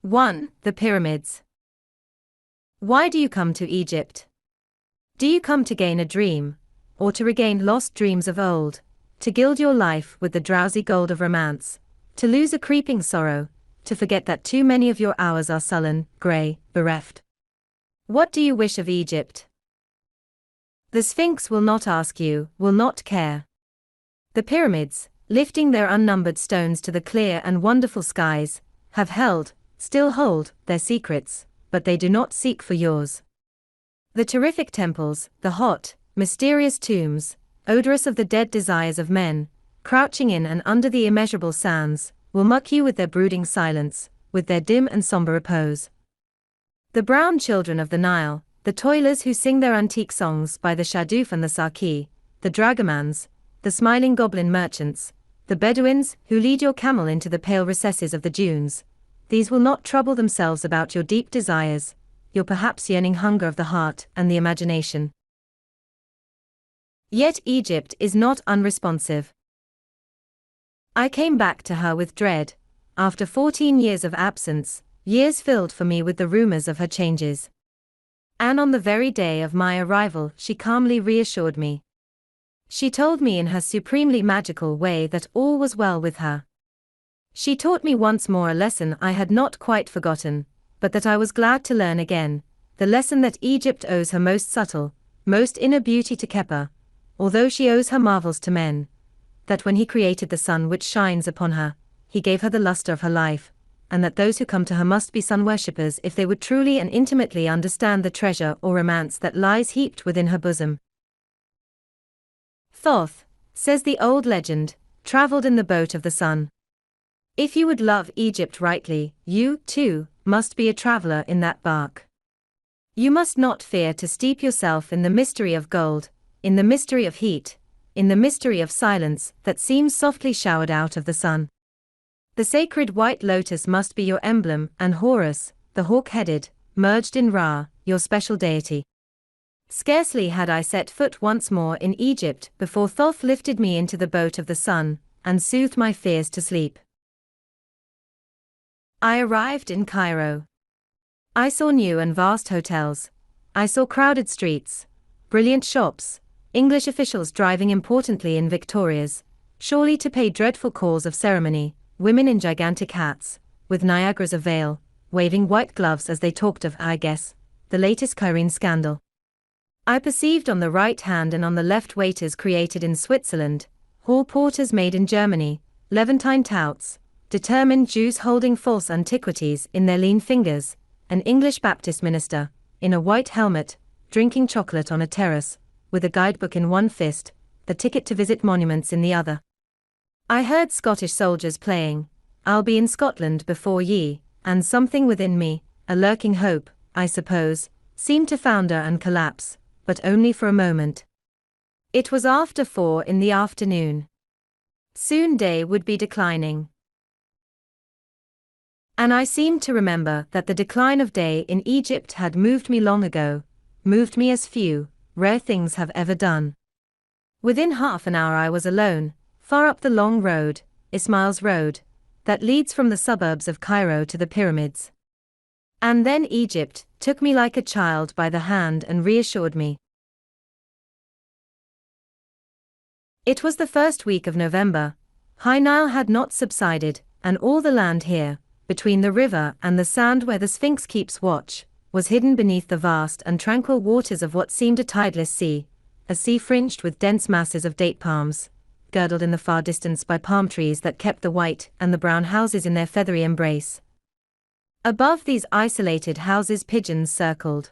1. The Pyramids. Why do you come to Egypt? Do you come to gain a dream, or to regain lost dreams of old, to gild your life with the drowsy gold of romance, to lose a creeping sorrow, to forget that too many of your hours are sullen, grey, bereft? What do you wish of Egypt? The Sphinx will not ask you, will not care. The pyramids, lifting their unnumbered stones to the clear and wonderful skies, have held, still hold, their secrets, but they do not seek for yours. The terrific temples, the hot, mysterious tombs, odorous of the dead desires of men, crouching in and under the immeasurable sands, will mock you with their brooding silence, with their dim and somber repose. The brown children of the Nile, the toilers who sing their antique songs by the Shadouf and the Saki, the dragomans, the smiling goblin merchants, the Bedouins who lead your camel into the pale recesses of the dunes, these will not trouble themselves about your deep desires, your perhaps yearning hunger of the heart and the imagination. Yet Egypt is not unresponsive. I came back to her with dread, after 14 years of absence, years filled for me with the rumors of her changes. And on the very day of my arrival she calmly reassured me. She told me in her supremely magical way that all was well with her. She taught me once more a lesson I had not quite forgotten, but that I was glad to learn again, the lesson that Egypt owes her most subtle, most inner beauty to Kepa, although she owes her marvels to men, that when he created the sun which shines upon her, he gave her the luster of her life, and that those who come to her must be sun worshippers if they would truly and intimately understand the treasure or romance that lies heaped within her bosom. Thoth, says the old legend, traveled in the boat of the sun. If you would love Egypt rightly, you, too, must be a traveler in that bark. You must not fear to steep yourself in the mystery of gold, in the mystery of heat, in the mystery of silence that seems softly showered out of the sun. The sacred white lotus must be your emblem, and Horus, the hawk-headed, merged in Ra, your special deity. Scarcely had I set foot once more in Egypt before Thoth lifted me into the boat of the sun, and soothed my fears to sleep. I arrived in Cairo. I saw new and vast hotels. I saw crowded streets, brilliant shops, English officials driving importantly in victorias, surely to pay dreadful calls of ceremony, women in gigantic hats, with Niagaras of veil, waving white gloves as they talked of, I guess, the latest Cairene scandal. I perceived on the right hand and on the left waiters created in Switzerland, hall porters made in Germany, Levantine touts, determined Jews holding false antiquities in their lean fingers, an English Baptist minister, in a white helmet, drinking chocolate on a terrace, with a guidebook in one fist, the ticket to visit monuments in the other. I heard Scottish soldiers playing, "I'll be in Scotland before ye," and something within me, a lurking hope, I suppose, seemed to founder and collapse, but only for a moment. It was after 4 in the afternoon. Soon day would be declining. And I seemed to remember that the decline of day in Egypt had moved me long ago, moved me as few, rare things have ever done. Within half an hour I was alone, far up the long road, Ismail's Road, that leads from the suburbs of Cairo to the pyramids. And then Egypt took me like a child by the hand and reassured me. It was the first week of November. High Nile had not subsided, and all the land here, between the river and the sand where the Sphinx keeps watch, was hidden beneath the vast and tranquil waters of what seemed a tideless sea, a sea fringed with dense masses of date palms, girdled in the far distance by palm trees that kept the white and the brown houses in their feathery embrace. Above these isolated houses pigeons circled.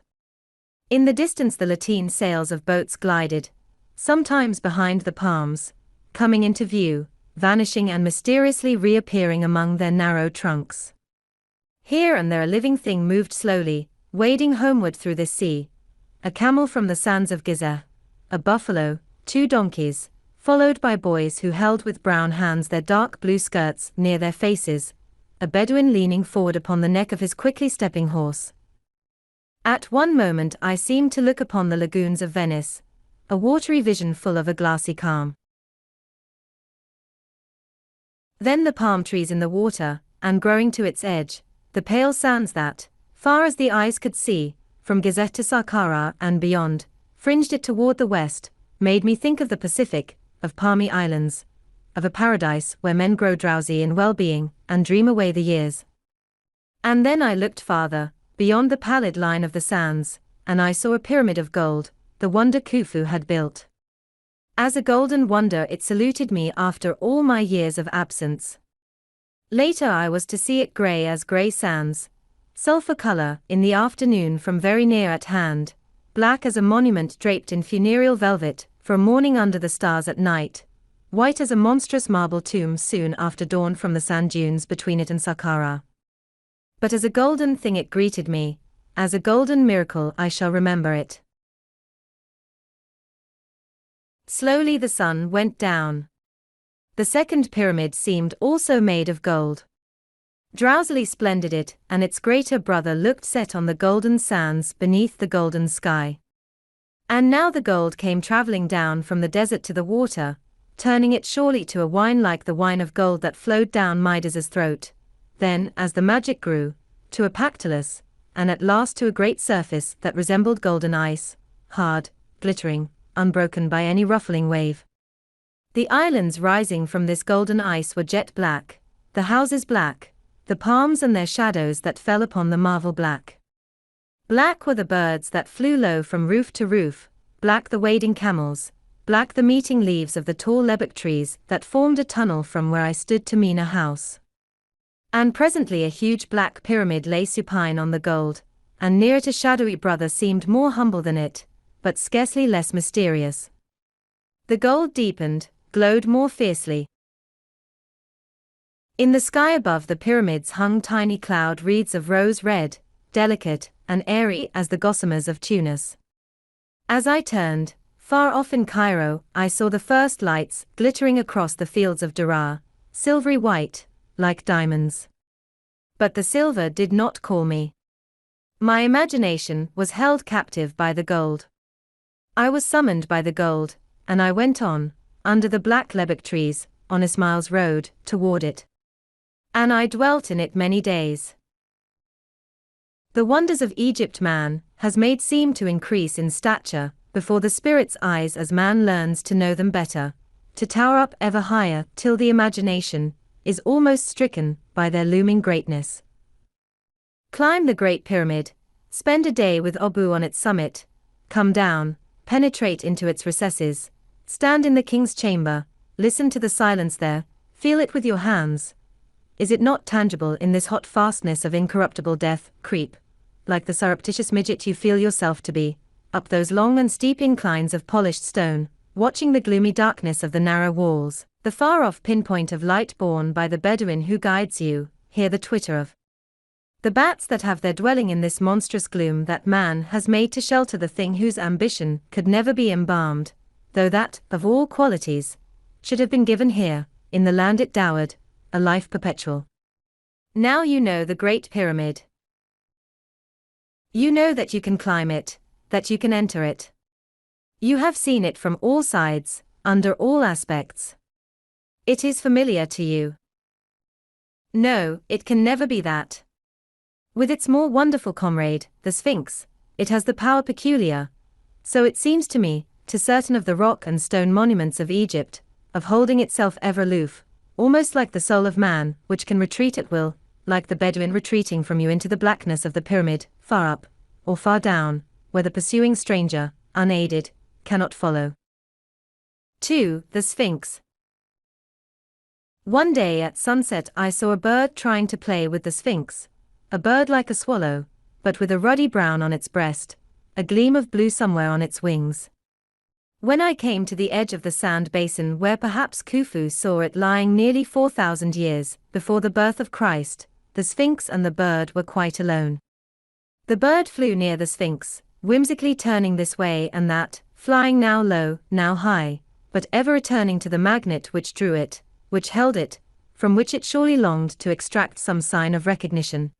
In the distance the lateen sails of boats glided, sometimes behind the palms, coming into view, vanishing and mysteriously reappearing among their narrow trunks. Here and there a living thing moved slowly, wading homeward through this sea, a camel from the sands of Giza, a buffalo, 2 donkeys, followed by boys who held with brown hands their dark blue skirts near their faces, a Bedouin leaning forward upon the neck of his quickly stepping horse. At one moment I seemed to look upon the lagoons of Venice, a watery vision full of a glassy calm. Then the palm trees in the water, and growing to its edge, the pale sands that, far as the eyes could see, from Giza to Saqqara and beyond, fringed it toward the west, made me think of the Pacific, of palmy islands, of a paradise where men grow drowsy in well-being and dream away the years. And then I looked farther, beyond the pallid line of the sands, and I saw a pyramid of gold, the wonder Khufu had built. As a golden wonder it saluted me after all my years of absence. Later I was to see it grey as grey sands, sulphur color in the afternoon from very near at hand, black as a monument draped in funereal velvet for a morning under the stars at night, white as a monstrous marble tomb soon after dawn from the sand dunes between it and Saqqara. But as a golden thing it greeted me, as a golden miracle I shall remember it. Slowly the sun went down. The second pyramid seemed also made of gold. Drowsily splendid it and its greater brother looked set on the golden sands beneath the golden sky. And now the gold came traveling down from the desert to the water, turning it surely to a wine like the wine of gold that flowed down Midas's throat, then, as the magic grew, to a Pactolus, and at last to a great surface that resembled golden ice, hard, glittering, unbroken by any ruffling wave. The islands rising from this golden ice were jet black, the houses black, the palms and their shadows that fell upon the marvel black. Black were the birds that flew low from roof to roof, black the wading camels, black the meeting leaves of the tall lebbek trees that formed a tunnel from where I stood to Mina House. And presently a huge black pyramid lay supine on the gold, and near it a shadowy brother seemed more humble than it, but scarcely less mysterious. The gold deepened, glowed more fiercely. In the sky above the pyramids hung tiny cloud wreaths of rose red, delicate and airy as the gossamers of Tunis. As I turned, far off in Cairo, I saw the first lights glittering across the fields of Daraa, silvery white, like diamonds. But the silver did not call me. My imagination was held captive by the gold. I was summoned by the gold, and I went on, under the black lebbek trees, on Ismail's road, toward it. And I dwelt in it many days. The wonders of Egypt man has made seem to increase in stature, before the spirit's eyes as man learns to know them better, to tower up ever higher till the imagination is almost stricken by their looming greatness. Climb the Great Pyramid, spend a day with Obu on its summit, come down, penetrate into its recesses, stand in the king's chamber, listen to the silence there, feel it with your hands. Is it not tangible in this hot fastness of incorruptible death? Creep, like the surreptitious midget you feel yourself to be, up those long and steep inclines of polished stone, watching the gloomy darkness of the narrow walls, the far-off pinpoint of light borne by the Bedouin who guides you, hear the twitter of the bats that have their dwelling in this monstrous gloom that man has made to shelter the thing whose ambition could never be embalmed, though that, of all qualities, should have been given here, in the land it dowered, a life perpetual. Now you know the Great Pyramid. You know that you can climb it, that you can enter it. You have seen it from all sides, under all aspects. It is familiar to you. No, it can never be that. With its more wonderful comrade, the Sphinx, it has the power peculiar, so it seems to me, to certain of the rock and stone monuments of Egypt, of holding itself ever aloof, almost like the soul of man, which can retreat at will, like the Bedouin retreating from you into the blackness of the pyramid, far up, or far down, where the pursuing stranger, unaided, cannot follow. 2. The Sphinx. One day at sunset I saw a bird trying to play with the Sphinx, a bird like a swallow, but with a ruddy brown on its breast, a gleam of blue somewhere on its wings. When I came to the edge of the sand basin where perhaps Khufu saw it lying nearly 4,000 years before the birth of Christ, the Sphinx and the bird were quite alone. The bird flew near the Sphinx, whimsically turning this way and that, flying now low, now high, but ever returning to the magnet which drew it, which held it, from which it surely longed to extract some sign of recognition.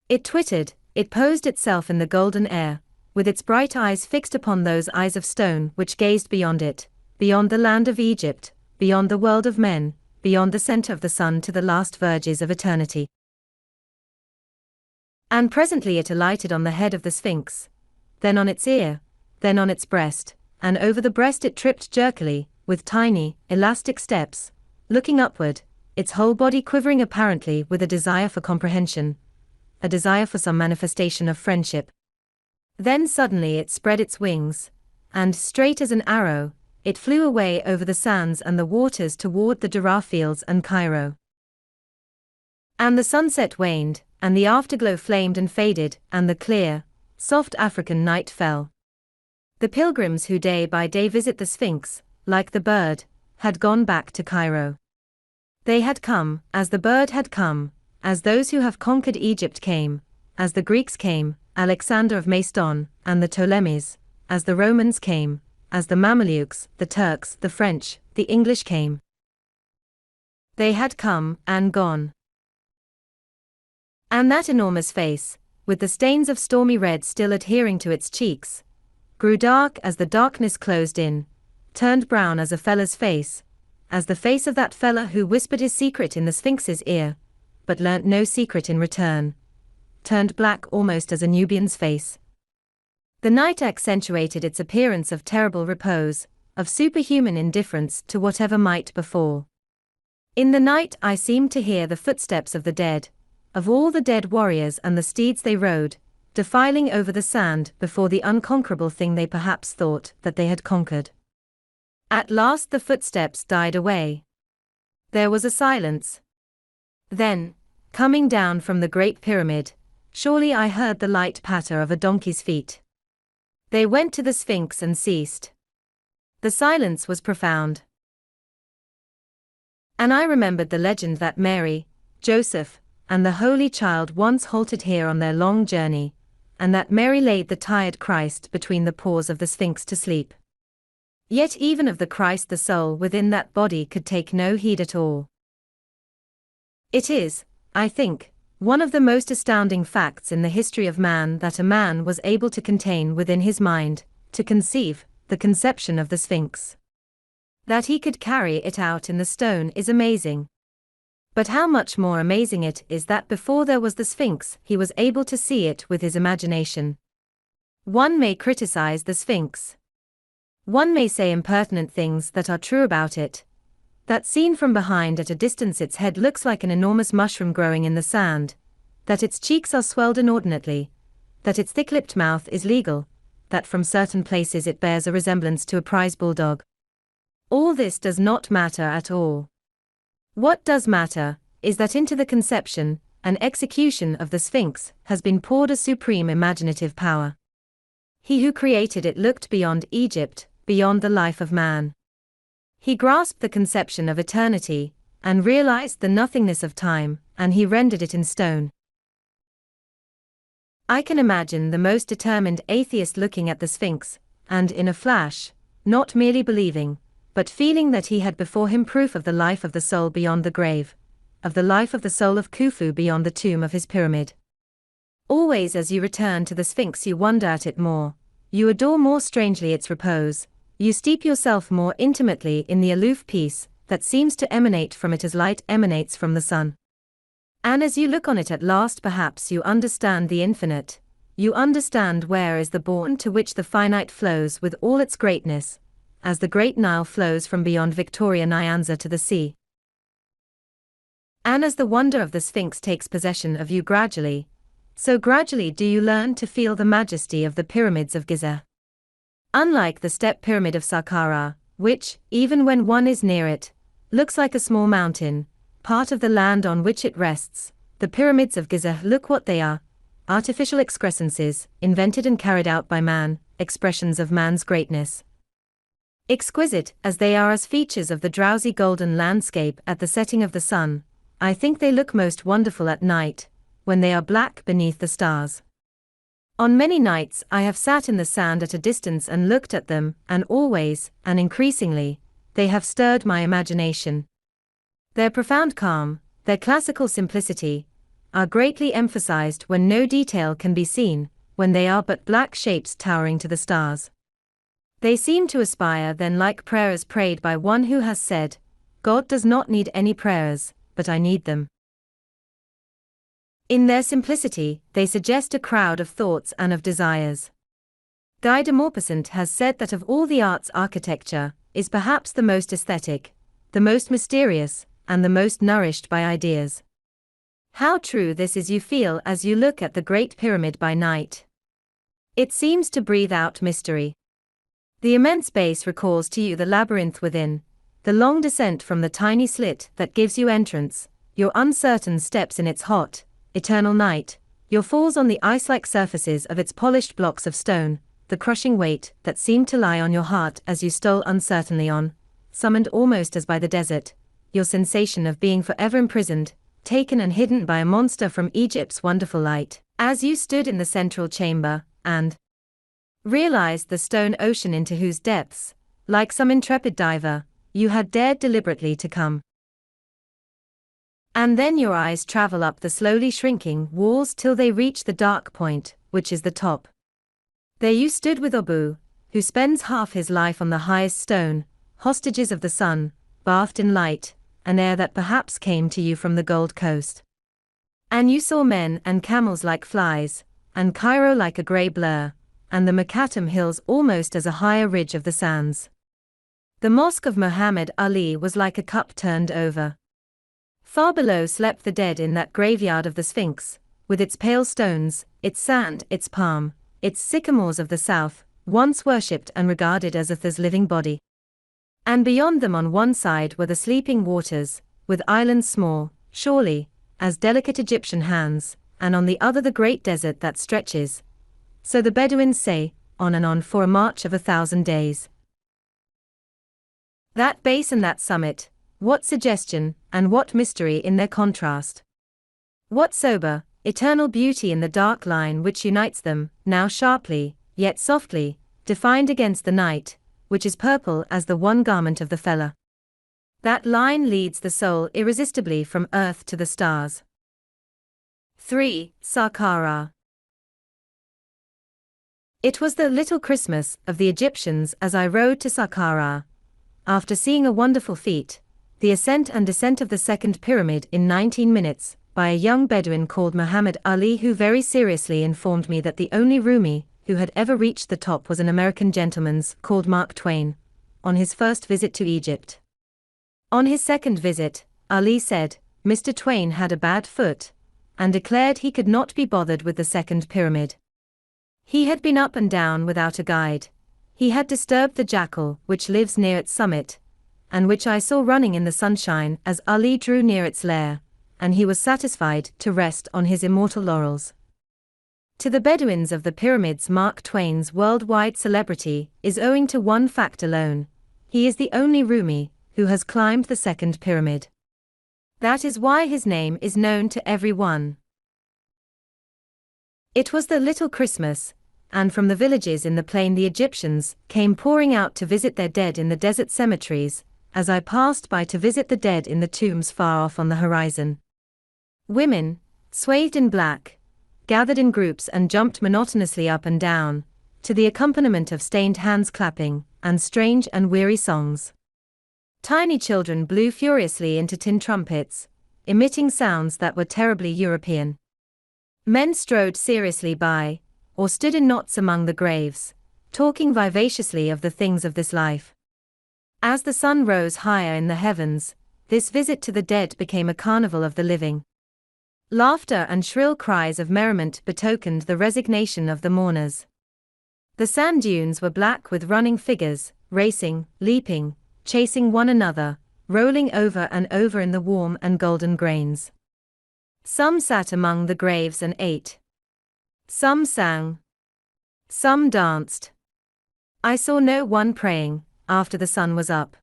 It twittered, it posed itself in the golden air, with its bright eyes fixed upon those eyes of stone which gazed beyond it, beyond the land of Egypt, beyond the world of men, beyond the center of the sun to the last verges of eternity. And presently it alighted on the head of the Sphinx, then on its ear, then on its breast, and over the breast it tripped jerkily, with tiny, elastic steps, looking upward, its whole body quivering apparently with a desire for comprehension, a desire for some manifestation of friendship. Then suddenly it spread its wings, and, straight as an arrow, it flew away over the sands and the waters toward the Dura fields and Cairo. And the sunset waned, and the afterglow flamed and faded, and the clear, soft African night fell. The pilgrims who day by day visit the Sphinx, like the bird, had gone back to Cairo. They had come, as the bird had come, as those who have conquered Egypt came, as the Greeks came, Alexander of Macedon, and the Ptolemies, as the Romans came, as the Mamelukes, the Turks, the French, the English came. They had come and gone. And that enormous face, with the stains of stormy red still adhering to its cheeks, grew dark as the darkness closed in, turned brown as a fella's face, as the face of that fella who whispered his secret in the Sphinx's ear, but learnt no secret in return, turned black almost as a Nubian's face. The night accentuated its appearance of terrible repose, of superhuman indifference to whatever might befall. In the night I seemed to hear the footsteps of the dead, of all the dead warriors and the steeds they rode, defiling over the sand before the unconquerable thing they perhaps thought that they had conquered. At last the footsteps died away. There was a silence. Then, coming down from the Great Pyramid, surely I heard the light patter of a donkey's feet. They went to the Sphinx and ceased. The silence was profound. And I remembered the legend that Mary, Joseph, and the Holy Child once halted here on their long journey, and that Mary laid the tired Christ between the paws of the Sphinx to sleep. Yet even of the Christ the soul within that body could take no heed at all. It is, I think, one of the most astounding facts in the history of man that a man was able to contain within his mind, to conceive, the conception of the Sphinx. That he could carry it out in the stone is amazing. But how much more amazing it is that before there was the Sphinx he was able to see it with his imagination. One may criticize the Sphinx. One may say impertinent things that are true about it. That seen from behind at a distance its head looks like an enormous mushroom growing in the sand, that its cheeks are swelled inordinately, that its thick-lipped mouth is legal, that from certain places it bears a resemblance to a prize bulldog. All this does not matter at all. What does matter is that into the conception and execution of the Sphinx has been poured a supreme imaginative power. He who created it looked beyond Egypt, beyond the life of man. He grasped the conception of eternity, and realized the nothingness of time, and he rendered it in stone. I can imagine the most determined atheist looking at the Sphinx, and in a flash, not merely believing, but feeling that he had before him proof of the life of the soul beyond the grave, of the life of the soul of Khufu beyond the tomb of his pyramid. Always as you return to the Sphinx you wonder at it more, you adore more strangely its repose, you steep yourself more intimately in the aloof peace that seems to emanate from it as light emanates from the sun. And as you look on it at last perhaps you understand the infinite, you understand where is the bourne to which the finite flows with all its greatness, as the great Nile flows from beyond Victoria Nyanza to the sea. And as the wonder of the Sphinx takes possession of you gradually, so gradually do you learn to feel the majesty of the pyramids of Giza. Unlike the step pyramid of Saqqara, which, even when one is near it, looks like a small mountain, part of the land on which it rests, the pyramids of Giza look what they are, artificial excrescences, invented and carried out by man, expressions of man's greatness. Exquisite as they are as features of the drowsy golden landscape at the setting of the sun, I think they look most wonderful at night, when they are black beneath the stars. On many nights I have sat in the sand at a distance and looked at them, and always, and increasingly, they have stirred my imagination. Their profound calm, their classical simplicity, are greatly emphasized when no detail can be seen, when they are but black shapes towering to the stars. They seem to aspire then like prayers prayed by one who has said, God does not need any prayers, but I need them. In their simplicity, they suggest a crowd of thoughts and of desires. Guy de Maupassant has said that of all the arts, architecture is perhaps the most aesthetic, the most mysterious, and the most nourished by ideas. How true this is you feel as you look at the Great Pyramid by night. It seems to breathe out mystery. The immense base recalls to you the labyrinth within, the long descent from the tiny slit that gives you entrance, your uncertain steps in its hot, eternal night, your falls on the ice-like surfaces of its polished blocks of stone, the crushing weight that seemed to lie on your heart as you stole uncertainly on, summoned almost as by the desert, your sensation of being forever imprisoned, taken and hidden by a monster from Egypt's wonderful light, as you stood in the central chamber, and realized the stone ocean into whose depths, like some intrepid diver, you had dared deliberately to come. And then your eyes travel up the slowly shrinking walls till they reach the dark point, which is the top. There you stood with Obu, who spends half his life on the highest stone, hostages of the sun, bathed in light, an air that perhaps came to you from the Gold Coast. And you saw men and camels like flies, and Cairo like a grey blur, and the Makatam hills almost as a higher ridge of the sands. The mosque of Muhammad Ali was like a cup turned over. Far below slept the dead in that graveyard of the Sphinx, with its pale stones, its sand, its palm, its sycamores of the south, once worshipped and regarded as Atha's living body. And beyond them on one side were the sleeping waters, with islands small, surely, as delicate Egyptian hands, and on the other the great desert that stretches, so the Bedouins say, on and on for a march of 1,000 days. That base and that summit, what suggestion, and what mystery in their contrast. What sober, eternal beauty in the dark line which unites them, now sharply, yet softly, defined against the night, which is purple as the one garment of the feller. That line leads the soul irresistibly from earth to the stars. 3. Saqqara. It was the little Christmas of the Egyptians as I rode to Saqqara. After seeing a wonderful feat, the ascent and descent of the second pyramid in 19 minutes, by a young Bedouin called Muhammad Ali, who very seriously informed me that the only Rumi who had ever reached the top was an American gentleman called Mark Twain, on his first visit to Egypt. On his second visit, Ali said, Mr. Twain had a bad foot, and declared he could not be bothered with the second pyramid. He had been up and down without a guide. He had disturbed the jackal which lives near its summit, and which I saw running in the sunshine as Ali drew near its lair, and he was satisfied to rest on his immortal laurels. To the Bedouins of the pyramids, Mark Twain's worldwide celebrity is owing to one fact alone: he is the only Rumi who has climbed the second pyramid. That is why his name is known to everyone. It was the little Christmas, and from the villages in the plain the Egyptians came pouring out to visit their dead in the desert cemeteries, as I passed by to visit the dead in the tombs far off on the horizon. Women, swathed in black, gathered in groups and jumped monotonously up and down, to the accompaniment of stained hands clapping, and strange and weary songs. Tiny children blew furiously into tin trumpets, emitting sounds that were terribly European. Men strode seriously by, or stood in knots among the graves, talking vivaciously of the things of this life. As the sun rose higher in the heavens, this visit to the dead became a carnival of the living. Laughter and shrill cries of merriment betokened the resignation of the mourners. The sand dunes were black with running figures, racing, leaping, chasing one another, rolling over and over in the warm and golden grains. Some sat among the graves and ate. Some sang. Some danced. I saw no one praying, after the sun was up.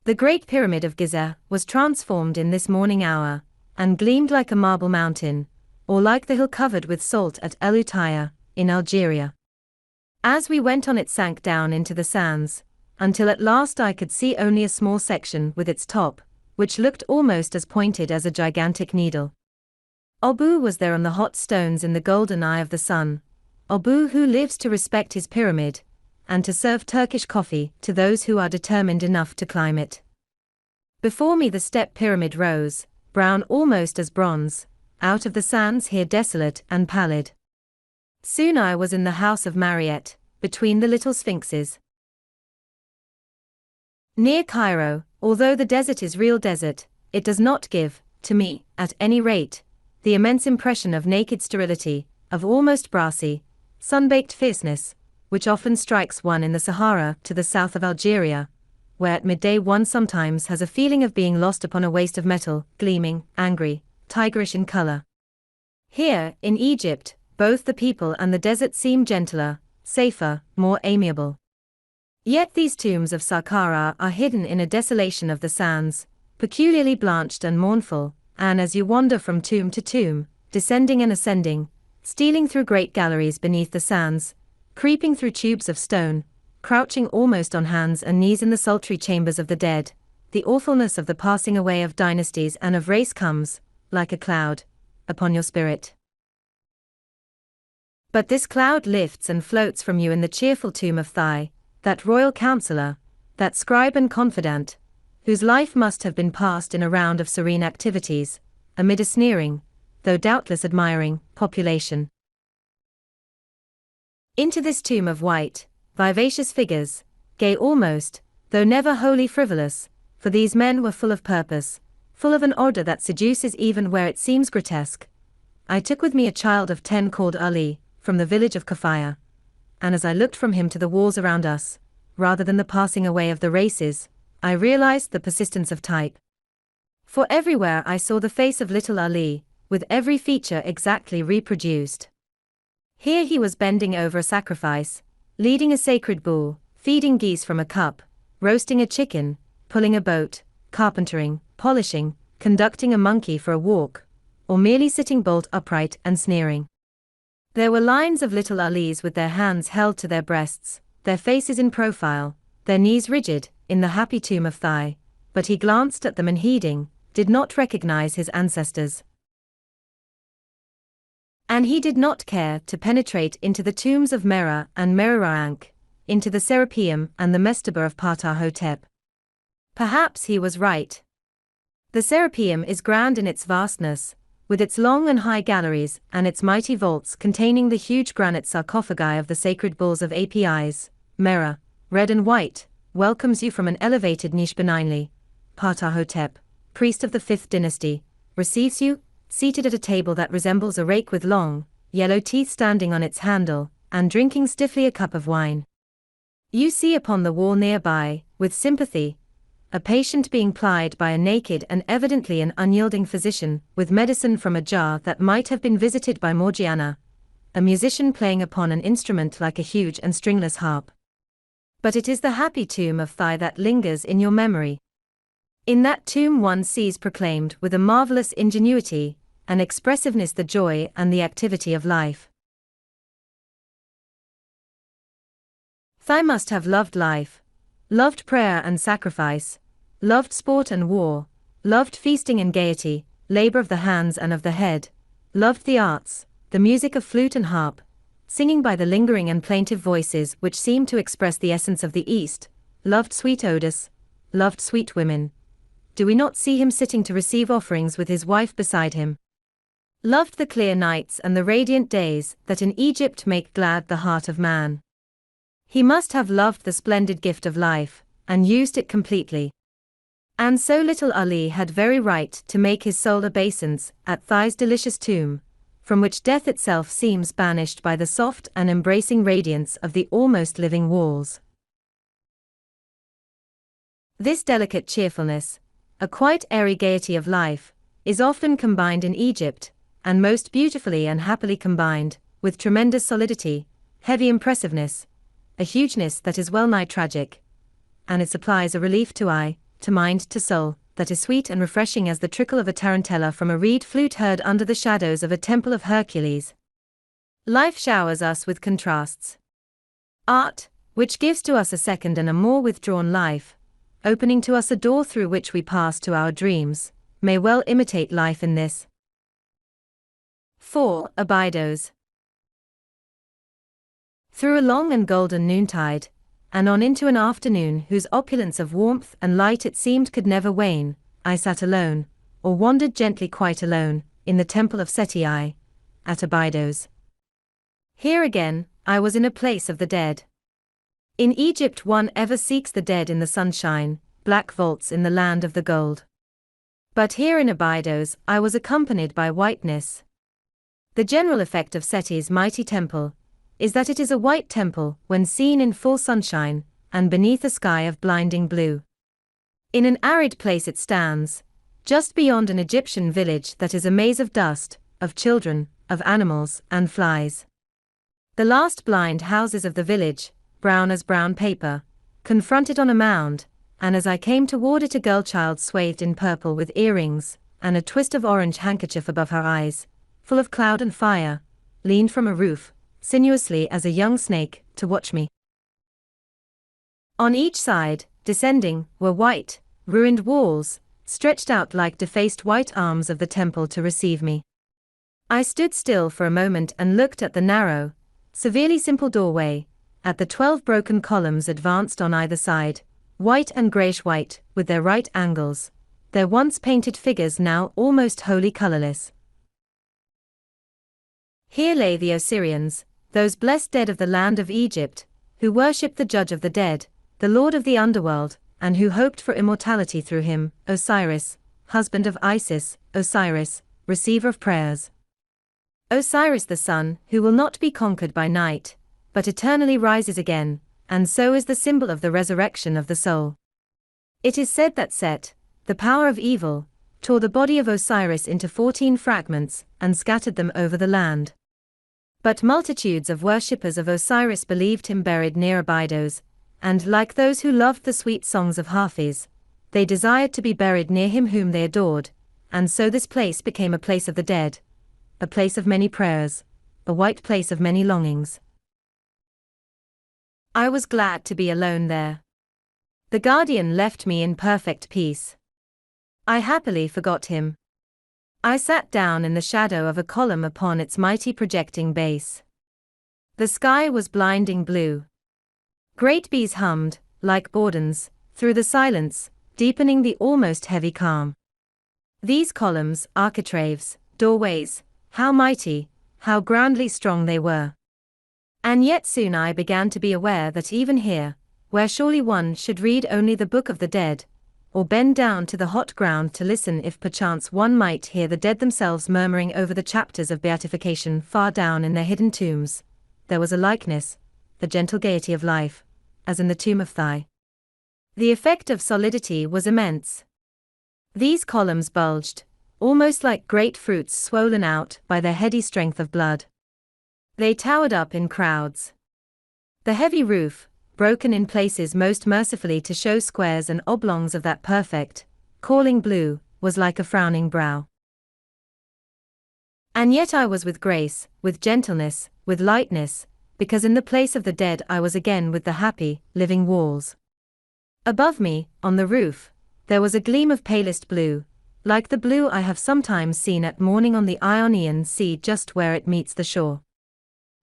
The Great Pyramid of Giza was transformed in this morning hour, and gleamed like a marble mountain, or like the hill covered with salt at El Utaya, in Algeria. As we went on it sank down into the sands, until at last I could see only a small section with its top, which looked almost as pointed as a gigantic needle. Obu was there on the hot stones in the golden eye of the sun, Obu who lives to respect his pyramid, and to serve Turkish coffee to those who are determined enough to climb it. Before me the step pyramid rose, brown almost as bronze, out of the sands here desolate and pallid. Soon I was in the house of Mariette, between the little sphinxes. Near Cairo, although the desert is real desert, it does not give, to me, at any rate, the immense impression of naked sterility, of almost brassy, sun-baked fierceness, which often strikes one in the Sahara to the south of Algeria, where at midday one sometimes has a feeling of being lost upon a waste of metal, gleaming, angry, tigerish in color. Here, in Egypt, both the people and the desert seem gentler, safer, more amiable. Yet these tombs of Saqqara are hidden in a desolation of the sands, peculiarly blanched and mournful, and as you wander from tomb to tomb, descending and ascending, stealing through great galleries beneath the sands, creeping through tubes of stone, crouching almost on hands and knees in the sultry chambers of the dead, the awfulness of the passing away of dynasties and of race comes, like a cloud, upon your spirit. But this cloud lifts and floats from you in the cheerful tomb of Thai, that royal counselor, that scribe and confidant, whose life must have been passed in a round of serene activities, amid a sneering, though doubtless admiring, population. Into this tomb of white, vivacious figures, gay almost, though never wholly frivolous, for these men were full of purpose, full of an order that seduces even where it seems grotesque. I took with me a child of 10 called Ali, from the village of Kafaya, and as I looked from him to the walls around us, rather than the passing away of the races, I realized the persistence of type. For everywhere I saw the face of little Ali, with every feature exactly reproduced. Here he was bending over a sacrifice, leading a sacred bull, feeding geese from a cup, roasting a chicken, pulling a boat, carpentering, polishing, conducting a monkey for a walk, or merely sitting bolt upright and sneering. There were lines of little Alis with their hands held to their breasts, their faces in profile, their knees rigid, in the happy tomb of Thai, but he glanced at them and heeding, did not recognize his ancestors. And he did not care to penetrate into the tombs of Mera and Meriraank, into the Serapeum and the Mestaba of Ptah-hotep. Perhaps he was right. The Serapeum is grand in its vastness, with its long and high galleries and its mighty vaults containing the huge granite sarcophagi of the sacred bulls of Apis. Mera, red and white, welcomes you from an elevated niche benignly. Ptah-hotep, priest of the 5th dynasty, receives you, seated at a table that resembles a rake with long, yellow teeth standing on its handle, and drinking stiffly a cup of wine. You see upon the wall nearby, with sympathy, a patient being plied by a naked and evidently an unyielding physician, with medicine from a jar that might have been visited by Morgiana, a musician playing upon an instrument like a huge and stringless harp. But it is the happy tomb of Thai that lingers in your memory. In that tomb one sees proclaimed with a marvelous ingenuity and expressiveness the joy and the activity of life. Thai must have loved life, loved prayer and sacrifice, loved sport and war, loved feasting and gaiety, labor of the hands and of the head, loved the arts, the music of flute and harp, singing by the lingering and plaintive voices which seem to express the essence of the East, loved sweet odors, loved sweet women. Do we not see him sitting to receive offerings with his wife beside him? Loved the clear nights and the radiant days that in Egypt make glad the heart of man. He must have loved the splendid gift of life, and used it completely. And so little Ali had very right to make his soul obeisance at Thai's delicious tomb, from which death itself seems banished by the soft and embracing radiance of the almost living walls. This delicate cheerfulness, a quite airy gaiety of life, is often combined in Egypt, and most beautifully and happily combined, with tremendous solidity, heavy impressiveness, a hugeness that is well nigh tragic, and it supplies a relief to eye, to mind, to soul, that is sweet and refreshing as the trickle of a tarantella from a reed flute heard under the shadows of a temple of Hercules. Life showers us with contrasts. Art, which gives to us a second and a more withdrawn life, opening to us a door through which we pass to our dreams, may well imitate life in this. 4. Abydos. Through a long and golden noontide, and on into an afternoon whose opulence of warmth and light it seemed could never wane, I sat alone, or wandered gently quite alone, in the temple of Seti I, at Abydos. Here again, I was in a place of the dead. In Egypt one ever seeks the dead in the sunshine, black vaults in the land of the gold. But here in Abydos I was accompanied by whiteness. The general effect of Seti's mighty temple is that it is a white temple when seen in full sunshine, and beneath a sky of blinding blue. In an arid place it stands, just beyond an Egyptian village that is a maze of dust, of children, of animals, and flies. The last blind houses of the village, brown as brown paper, confronted on a mound, and as I came toward it a girl-child swathed in purple with earrings, and a twist of orange handkerchief above her eyes, full of cloud and fire, leaned from a roof, sinuously as a young snake, to watch me. On each side, descending, were white, ruined walls, stretched out like defaced white arms of the temple to receive me. I stood still for a moment and looked at the narrow, severely simple doorway, at the 12 broken columns advanced on either side, white and greyish-white, with their right angles, their once painted figures now almost wholly colourless. Here lay the Osirians, those blessed dead of the land of Egypt, who worshipped the judge of the dead, the lord of the underworld, and who hoped for immortality through him, Osiris, husband of Isis, Osiris, receiver of prayers. Osiris the sun, who will not be conquered by night, but eternally rises again, and so is the symbol of the resurrection of the soul. It is said that Set, the power of evil, tore the body of Osiris into 14 fragments, and scattered them over the land. But multitudes of worshippers of Osiris believed him buried near Abydos, and like those who loved the sweet songs of Hafiz, they desired to be buried near him whom they adored, and so this place became a place of the dead, a place of many prayers, a white place of many longings. I was glad to be alone there. The guardian left me in perfect peace. I happily forgot him. I sat down in the shadow of a column upon its mighty projecting base. The sky was blinding blue. Great bees hummed, like bourdons, through the silence, deepening the almost heavy calm. These columns, architraves, doorways, how mighty, how grandly strong they were. And yet soon I began to be aware that even here, where surely one should read only the book of the dead, or bend down to the hot ground to listen if perchance one might hear the dead themselves murmuring over the chapters of beatification far down in their hidden tombs, there was a likeness, the gentle gaiety of life, as in the tomb of Thigh. The effect of solidity was immense. These columns bulged, almost like great fruits swollen out by their heady strength of blood. They towered up in crowds. The heavy roof, broken in places most mercifully to show squares and oblongs of that perfect, calling blue, was like a frowning brow. And yet I was with grace, with gentleness, with lightness, because in the place of the dead I was again with the happy, living walls. Above me, on the roof, there was a gleam of palest blue, like the blue I have sometimes seen at morning on the Ionian Sea just where it meets the shore.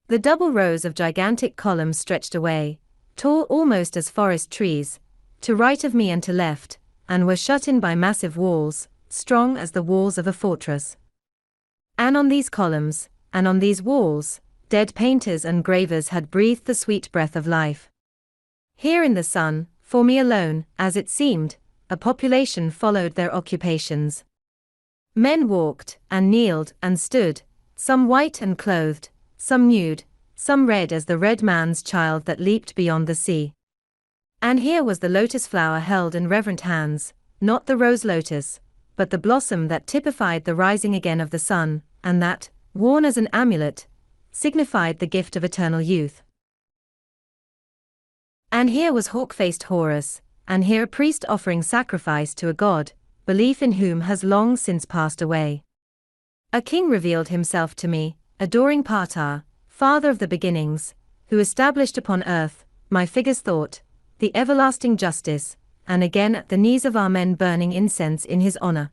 The double rows of gigantic columns stretched away, tall almost as forest trees, to right of me and to left, and were shut in by massive walls, strong as the walls of a fortress. And on these columns, and on these walls, dead painters and gravers had breathed the sweet breath of life. Here in the sun, for me alone, as it seemed, a population followed their occupations. Men walked, and kneeled, and stood, some white and clothed, some nude, some red as the red man's child that leaped beyond the sea. And here was the lotus flower held in reverent hands, not the rose lotus, but the blossom that typified the rising again of the sun, and that, worn as an amulet, signified the gift of eternal youth. And here was hawk-faced Horus, and here a priest offering sacrifice to a god, belief in whom has long since passed away. A king revealed himself to me, adoring Ptah, father of the beginnings, who established upon earth, my figure's thought, the everlasting justice, and again at the knees of our men burning incense in his honor.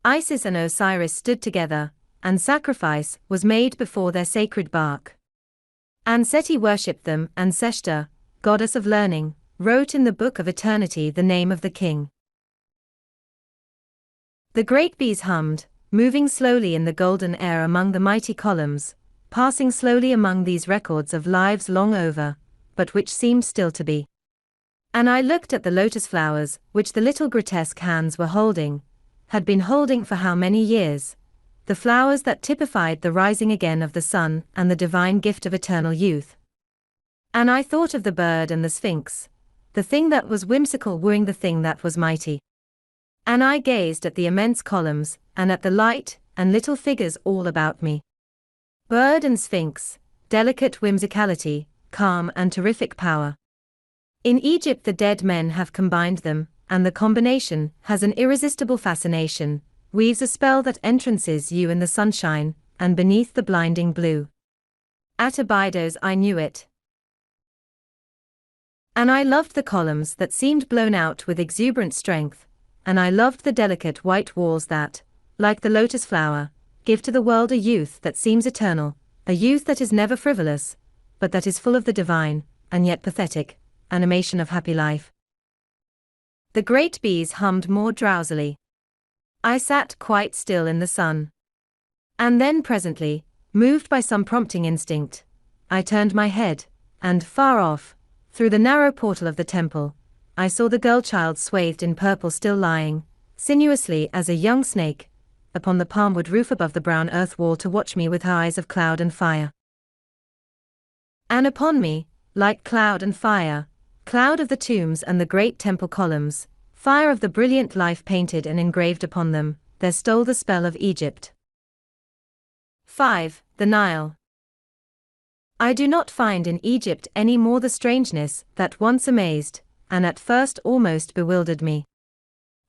Isis and Osiris stood together, and sacrifice was made before their sacred bark. And Seti worshipped them, and Seshta, goddess of learning, wrote in the book of eternity the name of the king. The great bees hummed, moving slowly in the golden air among the mighty columns, passing slowly among these records of lives long over, but which seemed still to be. And I looked at the lotus flowers, which the little grotesque hands were holding, had been holding for how many years, the flowers that typified the rising again of the sun and the divine gift of eternal youth. And I thought of the bird and the sphinx, the thing that was whimsical wooing the thing that was mighty. And I gazed at the immense columns, and at the light and little figures all about me. Bird and sphinx, delicate whimsicality, calm and terrific power. In Egypt the dead men have combined them, and the combination has an irresistible fascination, weaves a spell that entrances you in the sunshine, and beneath the blinding blue. At Abydos I knew it. And I loved the columns that seemed blown out with exuberant strength, and I loved the delicate white walls that, like the lotus flower, give to the world a youth that seems eternal, a youth that is never frivolous, but that is full of the divine, and yet pathetic, animation of happy life. The great bees hummed more drowsily. I sat quite still in the sun. And then presently, moved by some prompting instinct, I turned my head, and far off, through the narrow portal of the temple, I saw the girl-child swathed in purple still lying, sinuously as a young snake, upon the palmwood roof above the brown earth wall to watch me with her eyes of cloud and fire. And upon me, like cloud and fire, cloud of the tombs and the great temple columns, fire of the brilliant life painted and engraved upon them, there stole the spell of Egypt. 5. The Nile. I do not find in Egypt any more the strangeness that once amazed, and at first almost bewildered me.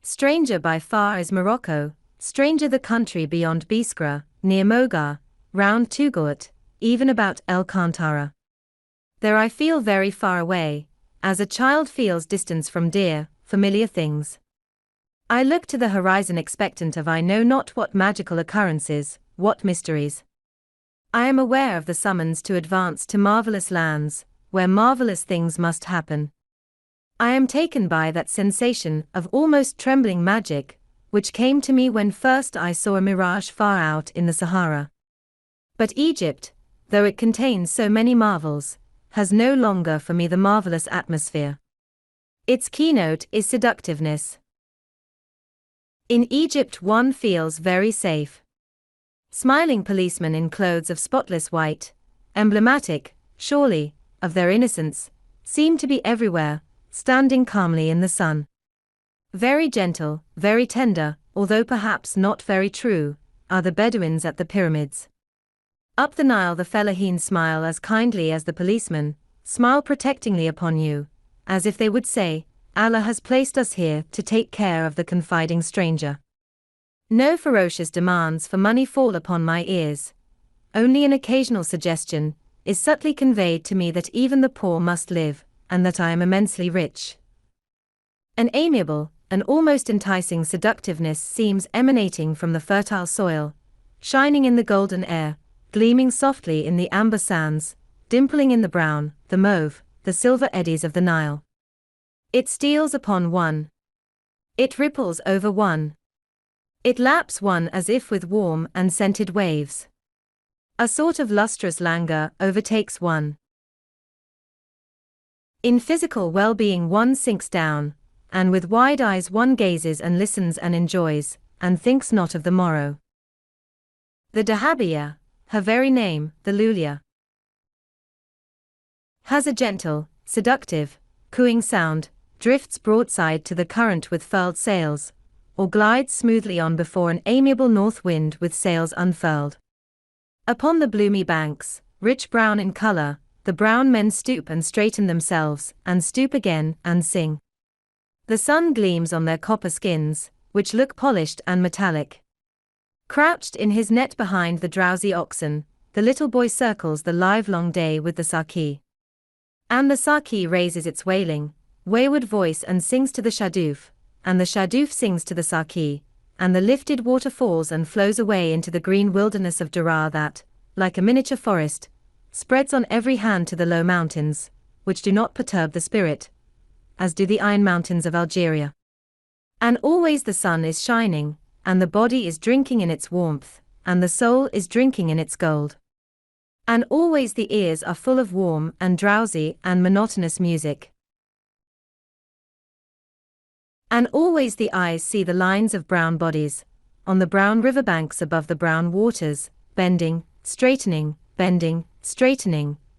Stranger by far is Morocco, stranger the country beyond Biskra, near Mogar, round Touggourt, even about El Kantara. There I feel very far away, as a child feels distance from dear, familiar things. I look to the horizon expectant of I know not what magical occurrences, what mysteries. I am aware of the summons to advance to marvelous lands, where marvelous things must happen. I am taken by that sensation of almost trembling magic, which came to me when first I saw a mirage far out in the Sahara. But Egypt, though it contains so many marvels, has no longer for me the marvelous atmosphere. Its keynote is seductiveness. In Egypt one feels very safe. Smiling policemen in clothes of spotless white, emblematic, surely, of their innocence, seem to be everywhere, standing calmly in the sun. Very gentle, very tender, although perhaps not very true, are the Bedouins at the pyramids. Up the Nile the fellaheen smile as kindly as the policemen, smile protectingly upon you, as if they would say, Allah has placed us here to take care of the confiding stranger. No ferocious demands for money fall upon my ears. Only an occasional suggestion is subtly conveyed to me that even the poor must live, and that I am immensely rich. An amiable, an almost enticing seductiveness seems emanating from the fertile soil, shining in the golden air, gleaming softly in the amber sands, dimpling in the brown, the mauve, the silver eddies of the Nile. It steals upon one. It ripples over one. It laps one as if with warm and scented waves. A sort of lustrous languor overtakes one. In physical well-being one sinks down, and with wide eyes one gazes and listens and enjoys, and thinks not of the morrow. The dahabiya, her very name, the lulia, has a gentle, seductive, cooing sound, drifts broadside to the current with furled sails, or glides smoothly on before an amiable north wind with sails unfurled. Upon the bloomy banks, rich brown in color, the brown men stoop and straighten themselves, and stoop again, and sing. The sun gleams on their copper skins, which look polished and metallic. Crouched in his net behind the drowsy oxen, the little boy circles the livelong day with the saki. And the saki raises its wailing, wayward voice and sings to the shadoof, and the shadoof sings to the saki, and the lifted water falls and flows away into the green wilderness of Dara that, like a miniature forest, spreads on every hand to the low mountains, which do not perturb the spirit, as do the iron mountains of Algeria. And always the sun is shining, and the body is drinking in its warmth, and the soul is drinking in its gold. And always the ears are full of warm and drowsy and monotonous music. And always the eyes see the lines of brown bodies, on the brown riverbanks above the brown waters, bending, straightening,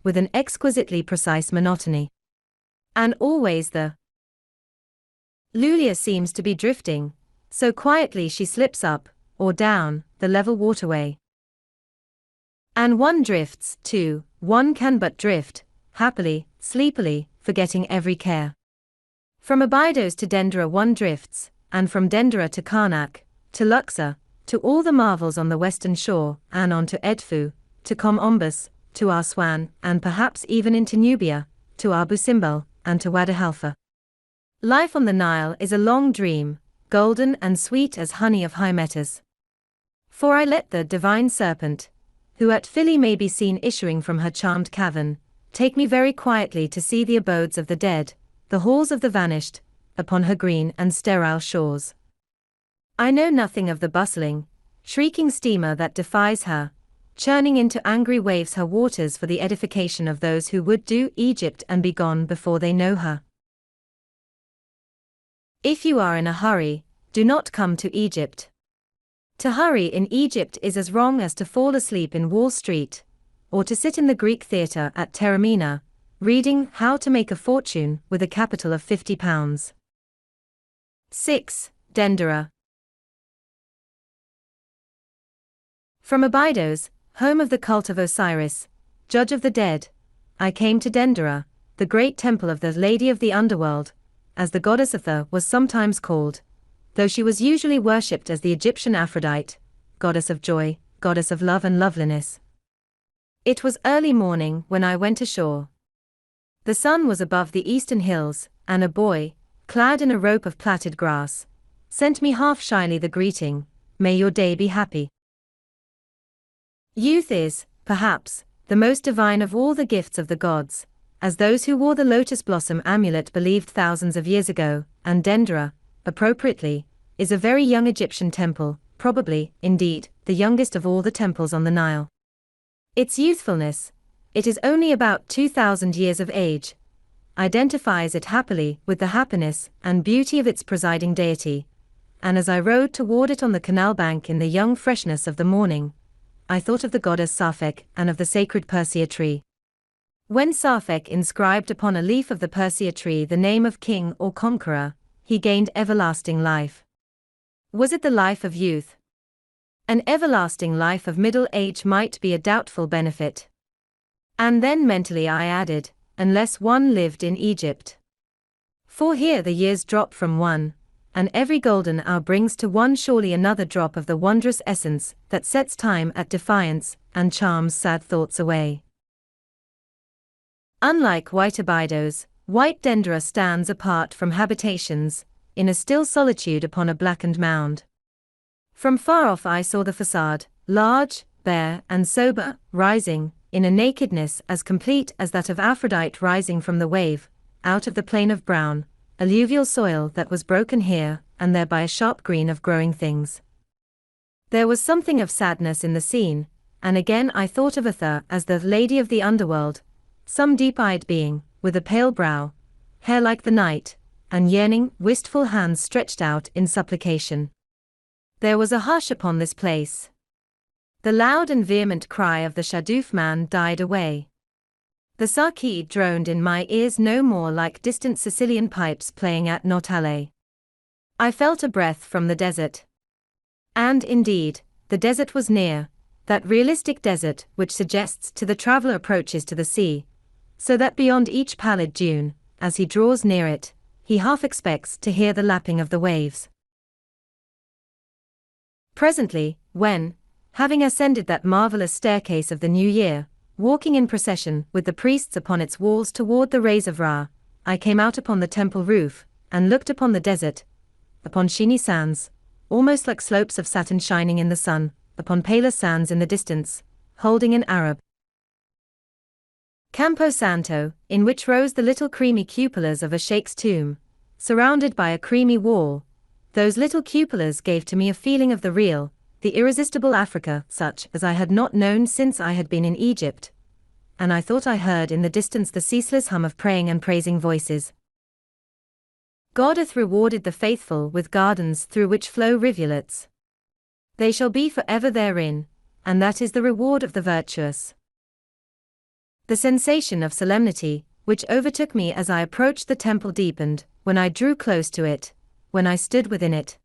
with an exquisitely precise monotony. And always the Lulia seems to be drifting, so quietly she slips up, or down, the level waterway. And one drifts, too, one can but drift, happily, sleepily, forgetting every care. From Abydos to Dendera one drifts, and from Dendera to Karnak, to Luxor, to all the marvels on the western shore, and on to Edfu, to Com Ombus, to Aswan, and perhaps even into Nubia, to Abu Simbel, and to Wadi Halfa. Life on the Nile is a long dream, golden and sweet as honey of Hymettus. For I let the divine serpent, who at Philly may be seen issuing from her charmed cavern, take me very quietly to see the abodes of the dead, the halls of the vanished, upon her green and sterile shores. I know nothing of the bustling, shrieking steamer that defies her, churning into angry waves her waters for the edification of those who would do Egypt and be gone before they know her. If you are in a hurry, do not come to Egypt. To hurry in Egypt is as wrong as to fall asleep in Wall Street, or to sit in the Greek theatre at Taormina, reading How to Make a Fortune with a capital of £50. 6. Dendera. From Abydos, home of the cult of Osiris, judge of the dead, I came to Dendera, the great temple of the Lady of the Underworld, as the goddess Atha was sometimes called, though she was usually worshipped as the Egyptian Aphrodite, goddess of joy, goddess of love and loveliness. It was early morning when I went ashore. The sun was above the eastern hills, and a boy, clad in a rope of plaited grass, sent me half shyly the greeting, "May your day be happy." Youth is, perhaps, the most divine of all the gifts of the gods, as those who wore the lotus blossom amulet believed thousands of years ago, and Dendera, appropriately, is a very young Egyptian temple, probably, indeed, the youngest of all the temples on the Nile. Its youthfulness, it is only about 2,000 years of age, identifies it happily with the happiness and beauty of its presiding deity, and as I rode toward it on the canal bank in the young freshness of the morning, I thought of the goddess Safek and of the sacred Persea tree. When Safek inscribed upon a leaf of the Persea tree the name of king or conqueror, he gained everlasting life. Was it the life of youth? An everlasting life of middle age might be a doubtful benefit. And then mentally I added, unless one lived in Egypt. For here the years drop from one, and every golden hour brings to one surely another drop of the wondrous essence that sets time at defiance and charms sad thoughts away. Unlike white Abydos, white Dendera stands apart from habitations, in a still solitude upon a blackened mound. From far off I saw the facade, large, bare, and sober, rising, in a nakedness as complete as that of Aphrodite rising from the wave, out of the plain of brown, alluvial soil that was broken here and there by a sharp green of growing things. There was something of sadness in the scene, and again I thought of Atha as the Lady of the Underworld, some deep-eyed being, with a pale brow, hair like the night, and yearning, wistful hands stretched out in supplication. There was a hush upon this place. The loud and vehement cry of the Shadoof man died away. The Saki droned in my ears no more like distant Sicilian pipes playing at Notale. I felt a breath from the desert. And indeed, the desert was near, that realistic desert which suggests to the traveler approaches to the sea, so that beyond each pallid dune, as he draws near it, he half expects to hear the lapping of the waves. Presently, when, having ascended that marvelous staircase of the new year, walking in procession with the priests upon its walls toward the rays of Ra, I came out upon the temple roof, and looked upon the desert, upon sheeny sands, almost like slopes of satin shining in the sun, upon paler sands in the distance, holding an Arab. Campo Santo, in which rose the little creamy cupolas of a sheikh's tomb, surrounded by a creamy wall, Those little cupolas gave to me a feeling of the real, the irresistible Africa, such as I had not known since I had been in Egypt. And I thought I heard in the distance the ceaseless hum of praying and praising voices. God hath rewarded the faithful with gardens through which flow rivulets. They shall be forever therein, and that is the reward of the virtuous. The sensation of solemnity, which overtook me as I approached the temple, deepened when I drew close to it, when I stood within it.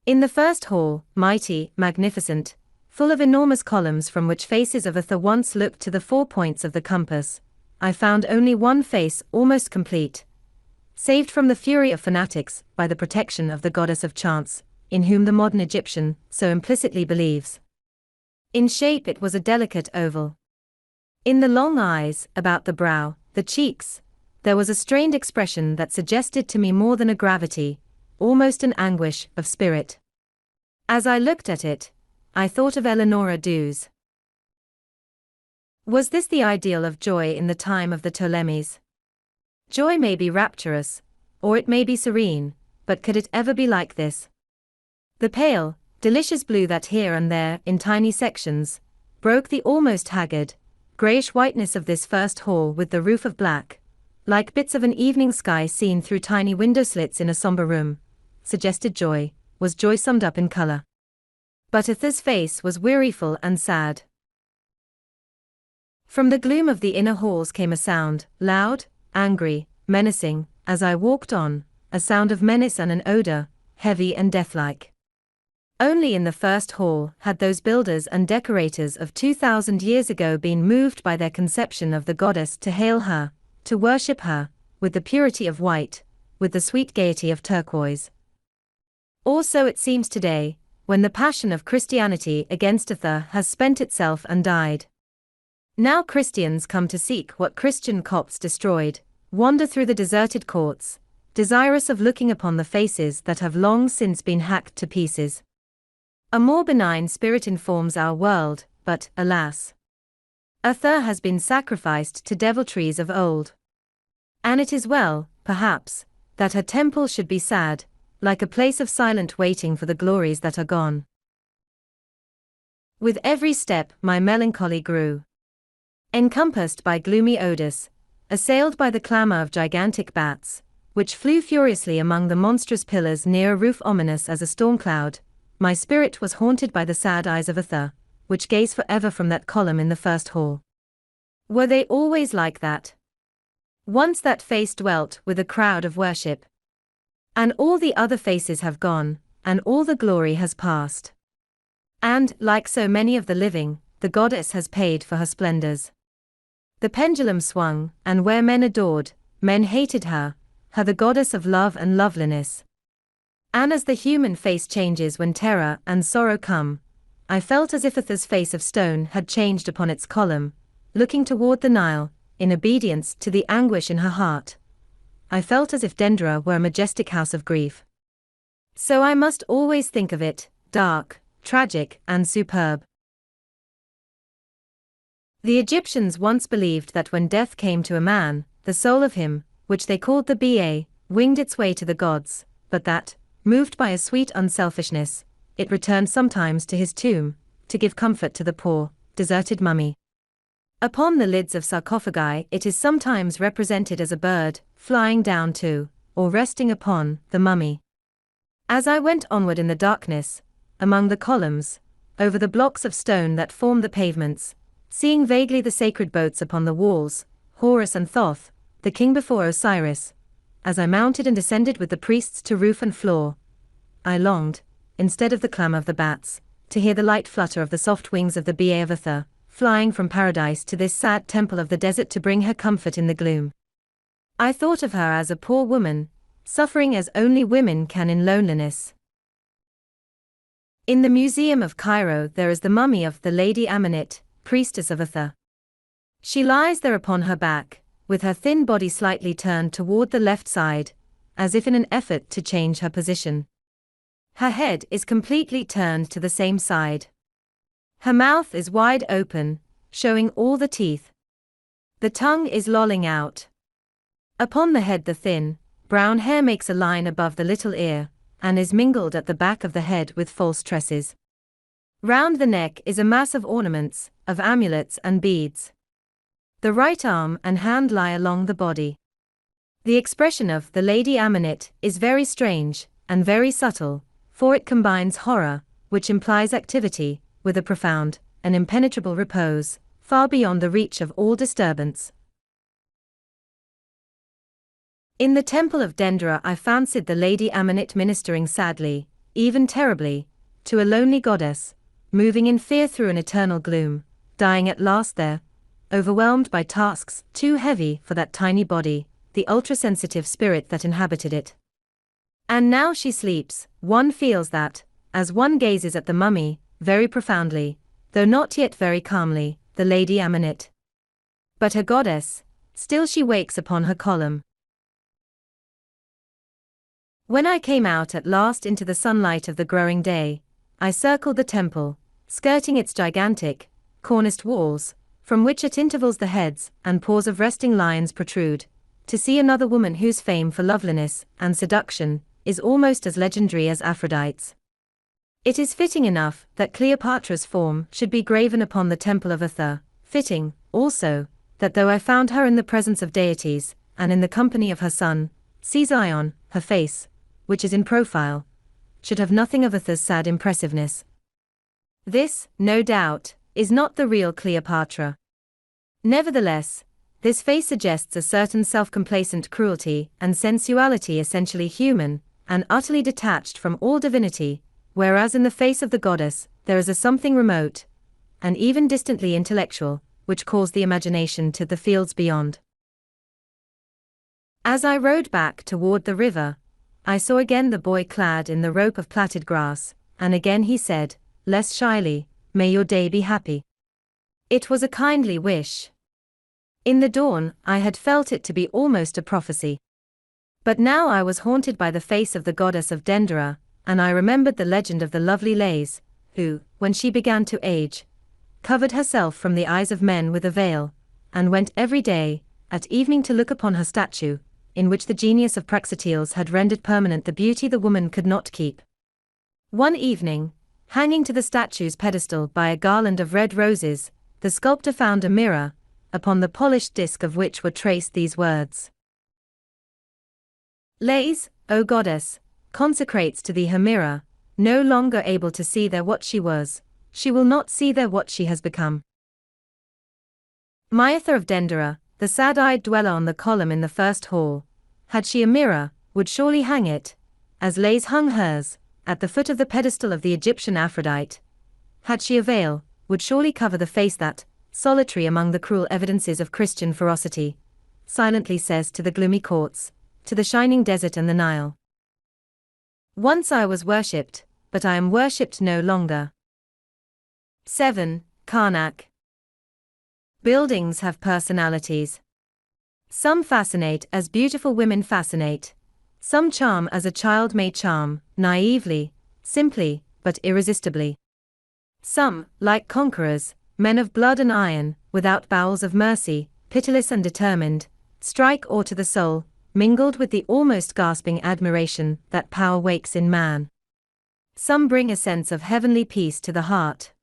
In the first hall, mighty, magnificent, full of enormous columns from which faces of Atha once looked to the 4 points of the compass, I found only one face almost complete, saved from the fury of fanatics by the protection of the goddess of chance, in whom the modern Egyptian so implicitly believes. In shape it was a delicate oval. In the long eyes, about the brow, the cheeks, there was a strained expression that suggested to me more than a gravity, almost an anguish of spirit. As I looked at it, I thought of Eleanora Duse. Was this the ideal of joy in the time of the Ptolemies? Joy may be rapturous, or it may be serene, but could it ever be like this? The pale, delicious blue that here and there, in tiny sections, broke the almost haggard, greyish whiteness of this first hall with the roof of black, like bits of an evening sky seen through tiny window slits in a somber room, suggested joy, was joy summed up in colour. But Atha's face was weariful and sad. From the gloom of the inner halls came a sound, loud, angry, menacing, as I walked on, a sound of menace and an odour, heavy and deathlike. Only in the first hall had those builders and decorators of 2,000 years ago been moved by their conception of the goddess to hail her, to worship her, with the purity of white, with the sweet gaiety of turquoise. Or so it seems today, when the passion of Christianity against Atha has spent itself and died. Now Christians come to seek what Christian Copts destroyed, wander through the deserted courts, desirous of looking upon the faces that have long since been hacked to pieces. A more benign spirit informs our world, but, alas, Atha has been sacrificed to deviltries of old. And it is well, perhaps, that her temple should be sad, like a place of silent waiting for the glories that are gone. With every step my melancholy grew. Encompassed by gloomy odours, assailed by the clamour of gigantic bats, which flew furiously among the monstrous pillars near a roof ominous as a storm cloud, my spirit was haunted by the sad eyes of Atha, which gaze forever from that column in the first hall. Were they always like that? Once that face dwelt with a crowd of worship. And all the other faces have gone, and all the glory has passed. And, like so many of the living, the goddess has paid for her splendors. The pendulum swung, and where men adored, men hated her, the goddess of love and loveliness. And as the human face changes when terror and sorrow come, I felt as if Atha's face of stone had changed upon its column, looking toward the Nile, in obedience to the anguish in her heart. I felt as if Dendera were a majestic house of grief. So I must always think of it, dark, tragic, and superb. The Egyptians once believed that when death came to a man, the soul of him, which they called the Ba, winged its way to the gods, but that, moved by a sweet unselfishness, it returned sometimes to his tomb, to give comfort to the poor, deserted mummy. Upon the lids of sarcophagi it is sometimes represented as a bird, flying down to, or resting upon, the mummy. As I went onward in the darkness, among the columns, over the blocks of stone that form the pavements, seeing vaguely the sacred boats upon the walls, Horus and Thoth, the king before Osiris, as I mounted and descended with the priests to roof and floor, I longed, instead of the clamour of the bats, to hear the light flutter of the soft wings of the Ba of Atha, flying from paradise to this sad temple of the desert to bring her comfort in the gloom. I thought of her as a poor woman, suffering as only women can in loneliness. In the Museum of Cairo there is the mummy of the Lady Amenet, priestess of Atha. She lies there upon her back, with her thin body slightly turned toward the left side, as if in an effort to change her position. Her head is completely turned to the same side. Her mouth is wide open, showing all the teeth. The tongue is lolling out. Upon the head the thin, brown hair makes a line above the little ear, and is mingled at the back of the head with false tresses. Round the neck is a mass of ornaments, of amulets and beads. The right arm and hand lie along the body. The expression of the Lady Amenet is very strange, and very subtle, for it combines horror, which implies activity, with a profound and impenetrable repose, far beyond the reach of all disturbance. In the temple of Dendera I fancied the Lady Amenet ministering sadly, even terribly, to a lonely goddess, moving in fear through an eternal gloom, dying at last there, overwhelmed by tasks too heavy for that tiny body, the ultra-sensitive spirit that inhabited it. And now she sleeps, one feels that, as one gazes at the mummy, very profoundly, though not yet very calmly, the Lady Amenet. But her goddess, still she wakes upon her column. When I came out at last into the sunlight of the growing day, I circled the temple, skirting its gigantic, corniced walls, from which at intervals the heads and paws of resting lions protrude, to see another woman whose fame for loveliness and seduction is almost as legendary as Aphrodite's. It is fitting enough that Cleopatra's form should be graven upon the temple of Athor, fitting, also, that though I found her in the presence of deities, and in the company of her son, see Zion, her face, which is in profile, should have nothing of Athor's sad impressiveness. This, no doubt, is not the real Cleopatra. Nevertheless, this face suggests a certain self-complacent cruelty and sensuality essentially human, and utterly detached from all divinity, whereas in the face of the goddess, there is a something remote, and even distantly intellectual, which calls the imagination to the fields beyond. As I rode back toward the river, I saw again the boy clad in the robe of plaited grass, and again he said, less shyly, "May your day be happy." It was a kindly wish. In the dawn, I had felt it to be almost a prophecy. But now I was haunted by the face of the goddess of Dendera, and I remembered the legend of the lovely Lais, who, when she began to age, covered herself from the eyes of men with a veil, and went every day, at evening to look upon her statue, in which the genius of Praxiteles had rendered permanent the beauty the woman could not keep. One evening, hanging to the statue's pedestal by a garland of red roses, the sculptor found a mirror, upon the polished disc of which were traced these words. Lais, O goddess, consecrates to thee her mirror, no longer able to see there what she was, she will not see there what she has become. Myatha of Dendera, the sad-eyed dweller on the column in the first hall, had she a mirror, would surely hang it, as Lais hung hers, at the foot of the pedestal of the Egyptian Aphrodite. Had she a veil, would surely cover the face that, solitary among the cruel evidences of Christian ferocity, silently says to the gloomy courts, to the shining desert and the Nile. Once I was worshipped, but I am worshipped no longer. 7. Karnak. Buildings have personalities. Some fascinate as beautiful women fascinate. Some charm as a child may charm, naively, simply, but irresistibly. Some, like conquerors, men of blood and iron, without bowels of mercy, pitiless and determined, strike awe to the soul, mingled with the almost gasping admiration that power wakes in man. Some bring a sense of heavenly peace to the heart.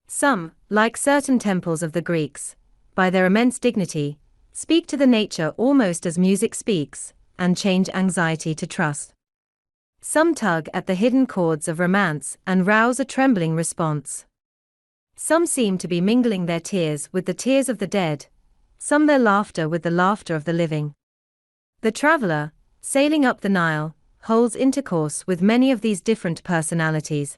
Some, like certain temples of the Greeks, by their immense dignity, speak to the nature almost as music speaks, and change anxiety to trust. Some tug at the hidden chords of romance and rouse a trembling response. Some seem to be mingling their tears with the tears of the dead, some their laughter with the laughter of the living. The traveler, sailing up the Nile, holds intercourse with many of these different personalities.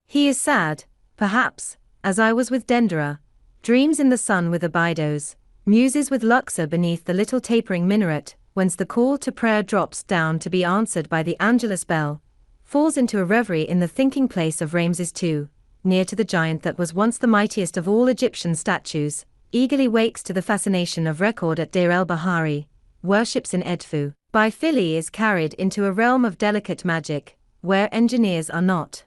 He is sad, perhaps, as I was with Dendera, dreams in the sun with Abydos, muses with Luxor beneath the little tapering minaret, whence the call to prayer drops down to be answered by the Angelus bell, falls into a reverie in the thinking place of Ramses II, near to the giant that was once the mightiest of all Egyptian statues, eagerly wakes to the fascination of record at Deir el-Bahari, worships in Edfu, by Philly is carried into a realm of delicate magic, where engineers are not.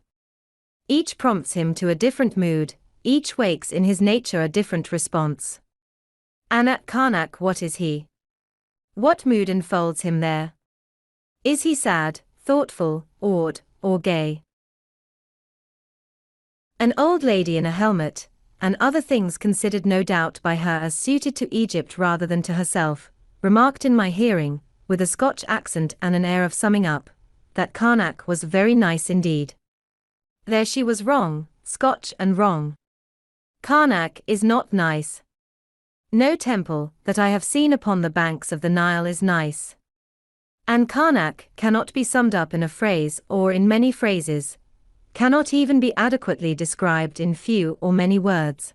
Each prompts him to a different mood, each wakes in his nature a different response. And at Karnak what is he? What mood enfolds him there? Is he sad, thoughtful, awed, or gay? An old lady in a helmet, and other things considered no doubt by her as suited to Egypt rather than to herself, remarked in my hearing, with a Scotch accent and an air of summing up, that Karnak was very nice indeed. There she was wrong, Scotch and wrong. Karnak is not nice. No temple that I have seen upon the banks of the Nile is nice. And Karnak cannot be summed up in a phrase or in many phrases, cannot even be adequately described in few or many words.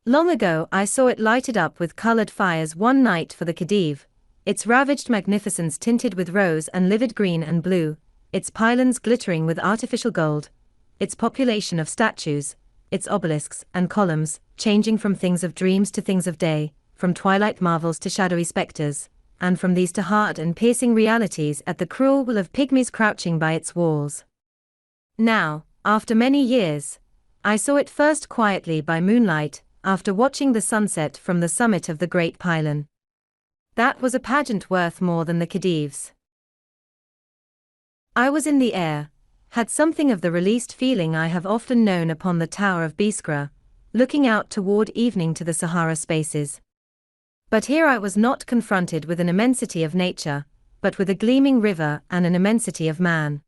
Long ago I saw it lighted up with colored fires one night for the Khedive, its ravaged magnificence tinted with rose and livid green and blue, its pylons glittering with artificial gold, its population of statues, its obelisks and columns, changing from things of dreams to things of day, from twilight marvels to shadowy specters, and from these to hard and piercing realities at the cruel will of pygmies crouching by its walls. Now, after many years, I saw it first quietly by moonlight, after watching the sunset from the summit of the great pylon. That was a pageant worth more than the Khedive's. I was in the air, had something of the released feeling I have often known upon the Tower of Biskra, looking out toward evening to the Sahara spaces. But here I was not confronted with an immensity of nature, but with a gleaming river and an immensity of man.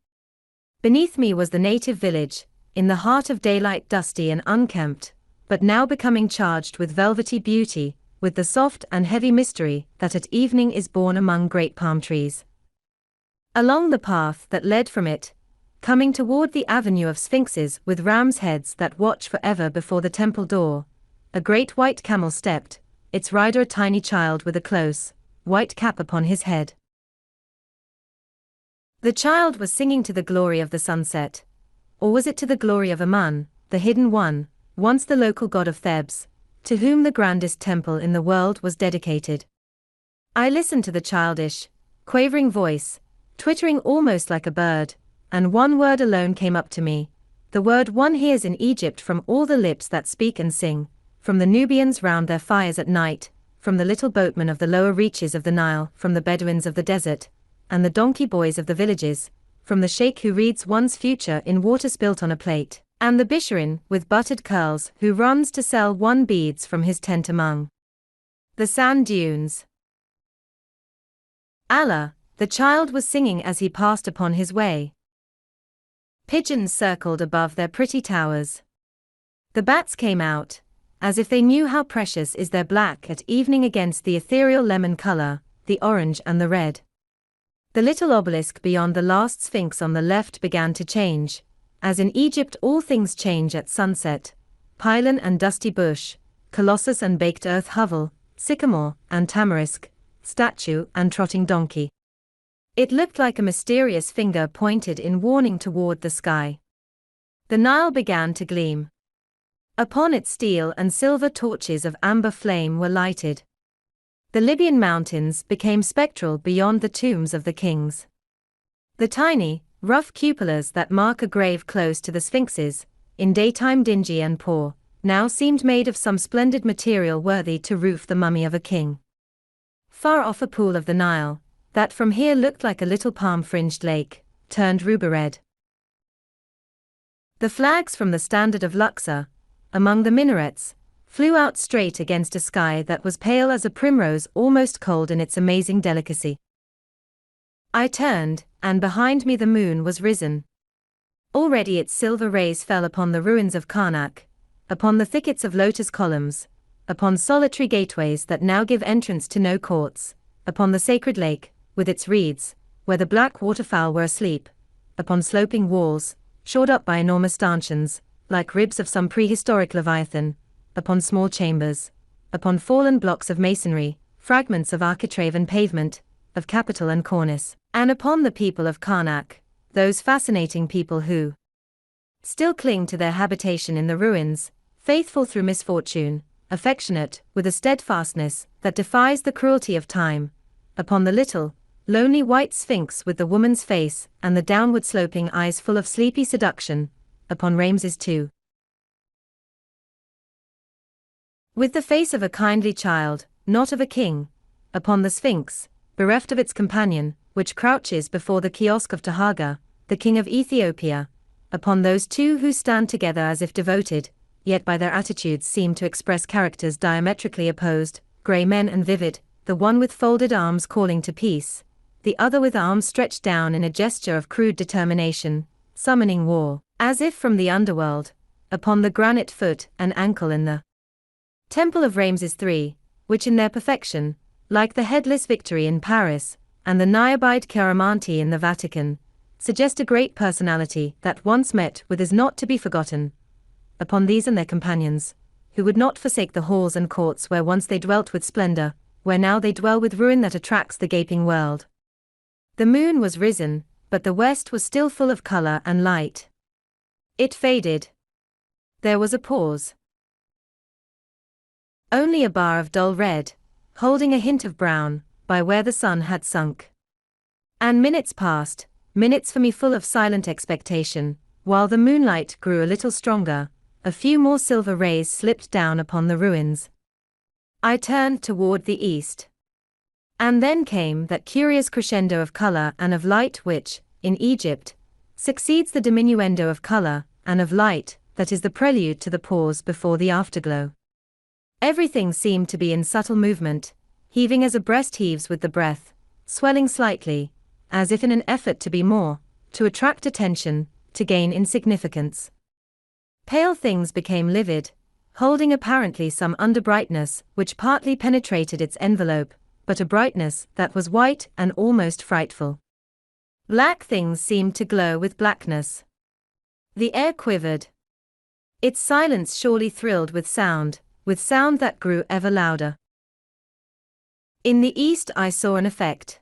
Beneath me was the native village, in the heart of daylight, dusty and unkempt, but now becoming charged with velvety beauty, with the soft and heavy mystery that at evening is born among great palm trees. Along the path that led from it, coming toward the avenue of sphinxes with ram's heads that watch forever before the temple door, a great white camel stepped, its rider a tiny child with a close, white cap upon his head. The child was singing to the glory of the sunset. Or was it to the glory of Amun, the hidden one, once the local god of Thebes, to whom the grandest temple in the world was dedicated? I listened to the childish, quavering voice, twittering almost like a bird, and one word alone came up to me, the word one hears in Egypt from all the lips that speak and sing, from the Nubians round their fires at night, from the little boatmen of the lower reaches of the Nile, from the Bedouins of the desert, and the donkey boys of the villages, from the sheikh who reads one's future in water spilt on a plate, and the bisharin with buttered curls who runs to sell one beads from his tent among the sand dunes. Allah, the child was singing as he passed upon his way. Pigeons circled above their pretty towers. The bats came out, as if they knew how precious is their black at evening against the ethereal lemon color, the orange and the red. The little obelisk beyond the last sphinx on the left began to change, as in Egypt all things change at sunset, pylon and dusty bush, colossus and baked earth hovel, sycamore and tamarisk, statue and trotting donkey. It looked like a mysterious finger pointed in warning toward the sky. The Nile began to gleam. Upon it steel and silver torches of amber flame were lighted. The Libyan mountains became spectral beyond the tombs of the kings. The tiny, rough cupolas that mark a grave close to the sphinxes, in daytime dingy and poor, now seemed made of some splendid material worthy to roof the mummy of a king. Far off a pool of the Nile, that from here looked like a little palm-fringed lake, turned ruby-red. The flags from the standard of Luxor, among the minarets, flew out straight against a sky that was pale as a primrose, almost cold in its amazing delicacy. I turned, and behind me the moon was risen. Already its silver rays fell upon the ruins of Karnak, upon the thickets of lotus columns, upon solitary gateways that now give entrance to no courts, upon the sacred lake, with its reeds, where the black waterfowl were asleep, upon sloping walls, shored up by enormous stanchions, like ribs of some prehistoric leviathan, upon small chambers, upon fallen blocks of masonry, fragments of architrave and pavement, of capital and cornice, and upon the people of Karnak, those fascinating people who still cling to their habitation in the ruins, faithful through misfortune, affectionate with a steadfastness that defies the cruelty of time, upon the little, lonely white sphinx with the woman's face and the downward sloping eyes full of sleepy seduction, upon Ramses II, with the face of a kindly child, not of a king, upon the sphinx, bereft of its companion, which crouches before the kiosk of Tahaga, the king of Ethiopia, upon those two who stand together as if devoted, yet by their attitudes seem to express characters diametrically opposed, grey men and vivid, the one with folded arms calling to peace, the other with arms stretched down in a gesture of crude determination, summoning war, as if from the underworld, upon the granite foot and ankle in the Temple of Ramses III, which in their perfection, like the headless Victory in Paris, and the Niobe Chiaramonti in the Vatican, suggest a great personality that once met with is not to be forgotten. Upon these and their companions, who would not forsake the halls and courts where once they dwelt with splendor, where now they dwell with ruin that attracts the gaping world. The moon was risen, but the west was still full of color and light. It faded. There was a pause. Only a bar of dull red, holding a hint of brown, by where the sun had sunk. And minutes passed, minutes for me full of silent expectation, while the moonlight grew a little stronger, a few more silver rays slipped down upon the ruins. I turned toward the east. And then came that curious crescendo of color and of light which, in Egypt, succeeds the diminuendo of color and of light that is the prelude to the pause before the afterglow. Everything seemed to be in subtle movement, heaving as a breast heaves with the breath, swelling slightly, as if in an effort to be more, to attract attention, to gain in significance. Pale things became livid, holding apparently some underbrightness which partly penetrated its envelope, but a brightness that was white and almost frightful. Black things seemed to glow with blackness. The air quivered. Its silence surely thrilled with sound that grew ever louder. In the east I saw an effect.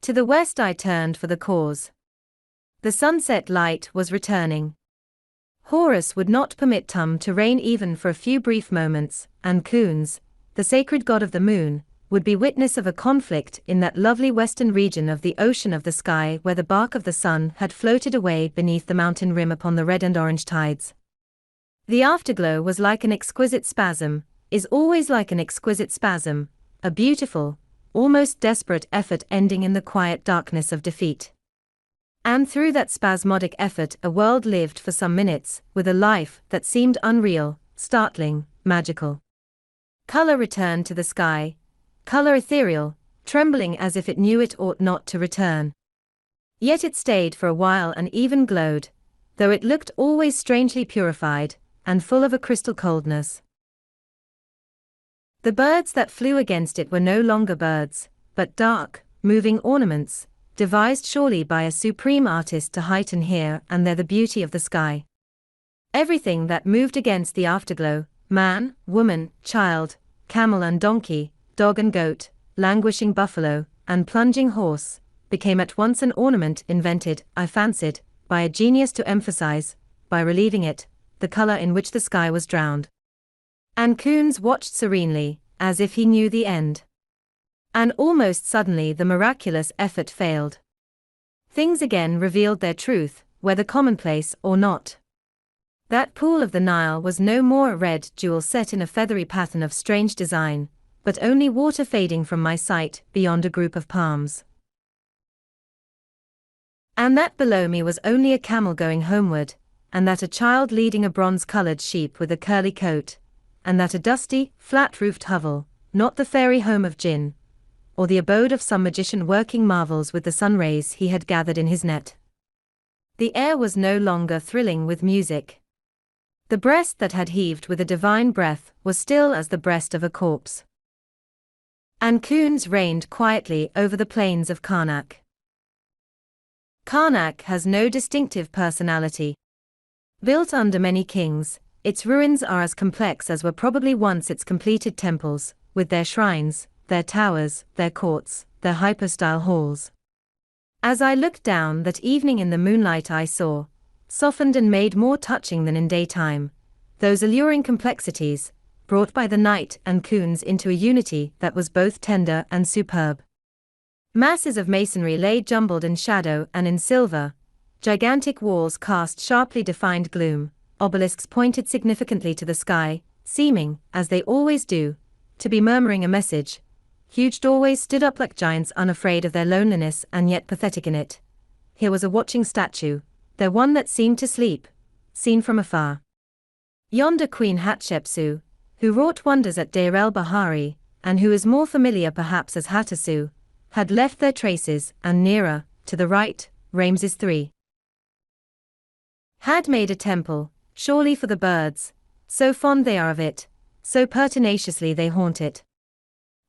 To the west I turned for the cause. The sunset light was returning. Horus would not permit Tum to reign even for a few brief moments, and Kuns, the sacred god of the moon, would be witness of a conflict in that lovely western region of the ocean of the sky where the bark of the sun had floated away beneath the mountain rim upon the red and orange tides. The afterglow was like an exquisite spasm, is always like an exquisite spasm, a beautiful, almost desperate effort ending in the quiet darkness of defeat. And through that spasmodic effort a world lived for some minutes, with a life that seemed unreal, startling, magical. Color returned to the sky, color ethereal, trembling as if it knew it ought not to return. Yet it stayed for a while and even glowed, though it looked always strangely purified, and full of a crystal coldness. The birds that flew against it were no longer birds, but dark, moving ornaments, devised surely by a supreme artist to heighten here and there the beauty of the sky. Everything that moved against the afterglow, man, woman, child, camel and donkey, dog and goat, languishing buffalo, and plunging horse, became at once an ornament invented, I fancied, by a genius to emphasize, by relieving it, the color in which the sky was drowned. And Kuns watched serenely, as if he knew the end. And almost suddenly the miraculous effort failed. Things again revealed their truth, whether commonplace or not. That pool of the Nile was no more a red jewel set in a feathery pattern of strange design, but only water fading from my sight beyond a group of palms. And that below me was only a camel going homeward, and that a child leading a bronze-colored sheep with a curly coat, and that a dusty, flat-roofed hovel, not the fairy home of Jinn, or the abode of some magician working marvels with the sun rays he had gathered in his net. The air was no longer thrilling with music. The breast that had heaved with a divine breath was still as the breast of a corpse. And Kuns reigned quietly over the plains of Karnak. Karnak has no distinctive personality. Built under many kings, its ruins are as complex as were probably once its completed temples, with their shrines, their towers, their courts, their hypostyle halls. As I looked down that evening in the moonlight I saw, softened and made more touching than in daytime, those alluring complexities, brought by the night and Kuns into a unity that was both tender and superb. Masses of masonry lay jumbled in shadow and in silver, gigantic walls cast sharply defined gloom, obelisks pointed significantly to the sky, seeming, as they always do, to be murmuring a message, huge doorways stood up like giants, unafraid of their loneliness and yet pathetic in it. Here was a watching statue, there one that seemed to sleep, seen from afar. Yonder Queen Hatshepsut, who wrought wonders at Deir el-Bahari, and who is more familiar perhaps as Hattusu, had left their traces, and nearer, to the right, Ramses III had made a temple, surely for the birds, so fond they are of it, so pertinaciously they haunt it.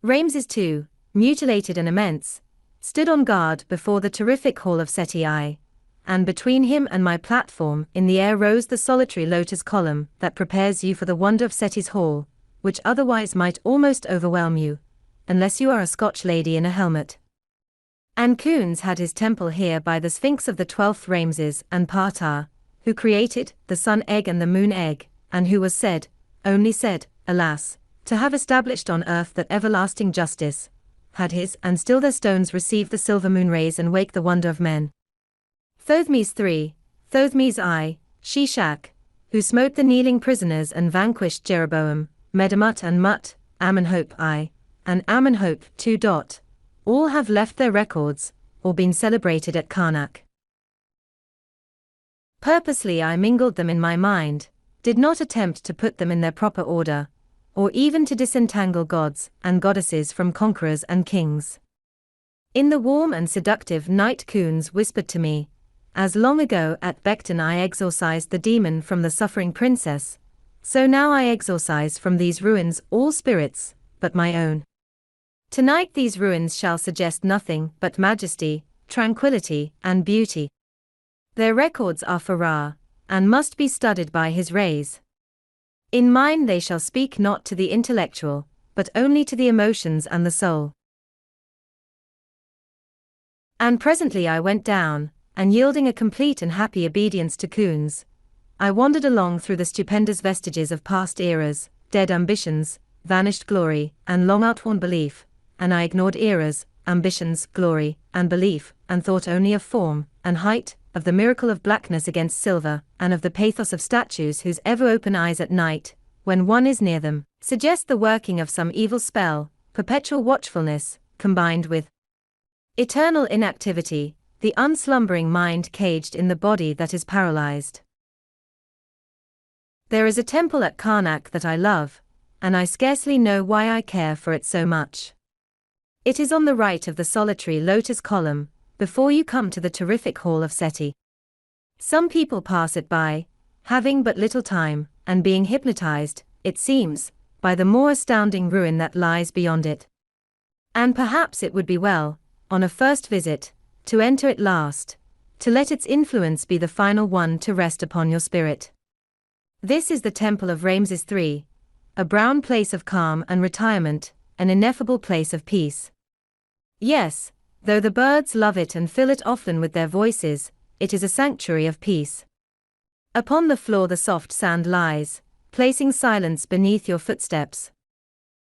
Ramses II, mutilated and immense, stood on guard before the terrific hall of Seti I, and between him and my platform in the air rose the solitary lotus column that prepares you for the wonder of Seti's hall, which otherwise might almost overwhelm you, unless you are a Scotch lady in a helmet. And Khun's had his temple here by the Sphinx of the 12th Ramses and Ptah, who created the sun egg and the moon egg, and who was said, only said, alas, to have established on earth that everlasting justice, had his and still their stones receive the silver moon rays and wake the wonder of men. Thothmes III, Thothmes I, Shishak, who smote the kneeling prisoners and vanquished Jeroboam, Medamut and Mut, Amenhotep I, and Amenhotep II. All have left their records, or been celebrated at Karnak. Purposely I mingled them in my mind, did not attempt to put them in their proper order, or even to disentangle gods and goddesses from conquerors and kings. In the warm and seductive night Khun's whispered to me, as long ago at Bekton I exorcised the demon from the suffering princess, so now I exorcise from these ruins all spirits, but my own. Tonight these ruins shall suggest nothing but majesty, tranquility, and beauty. Their records are for Ra, and must be studied by his rays. In mine they shall speak not to the intellectual, but only to the emotions and the soul. And presently I went down, and yielding a complete and happy obedience to Khun's, I wandered along through the stupendous vestiges of past eras, dead ambitions, vanished glory, and long outworn belief, and I ignored eras, ambitions, glory, and belief, and thought only of form and height, of the miracle of blackness against silver, and of the pathos of statues whose ever-open eyes at night, when one is near them, suggest the working of some evil spell, perpetual watchfulness, combined with eternal inactivity, the unslumbering mind caged in the body that is paralyzed. There is a temple at Karnak that I love, and I scarcely know why I care for it so much. It is on the right of the solitary lotus column, before you come to the terrific hall of Seti. Some people pass it by, having but little time, and being hypnotized, it seems, by the more astounding ruin that lies beyond it. And perhaps it would be well, on a first visit, to enter it last, to let its influence be the final one to rest upon your spirit. This is the temple of Ramses III, a brown place of calm and retirement, an ineffable place of peace. Yes, though the birds love it and fill it often with their voices, it is a sanctuary of peace. Upon the floor the soft sand lies, placing silence beneath your footsteps.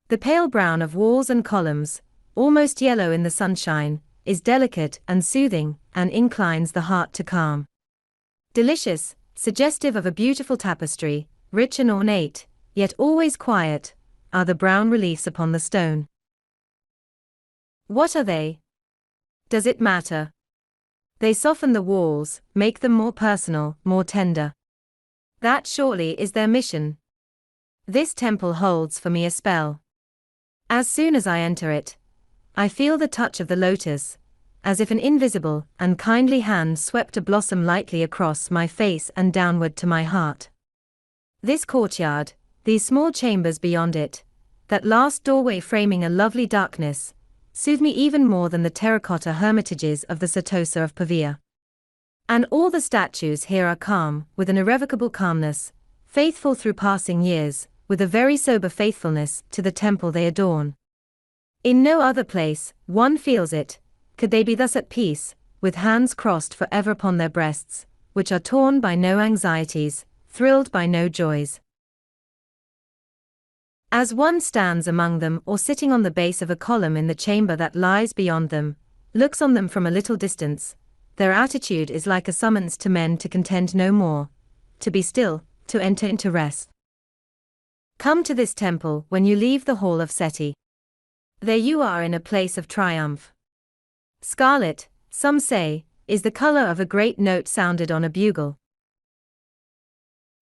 The pale brown of walls and columns, almost yellow in the sunshine, is delicate and soothing, and inclines the heart to calm. Delicious, suggestive of a beautiful tapestry, rich and ornate, yet always quiet, are the brown reliefs upon the stone. What are they? Does it matter? They soften the walls, make them more personal, more tender. That surely is their mission. This temple holds for me a spell. As soon as I enter it, I feel the touch of the lotus, as if an invisible and kindly hand swept a blossom lightly across my face and downward to my heart. This courtyard, these small chambers beyond it, that last doorway framing a lovely darkness, soothe me even more than the terracotta hermitages of the Certosa of Pavia. And all the statues here are calm, with an irrevocable calmness, faithful through passing years, with a very sober faithfulness to the temple they adorn. In no other place, one feels it, could they be thus at peace, with hands crossed forever upon their breasts, which are torn by no anxieties, thrilled by no joys. As one stands among them or sitting on the base of a column in the chamber that lies beyond them, looks on them from a little distance, their attitude is like a summons to men to contend no more, to be still, to enter into rest. Come to this temple when you leave the hall of Seti. There you are in a place of triumph. Scarlet, some say, is the color of a great note sounded on a bugle.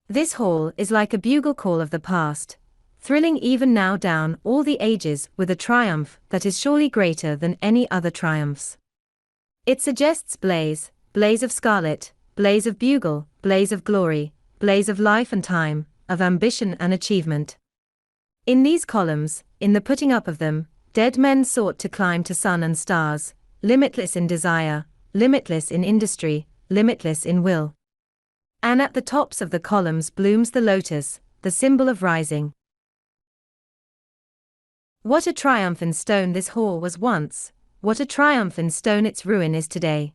This hall is like a bugle call of the past, thrilling even now down all the ages with a triumph that is surely greater than any other triumphs. It suggests blaze, blaze of scarlet, blaze of bugle, blaze of glory, blaze of life and time, of ambition and achievement. In these columns, in the putting up of them, dead men sought to climb to sun and stars, limitless in desire, limitless in industry, limitless in will. And at the tops of the columns blooms the lotus, the symbol of rising. What a triumph in stone this hall was once, what a triumph in stone its ruin is today.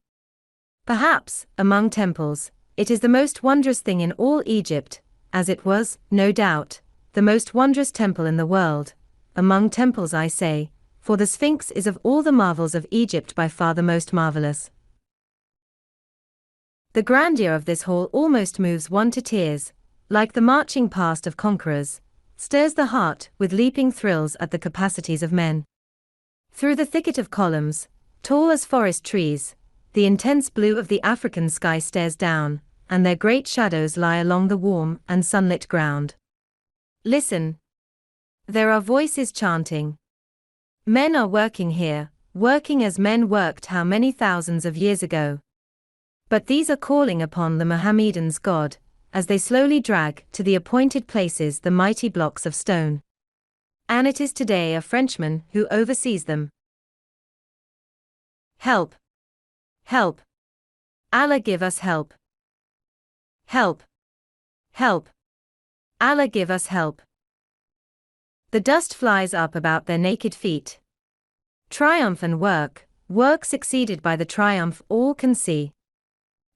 Perhaps, among temples, it is the most wondrous thing in all Egypt, as it was, no doubt, the most wondrous temple in the world, among temples I say, for the Sphinx is of all the marvels of Egypt by far the most marvelous. The grandeur of this hall almost moves one to tears, like the marching past of conquerors, stirs the heart with leaping thrills at the capacities of men. Through the thicket of columns, tall as forest trees, the intense blue of the African sky stares down, and their great shadows lie along the warm and sunlit ground. Listen. There are voices chanting. Men are working here, working as men worked how many thousands of years ago. But these are calling upon the Mohammedans' God, as they slowly drag to the appointed places the mighty blocks of stone. And it is today a Frenchman who oversees them. Help! Help! Allah give us help! Help! Help! Allah give us help! The dust flies up about their naked feet. Triumph and work, work succeeded by the triumph all can see.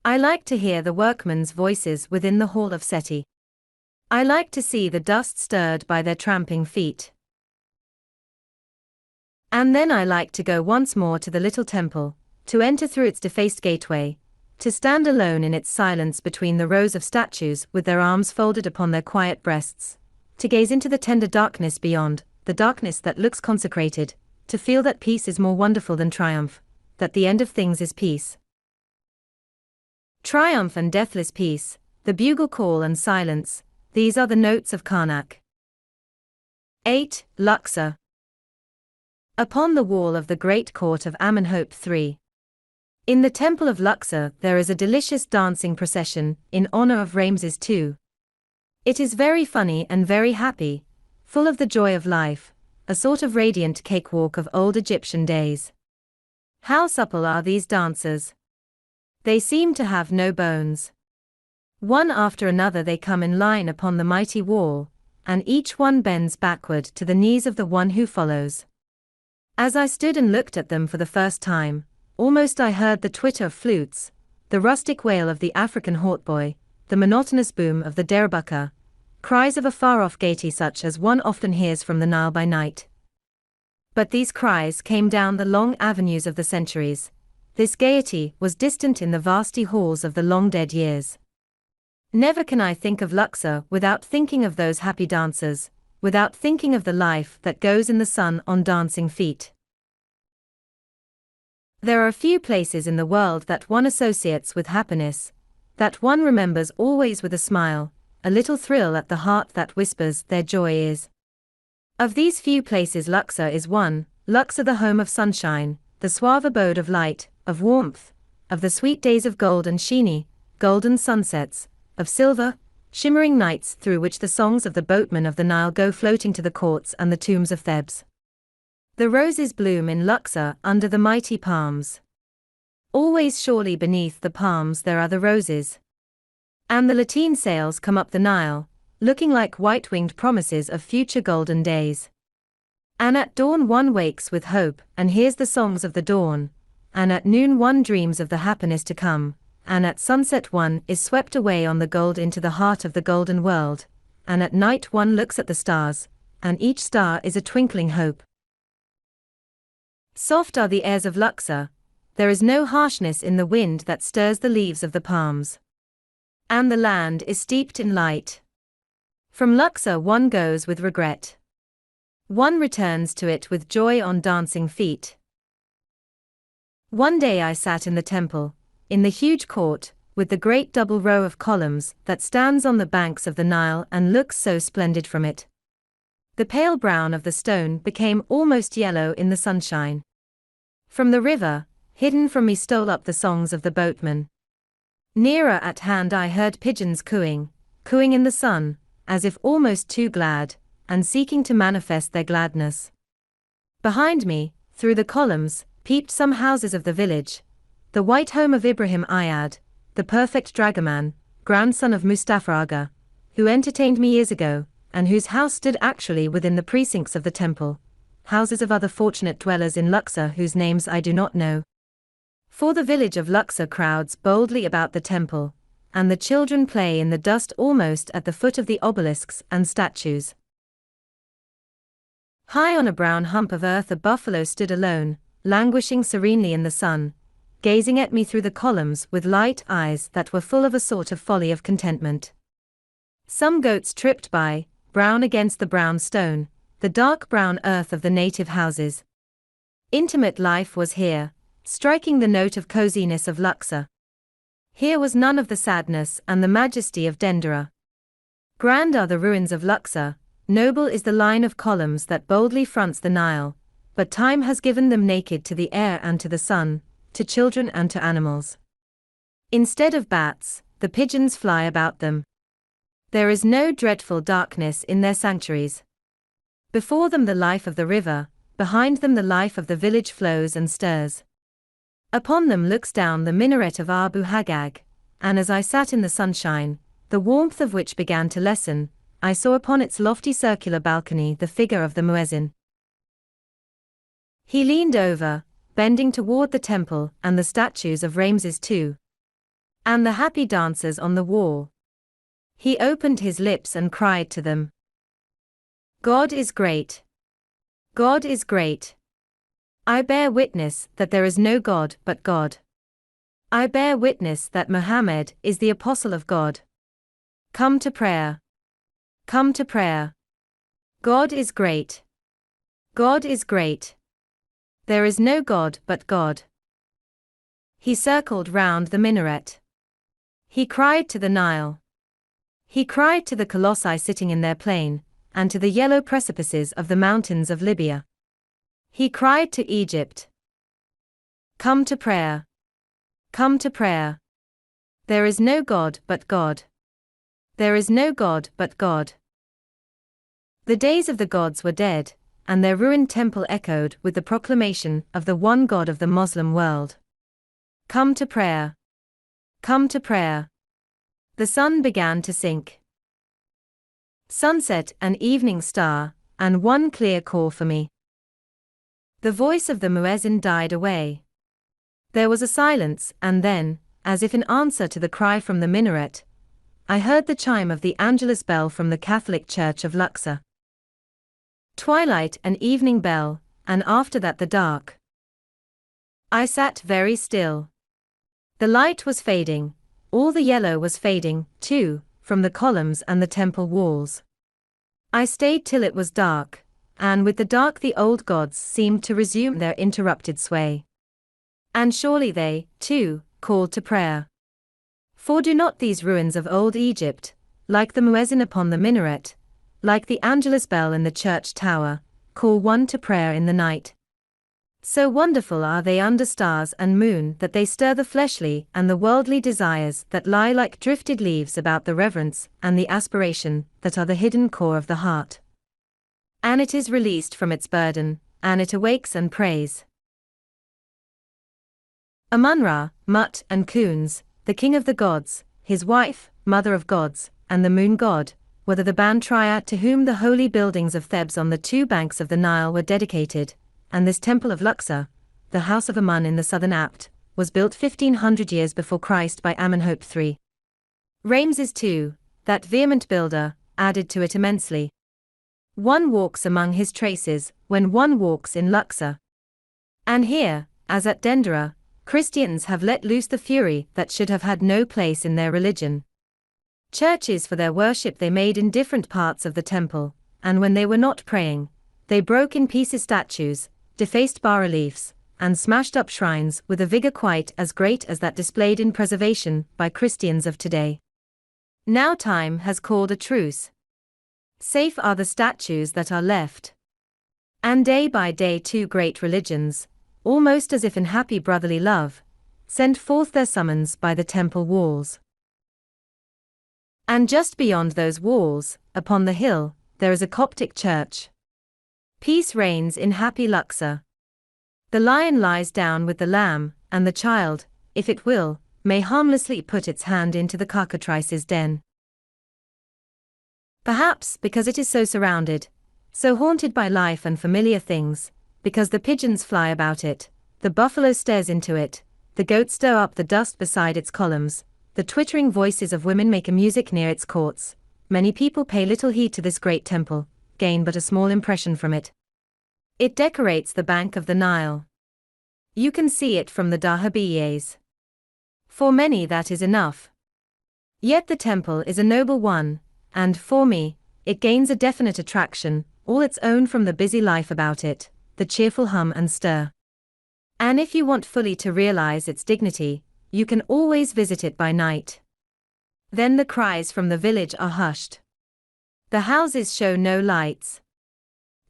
I like to hear the workmen's voices within the hall of Seti. I like to see the dust stirred by their tramping feet. And then I like to go once more to the little temple, to enter through its defaced gateway, to stand alone in its silence between the rows of statues with their arms folded upon their quiet breasts, to gaze into the tender darkness beyond, the darkness that looks consecrated, to feel that peace is more wonderful than triumph, that the end of things is peace. Triumph and deathless peace, the bugle call and silence, these are the notes of Karnak. 8. Luxor. Upon the wall of the great court of Amenhotep III. In the temple of Luxor there is a delicious dancing procession, in honor of Ramses II. It is very funny and very happy, full of the joy of life, a sort of radiant cakewalk of old Egyptian days. How supple are these dancers! They seem to have no bones. One after another they come in line upon the mighty wall, and each one bends backward to the knees of the one who follows. As I stood and looked at them for the first time, almost I heard the twitter of flutes, the rustic wail of the African hautboy, the monotonous boom of the derbuka, cries of a far-off gaiety such as one often hears from the Nile by night. But these cries came down the long avenues of the centuries. This gaiety was distant in the vasty halls of the long-dead years. Never can I think of Luxor without thinking of those happy dancers, without thinking of the life that goes in the sun on dancing feet. There are few places in the world that one associates with happiness, that one remembers always with a smile, a little thrill at the heart that whispers their joy is. Of these few places Luxor is one, Luxor the home of sunshine, the suave abode of light, of warmth, of the sweet days of gold and sheeny, golden sunsets, of silver, shimmering nights through which the songs of the boatmen of the Nile go floating to the courts and the tombs of Thebes. The roses bloom in Luxor under the mighty palms. Always surely beneath the palms there are the roses. And the lateen sails come up the Nile, looking like white-winged promises of future golden days. And at dawn one wakes with hope and hears the songs of the dawn, and at noon one dreams of the happiness to come, and at sunset one is swept away on the gold into the heart of the golden world, and at night one looks at the stars, and each star is a twinkling hope. Soft are the airs of Luxor, there is no harshness in the wind that stirs the leaves of the palms. And the land is steeped in light. From Luxor one goes with regret. One returns to it with joy on dancing feet. One day I sat in the temple, in the huge court, with the great double row of columns that stands on the banks of the Nile and looks so splendid from it. The pale brown of the stone became almost yellow in the sunshine. From the river, hidden from me, stole up the songs of the boatmen. Nearer at hand I heard pigeons cooing in the sun, as if almost too glad, and seeking to manifest their gladness. Behind me, through the columns, peeped some houses of the village, the white home of Ibrahim Ayad, the perfect dragoman, grandson of Mustafa Aga, who entertained me years ago, and whose house stood actually within the precincts of the temple, houses of other fortunate dwellers in Luxor whose names I do not know. For the village of Luxor crowds boldly about the temple, and the children play in the dust almost at the foot of the obelisks and statues. High on a brown hump of earth a buffalo stood alone, languishing serenely in the sun, gazing at me through the columns with light eyes that were full of a sort of folly of contentment. Some goats tripped by, brown against the brown stone, the dark brown earth of the native houses. Intimate life was here, striking the note of coziness of Luxor. Here was none of the sadness and the majesty of Dendera. Grand are the ruins of Luxor, noble is the line of columns that boldly fronts the Nile, but time has given them naked to the air and to the sun, to children and to animals. Instead of bats, the pigeons fly about them. There is no dreadful darkness in their sanctuaries. Before them the life of the river, behind them the life of the village flows and stirs. Upon them looks down the minaret of Abu Haggag, and as I sat in the sunshine, the warmth of which began to lessen, I saw upon its lofty circular balcony the figure of the muezzin. He leaned over, bending toward the temple and the statues of Ramses II, and the happy dancers on the wall. He opened his lips and cried to them, "God is great. God is great. I bear witness that there is no God but God. I bear witness that Muhammad is the apostle of God. Come to prayer. Come to prayer. God is great. God is great. There is no God but God." He circled round the minaret. He cried to the Nile. He cried to the colossi sitting in their plain, and to the yellow precipices of the mountains of Libya. He cried to Egypt, "Come to prayer. Come to prayer. There is no God but God. There is no God but God." The days of the gods were dead, and their ruined temple echoed with the proclamation of the one God of the Muslim world. Come to prayer. Come to prayer. The sun began to sink. Sunset, an evening star, and one clear call for me. The voice of the muezzin died away. There was a silence, and then, as if in answer to the cry from the minaret, I heard the chime of the Angelus bell from the Catholic Church of Luxor. Twilight, an evening bell, and after that the dark. I sat very still. The light was fading, all the yellow was fading, too, from the columns and the temple walls. I stayed till it was dark, and with the dark the old gods seemed to resume their interrupted sway. And surely they, too, called to prayer. For do not these ruins of old Egypt, like the muezzin upon the minaret, like the Angelus bell in the church tower, call one to prayer in the night? So wonderful are they under stars and moon that they stir the fleshly and the worldly desires that lie like drifted leaves about the reverence and the aspiration that are the hidden core of the heart. And it is released from its burden, and it awakes and prays. Amun-Ra, Mut, and Kunz, the king of the gods, his wife, mother of gods, and the moon god, were the band triad to whom the holy buildings of Thebes on the two banks of the Nile were dedicated, and this temple of Luxor, the house of Amun in the southern Apt, was built 1500 years before Christ by Amenhotep III. Ramses II, that vehement builder, added to it immensely. One walks among his traces when one walks in Luxor. And here, as at Dendera, Christians have let loose the fury that should have had no place in their religion. Churches for their worship they made in different parts of the temple, and when they were not praying, They broke in pieces statues, defaced bas-reliefs, and smashed up shrines with a vigor quite as great as that displayed in preservation by Christians of today. Now time has called a truce. Safe are the statues that are left. And day by day 2 great religions, almost as if in happy brotherly love, send forth their summons by the temple walls. And just beyond those walls, upon the hill, there is a Coptic church. Peace reigns in happy Luxor. The lion lies down with the lamb, and the child, if it will, may harmlessly put its hand into the cockatrice's den. Perhaps because it is so surrounded, so haunted by life and familiar things, because the pigeons fly about it, the buffalo stares into it, the goats stir up the dust beside its columns, the twittering voices of women make a music near its courts, many people pay little heed to this great temple, gain but a small impression from it. It decorates the bank of the Nile. You can see it from the dahabiyes. For many that is enough. Yet the temple is a noble one, and, for me, it gains a definite attraction, all its own from the busy life about it, the cheerful hum and stir. And if you want fully to realize its dignity, you can always visit it by night. Then the cries from the village are hushed. The houses show no lights.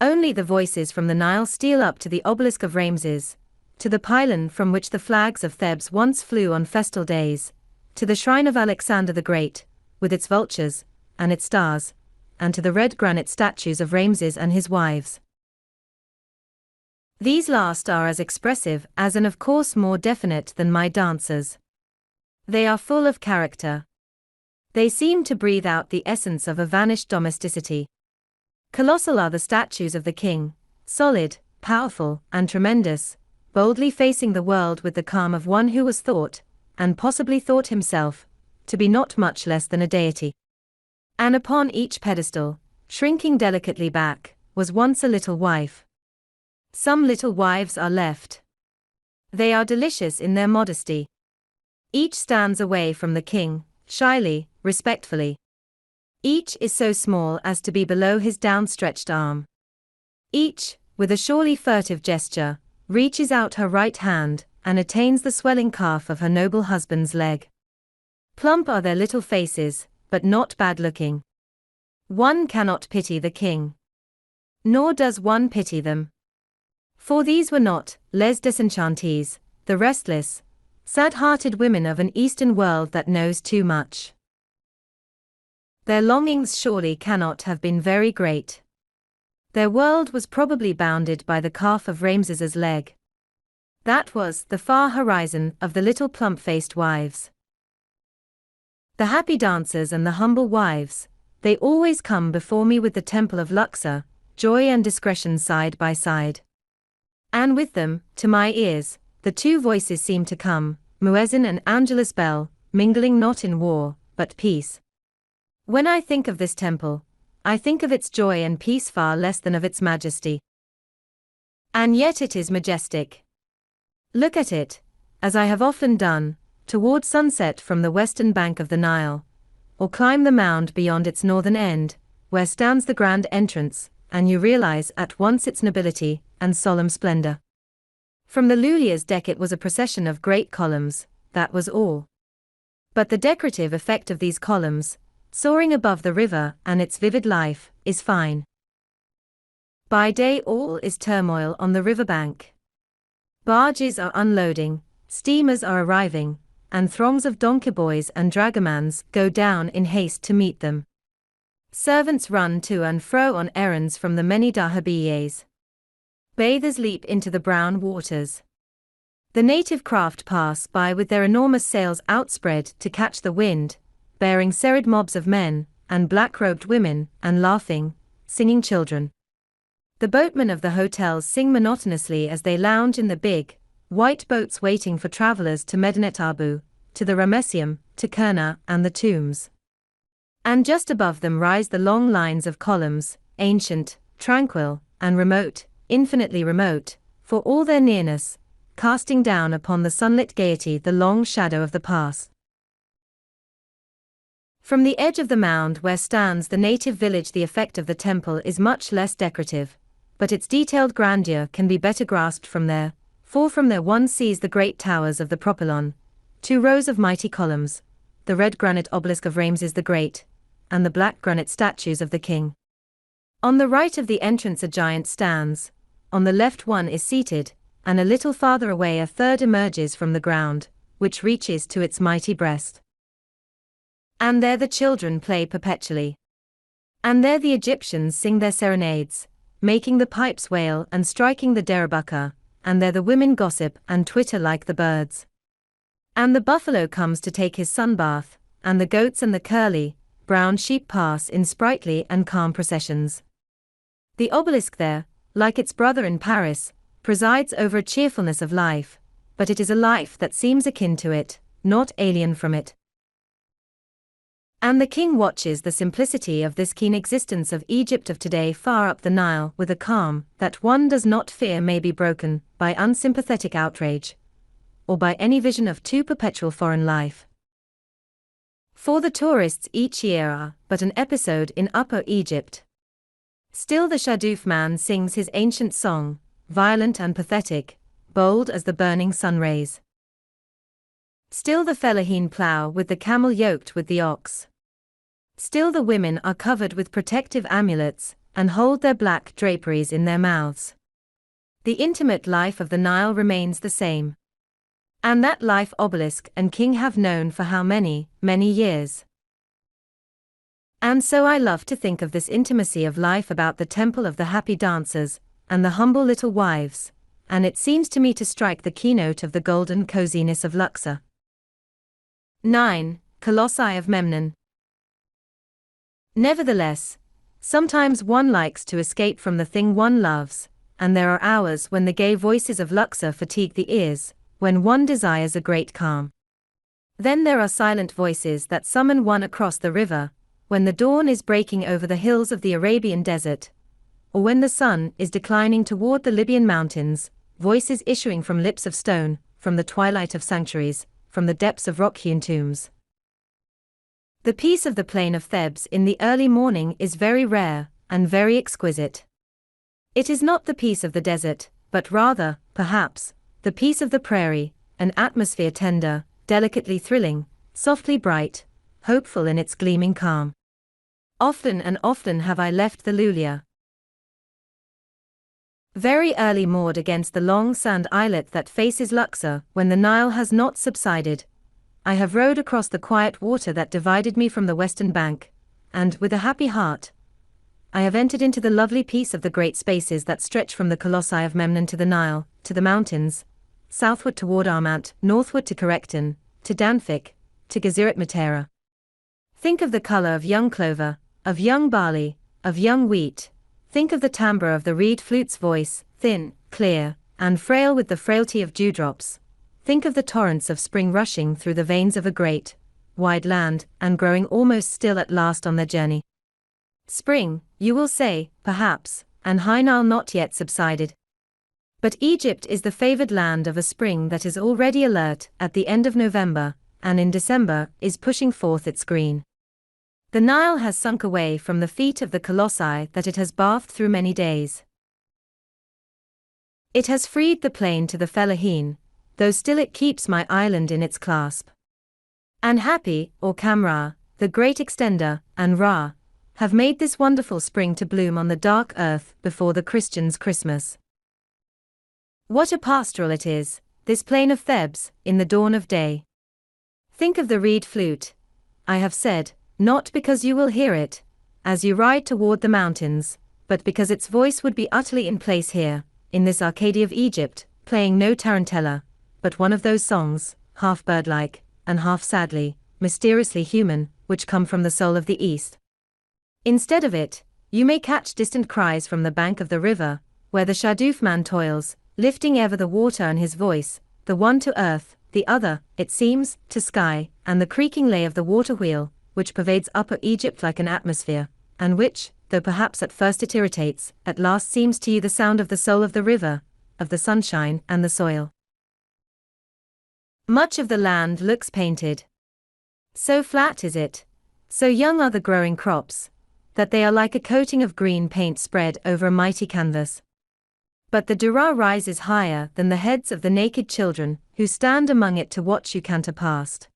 Only the voices from the Nile steal up to the obelisk of Ramses, to the pylon from which the flags of Thebes once flew on festal days, to the shrine of Alexander the Great, with its vultures, and its stars, and to the red granite statues of Ramses and his wives. These last are as expressive as and of course more definite than my dancers. They are full of character. They seem to breathe out the essence of a vanished domesticity. Colossal are the statues of the king, solid, powerful, and tremendous, boldly facing the world with the calm of one who was thought, and possibly thought himself, to be not much less than a deity. And upon each pedestal, shrinking delicately back, was once a little wife. Some little wives are left. They are delicious in their modesty. Each stands away from the king, shyly, respectfully. Each is so small as to be below his downstretched arm. Each, with a surely furtive gesture, reaches out her right hand, and attains the swelling calf of her noble husband's leg. Plump are their little faces, but not bad-looking. One cannot pity the king. Nor does one pity them. For these were not les disenchantees, the restless, sad-hearted women of an Eastern world that knows too much. Their longings surely cannot have been very great. Their world was probably bounded by the calf of Ramses's leg. That was the far horizon of the little plump-faced wives. The happy dancers and the humble wives, they always come before me with the temple of Luxor, joy and discretion side by side. And with them, to my ears, the 2 voices seem to come, muezzin and angelus bell, mingling not in war, but peace. When I think of this temple, I think of its joy and peace far less than of its majesty. And yet it is majestic. Look at it, as I have often done, toward sunset from the western bank of the Nile, or climb the mound beyond its northern end, where stands the grand entrance, and you realize at once its nobility and solemn splendor. From the Lullia's deck it was a procession of great columns, that was all. But the decorative effect of these columns, soaring above the river and its vivid life, is fine. By day all is turmoil on the riverbank. Barges are unloading, steamers are arriving, and throngs of donkey boys and dragomans go down in haste to meet them. Servants run to and fro on errands from the many dahabiyes. Bathers leap into the brown waters. The native craft pass by with their enormous sails outspread to catch the wind, bearing serried mobs of men, and black-robed women, and laughing, singing children. The boatmen of the hotels sing monotonously as they lounge in the big, white boats waiting for travelers to Medinet Abu, to the Ramesseum, to Kurna, and the tombs. And just above them rise the long lines of columns, ancient, tranquil, and remote, infinitely remote, for all their nearness, casting down upon the sunlit gaiety the long shadow of the past. From the edge of the mound where stands the native village the effect of the temple is much less decorative, but its detailed grandeur can be better grasped from there, for from there one sees the great towers of the Propylon, 2 rows of mighty columns, the red granite obelisk of Ramses the Great, and the black granite statues of the king. On the right of the entrance a giant stands, on the left one is seated, and a little farther away a third emerges from the ground, which reaches to its mighty breast. And there the children play perpetually. And there the Egyptians sing their serenades, making the pipes wail and striking the derabuka, and there the women gossip and twitter like the birds. And the buffalo comes to take his sunbath, and the goats and the curly, brown sheep pass in sprightly and calm processions. The obelisk there, like its brother in Paris, presides over a cheerfulness of life, but it is a life that seems akin to it, not alien from it. And the king watches the simplicity of this keen existence of Egypt of today far up the Nile with a calm that one does not fear may be broken by unsympathetic outrage, or by any vision of too perpetual foreign life. For the tourists each year are but an episode in Upper Egypt. Still the Shadoof man sings his ancient song, violent and pathetic, bold as the burning sun rays. Still the fellahin plough with the camel yoked with the ox. Still the women are covered with protective amulets, and hold their black draperies in their mouths. The intimate life of the Nile remains the same. And that life obelisk and king have known for how many, many years. And so I love to think of this intimacy of life about the temple of the happy dancers, and the humble little wives, and it seems to me to strike the keynote of the golden coziness of Luxor. 9. Colossi of Memnon. Nevertheless, sometimes one likes to escape from the thing one loves, and there are hours when the gay voices of Luxor fatigue the ears, when one desires a great calm. Then there are silent voices that summon one across the river, when the dawn is breaking over the hills of the Arabian desert, or when the sun is declining toward the Libyan mountains, voices issuing from lips of stone, from the twilight of sanctuaries, from the depths of rock-hewn tombs. The peace of the plain of Thebes in the early morning is very rare, and very exquisite. It is not the peace of the desert, but rather, perhaps, the peace of the prairie, an atmosphere tender, delicately thrilling, softly bright, hopeful in its gleaming calm. Often and often have I left the Lulia, very early moored against the long sand islet that faces Luxor when the Nile has not subsided. I have rowed across the quiet water that divided me from the western bank, and, with a happy heart, I have entered into the lovely peace of the great spaces that stretch from the Colossi of Memnon to the Nile, to the mountains, southward toward Armant, northward to Correcton, to Danfik, to Gezirat Matera. Think of the color of young clover, of young barley, of young wheat. Think of the timbre of the reed flute's voice, thin, clear, and frail with the frailty of dewdrops. Think of the torrents of spring rushing through the veins of a great, wide land, and growing almost still at last on their journey. Spring, you will say, perhaps, and high Nile not yet subsided. But Egypt is the favored land of a spring that is already alert at the end of November, and in December is pushing forth its green. The Nile has sunk away from the feet of the colossi that it has bathed through many days. It has freed the plain to the fellahin, though still it keeps my island in its clasp. And Happy, or Camra, the great extender, and Ra, have made this wonderful spring to bloom on the dark earth before the Christians' Christmas. What a pastoral it is, this plain of Thebes, in the dawn of day. Think of the reed flute, I have said, not because you will hear it, as you ride toward the mountains, but because its voice would be utterly in place here, in this Arcadia of Egypt, playing no tarantella, but one of those songs, half bird-like, and half sadly, mysteriously human, which come from the soul of the East. Instead of it, you may catch distant cries from the bank of the river, where the Shadoof man toils, lifting ever the water and his voice, the one to earth, the other, it seems, to sky, and the creaking lay of the water wheel, which pervades Upper Egypt like an atmosphere, and which, though perhaps at first it irritates, at last seems to you the sound of the soul of the river, of the sunshine and the soil. Much of the land looks painted. So flat is it, so young are the growing crops, that they are like a coating of green paint spread over a mighty canvas, But the Dura rises higher than the heads of the naked children, who stand among it to watch you canter past.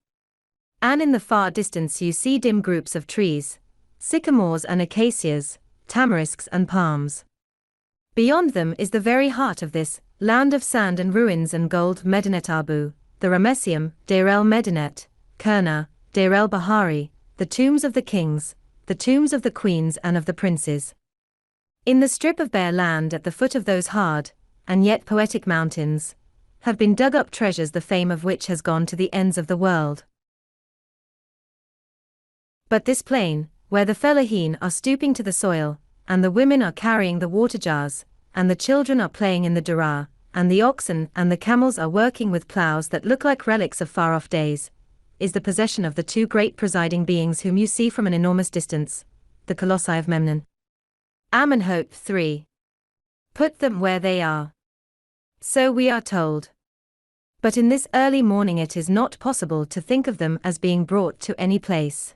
And in the far distance you see dim groups of trees, sycamores and acacias, tamarisks and palms. Beyond them is the very heart of this land of sand and ruins and gold, Medinet Abu, the Ramesseum, Deir el Medinet, Kurna, Deir el Bahari, the tombs of the kings, the tombs of the queens and of the princes. In the strip of bare land at the foot of those hard, and yet poetic mountains, have been dug up treasures the fame of which has gone to the ends of the world. But this plain, where the fellaheen are stooping to the soil, and the women are carrying the water jars, and the children are playing in the Dura, and the oxen and the camels are working with plows that look like relics of far-off days, is the possession of the two great presiding beings whom you see from an enormous distance, the colossi of Memnon. Amenhotep 3. Put them where they are. So we are told. But in this early morning it is not possible to think of them as being brought to any place.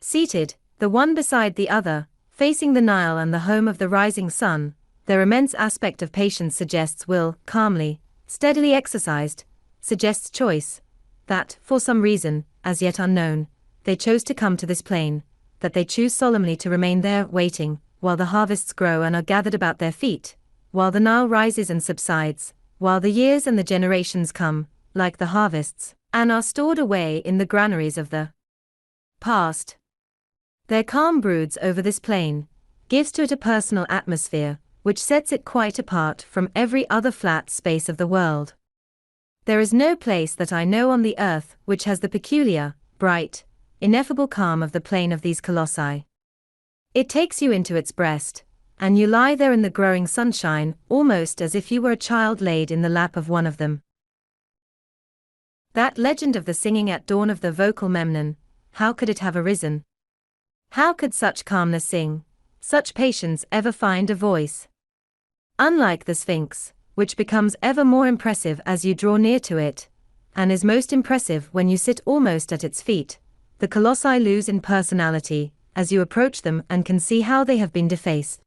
Seated, the one beside the other, facing the Nile and the home of the rising sun, their immense aspect of patience suggests will, calmly, steadily exercised, suggests choice, that, for some reason, as yet unknown, they chose to come to this plain, that they choose solemnly to remain there, waiting, while the harvests grow and are gathered about their feet, while the Nile rises and subsides, while the years and the generations come, like the harvests, and are stored away in the granaries of the past. Their calm broods over this plain, gives to it a personal atmosphere, which sets it quite apart from every other flat space of the world. There is no place that I know on the earth which has the peculiar, bright, ineffable calm of the plain of these colossi. It takes you into its breast, and you lie there in the growing sunshine, almost as if you were a child laid in the lap of one of them. That legend of the singing at dawn of the vocal Memnon, how could it have arisen? How could such calmness sing, such patience ever find a voice? Unlike the Sphinx, which becomes ever more impressive as you draw near to it, and is most impressive when you sit almost at its feet, the colossi lose in personality, as you approach them and can see how they have been defaced.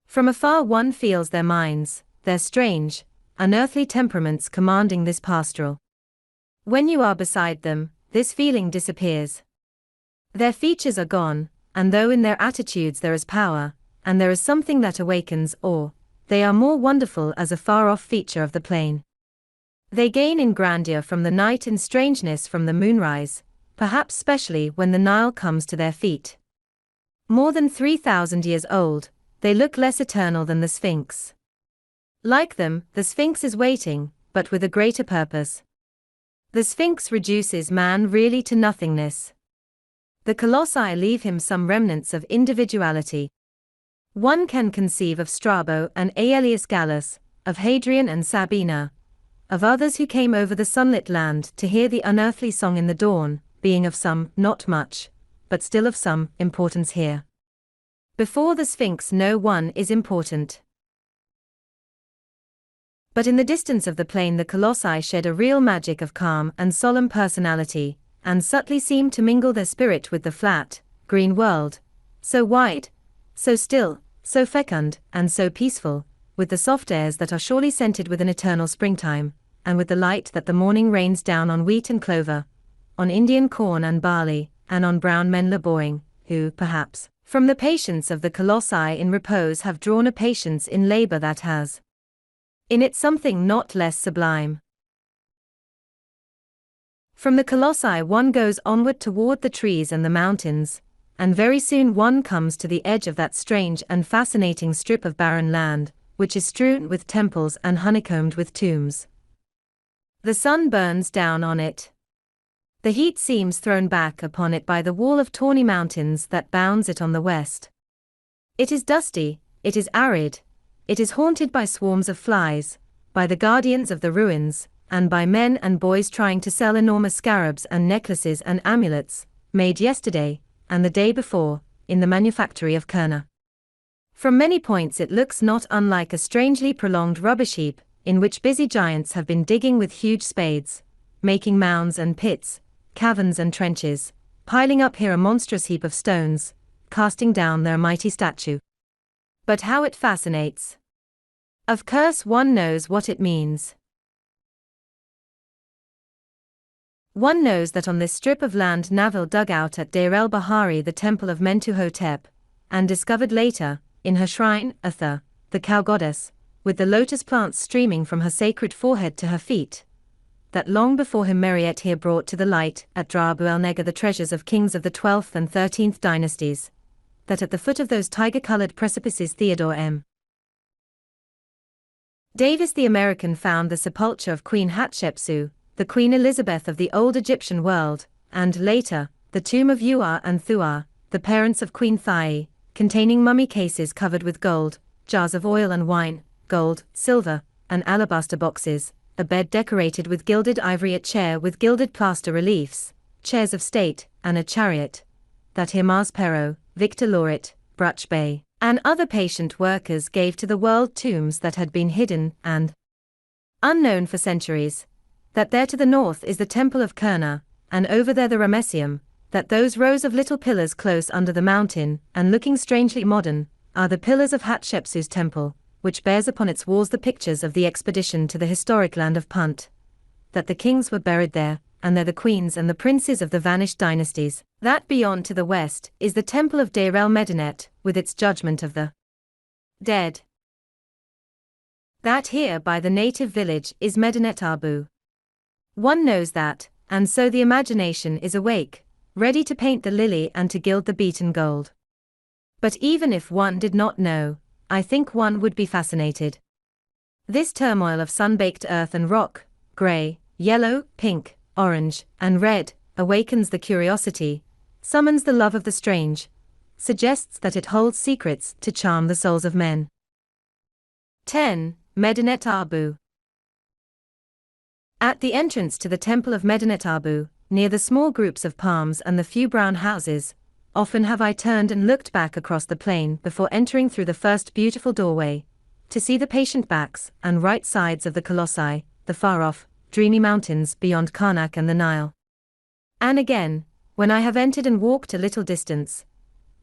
From afar one feels their minds, their strange, unearthly temperaments commanding this pastoral. When you are beside them, this feeling disappears. Their features are gone, and though in their attitudes there is power, and there is something that awakens awe, they are more wonderful as a far-off feature of the plain. They gain in grandeur from the night, in strangeness from the moonrise, perhaps specially when the Nile comes to their feet. More than 3,000 years old, they look less eternal than the Sphinx. Like them, the Sphinx is waiting, but with a greater purpose. The Sphinx reduces man really to nothingness. The colossi leave him some remnants of individuality. One can conceive of Strabo and Aelius Gallus, of Hadrian and Sabina, of others who came over the sunlit land to hear the unearthly song in the dawn, being of some, not much, but still of some, importance here. Before the Sphinx no one is important. But in the distance of the plain the colossi shed a real magic of calm and solemn personality, and subtly seem to mingle their spirit with the flat, green world, so wide, so still, so fecund, and so peaceful, with the soft airs that are surely scented with an eternal springtime, and with the light that the morning rains down on wheat and clover, on Indian corn and barley, and on brown men laboring, who, perhaps, from the patience of the colossi in repose have drawn a patience in labor that has in it something not less sublime. From the colossi one goes onward toward the trees and the mountains, and very soon one comes to the edge of that strange and fascinating strip of barren land, which is strewn with temples and honeycombed with tombs. The sun burns down on it. The heat seems thrown back upon it by the wall of tawny mountains that bounds it on the west. It is dusty, it is arid, it is haunted by swarms of flies, by the guardians of the ruins, and by men and boys trying to sell enormous scarabs and necklaces and amulets, made yesterday, and the day before, in the manufactory of Kurna. From many points it looks not unlike a strangely prolonged rubbish heap, in which busy giants have been digging with huge spades, making mounds and pits, caverns and trenches, piling up here a monstrous heap of stones, casting down their mighty statue. But how it fascinates. Of course, one knows what it means. One knows that on this strip of land Naville dug out at Deir el-Bahari the temple of Mentuhotep, and discovered later, in her shrine, Atha, the cow goddess, with the lotus plants streaming from her sacred forehead to her feet, that long before him Meriet here brought to the light at Dra Abu el-Negar the treasures of kings of the 12th and 13th dynasties, that at the foot of those tiger-colored precipices Theodore M. Davis the American found the sepulchre of Queen Hatshepsut, the Queen Elizabeth of the old Egyptian world, and, later, the tomb of Ua and Thua, the parents of Queen Thai, containing mummy cases covered with gold, jars of oil and wine, gold, silver, and alabaster boxes, a bed decorated with gilded ivory, a chair with gilded plaster reliefs, chairs of state, and a chariot, that Hirmaz Perot, Victor Lauret, Bruch Bey, and other patient workers gave to the world, tombs that had been hidden and unknown for centuries, that there to the north is the Temple of Kurna, and over there the Ramesseum, that those rows of little pillars close under the mountain, and looking strangely modern, are the pillars of Hatshepsut's temple, which bears upon its walls the pictures of the expedition to the historic land of Punt, that the kings were buried there, and there the queens and the princes of the vanished dynasties, that beyond to the west is the temple of Deir el-Medinet, with its judgment of the dead, that here by the native village is Medinet Abu. One knows that, and so the imagination is awake, ready to paint the lily and to gild the beaten gold. But even if one did not know, I think one would be fascinated. This turmoil of sun-baked earth and rock, gray, yellow, pink, orange, and red, awakens the curiosity, summons the love of the strange, suggests that it holds secrets to charm the souls of men. 10. Medinet Abu. At the entrance to the temple of Medinet Abu, near the small groups of palms and the few brown houses, often have I turned and looked back across the plain before entering through the first beautiful doorway, to see the patient backs and right sides of the colossi, the far-off, dreamy mountains beyond Karnak and the Nile. And again, when I have entered and walked a little distance,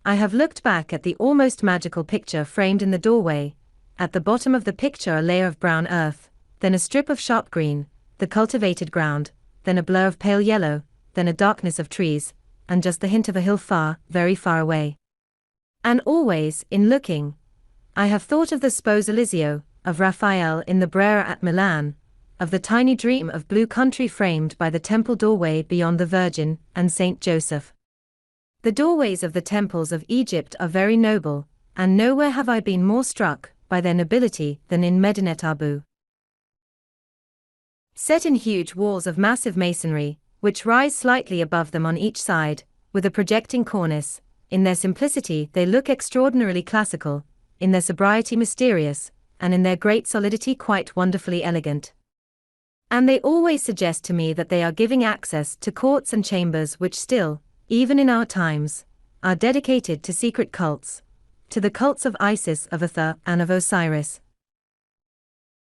I have looked back at the almost magical picture framed in the doorway, at the bottom of the picture a layer of brown earth, then a strip of sharp green, the cultivated ground, then a blur of pale yellow, then a darkness of trees, and just the hint of a hill far, very far away. And always, in looking, I have thought of the Spos Eliseo, of Raphael in the Brera at Milan, of the tiny dream of blue country framed by the temple doorway beyond the Virgin and Saint Joseph. The doorways of the temples of Egypt are very noble, and nowhere have I been more struck by their nobility than in Medinet Abu. Set in huge walls of massive masonry, which rise slightly above them on each side, with a projecting cornice, in their simplicity they look extraordinarily classical, in their sobriety mysterious, and in their great solidity quite wonderfully elegant. And they always suggest to me that they are giving access to courts and chambers which still, even in our times, are dedicated to secret cults, to the cults of Isis, of Atha, and of Osiris.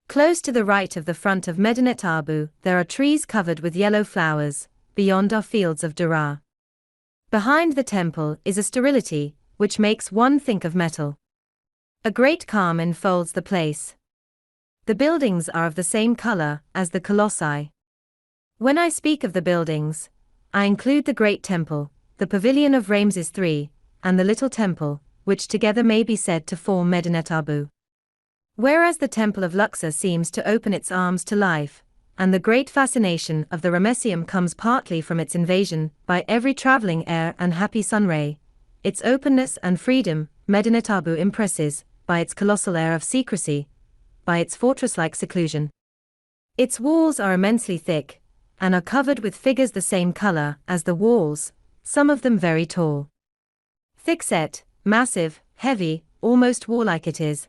Close to the right of the front of Medinet Abu, there are trees covered with yellow flowers, beyond are fields of Dura. Behind the temple is a sterility, which makes one think of metal. A great calm enfolds the place. The buildings are of the same color as the colossi. When I speak of the buildings, I include the great temple, the pavilion of Ramses III, and the little temple, which together may be said to form Medinet Abu. Whereas the temple of Luxor seems to open its arms to life, and the great fascination of the Ramesseum comes partly from its invasion by every traveling air and happy sunray, its openness and freedom, Medinet Abu impresses, by its colossal air of secrecy, by its fortress-like seclusion. Its walls are immensely thick, and are covered with figures the same color as the walls, some of them very tall. Thick-set, massive, heavy, almost warlike it is.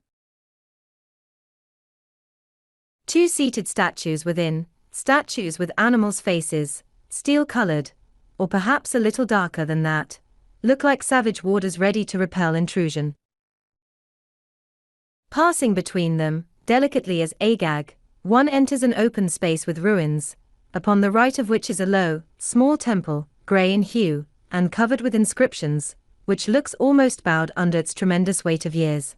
Two seated statues within, statues with animals' faces, steel-colored, or perhaps a little darker than that, look like savage warders ready to repel intrusion. Passing between them, delicately as Agag, one enters an open space with ruins, upon the right of which is a low, small temple, grey in hue, and covered with inscriptions, which looks almost bowed under its tremendous weight of years.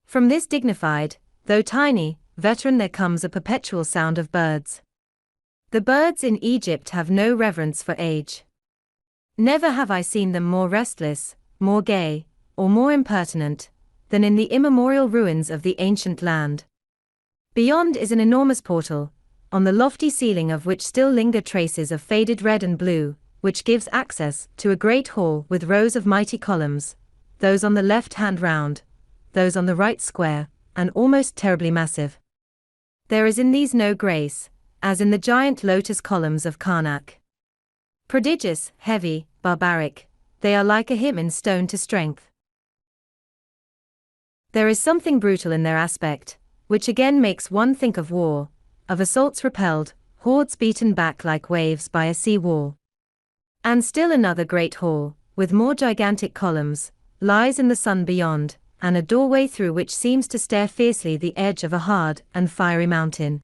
From this dignified, though tiny, veteran there comes a perpetual sound of birds. The birds in Egypt have no reverence for age. Never have I seen them more restless, more gay, or more impertinent, than in the immemorial ruins of the ancient land. Beyond is an enormous portal, on the lofty ceiling of which still linger traces of faded red and blue, which gives access to a great hall with rows of mighty columns, those on the left hand round, those on the right square, and almost terribly massive. There is in these no grace, as in the giant lotus columns of Karnak. Prodigious, heavy, barbaric, they are like a hymn in stone to strength. There is something brutal in their aspect, which again makes one think of war, of assaults repelled, hordes beaten back like waves by a sea wall. And still another great hall, with more gigantic columns, lies in the sun beyond, and a doorway through which seems to stare fiercely the edge of a hard and fiery mountain.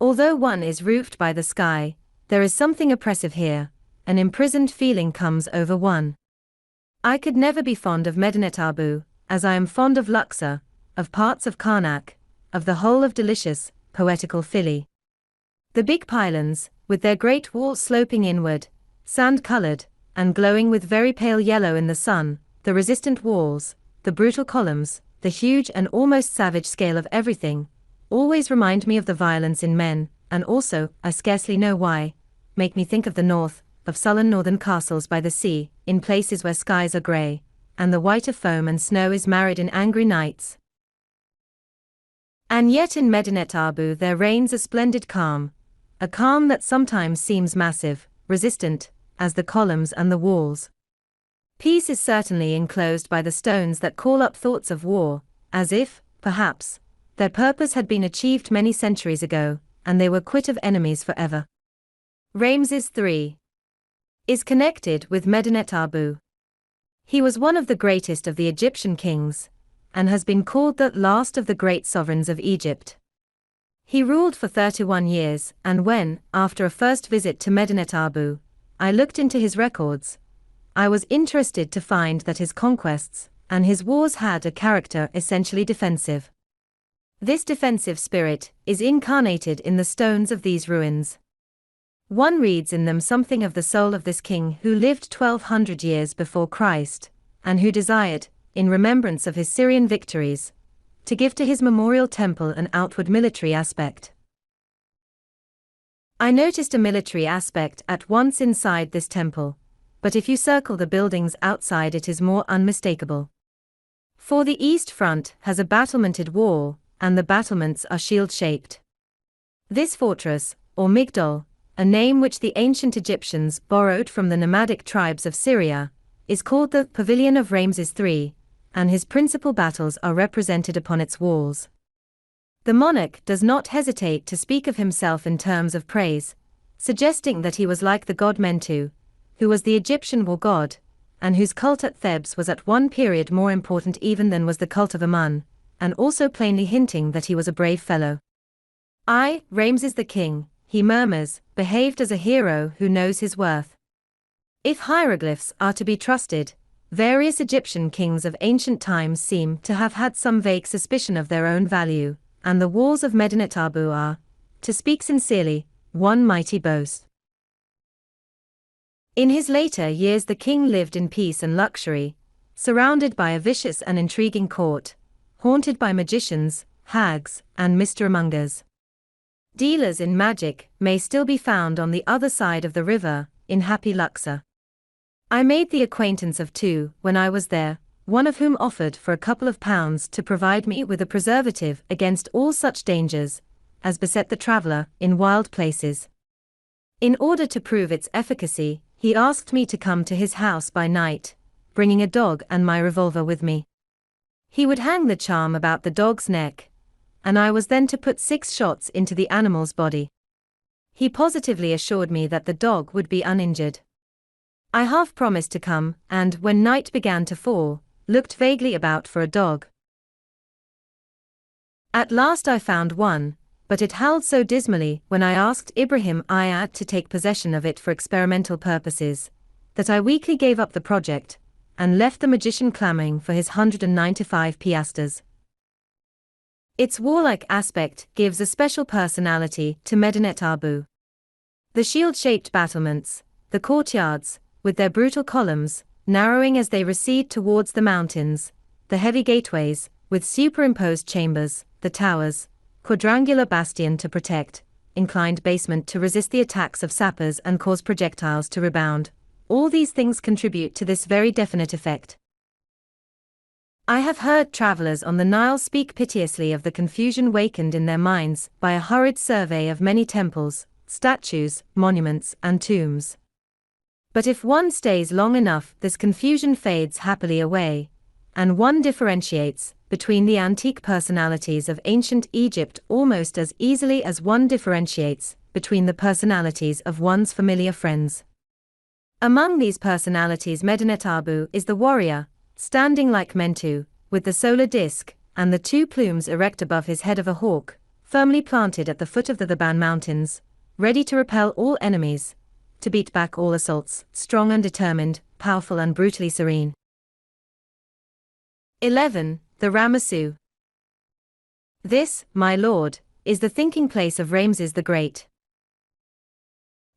Although one is roofed by the sky, there is something oppressive here, an imprisoned feeling comes over one. I could never be fond of Medinet Abu, as I am fond of Luxor, of parts of Karnak, of the whole of delicious, poetical Philly. The big pylons, with their great walls sloping inward, sand-colored, and glowing with very pale yellow in the sun, the resistant walls, the brutal columns, the huge and almost savage scale of everything, always remind me of the violence in men, and also, I scarcely know why, make me think of the north, of sullen northern castles by the sea, in places where skies are grey, and the white of foam and snow is married in angry nights. And yet in Medinet Abu there reigns a splendid calm, a calm that sometimes seems massive, resistant, as the columns and the walls. Peace is certainly enclosed by the stones that call up thoughts of war, as if, perhaps, their purpose had been achieved many centuries ago, and they were quit of enemies forever. Ramses III is connected with Medinet Abu. He was one of the greatest of the Egyptian kings, and has been called the last of the great sovereigns of Egypt. He ruled for 31 years, and when, after a first visit to Medinet Abu, I looked into his records, I was interested to find that his conquests and his wars had a character essentially defensive. This defensive spirit is incarnated in the stones of these ruins. One reads in them something of the soul of this king who lived 1200 years before Christ, and who desired, in remembrance of his Syrian victories, to give to his memorial temple an outward military aspect. I noticed a military aspect at once inside this temple, but if you circle the buildings outside it is more unmistakable. For the east front has a battlemented wall, and the battlements are shield-shaped. This fortress, or Migdol, a name which the ancient Egyptians borrowed from the nomadic tribes of Syria, is called the Pavilion of Ramses III, and his principal battles are represented upon its walls. The monarch does not hesitate to speak of himself in terms of praise, suggesting that he was like the god Mentu, who was the Egyptian war god, and whose cult at Thebes was at one period more important even than was the cult of Amun, and also plainly hinting that he was a brave fellow. I, Ramses the king, he murmurs, behaved as a hero who knows his worth. If hieroglyphs are to be trusted, various Egyptian kings of ancient times seem to have had some vague suspicion of their own value, and the walls of Medinet Abu are, to speak sincerely, one mighty boast. In his later years the king lived in peace and luxury, surrounded by a vicious and intriguing court, haunted by magicians, hags, and mystermongers. Dealers in magic may still be found on the other side of the river, in happy Luxor. I made the acquaintance of two when I was there, one of whom offered for a couple of pounds to provide me with a preservative against all such dangers as beset the traveler in wild places. In order to prove its efficacy, he asked me to come to his house by night, bringing a dog and my revolver with me. He would hang the charm about the dog's neck, and I was then to put 6 shots into the animal's body. He positively assured me that the dog would be uninjured. I half promised to come, and when night began to fall, looked vaguely about for a dog. At last I found one, but it howled so dismally when I asked Ibrahim Ayad to take possession of it for experimental purposes, that I weakly gave up the project, and left the magician clamoring for his 195 piastres. Its warlike aspect gives a special personality to Medinet Abu. The shield-shaped battlements, the courtyards, with their brutal columns, narrowing as they recede towards the mountains, the heavy gateways, with superimposed chambers, the towers, quadrangular bastion to protect, inclined basement to resist the attacks of sappers and cause projectiles to rebound, all these things contribute to this very definite effect. I have heard travelers on the Nile speak piteously of the confusion wakened in their minds by a hurried survey of many temples, statues, monuments, and tombs. But if one stays long enough, this confusion fades happily away, and one differentiates between the antique personalities of ancient Egypt almost as easily as one differentiates between the personalities of one's familiar friends. Among these personalities, Medinet Abu is the warrior, standing like Mentu, with the solar disk and the two plumes erect above his head of a hawk, firmly planted at the foot of the Theban mountains, ready to repel all enemies, to beat back all assaults, strong and determined, powerful and brutally serene. 11. The Ramessu. This, my lord, is the thinking place of Ramses the Great.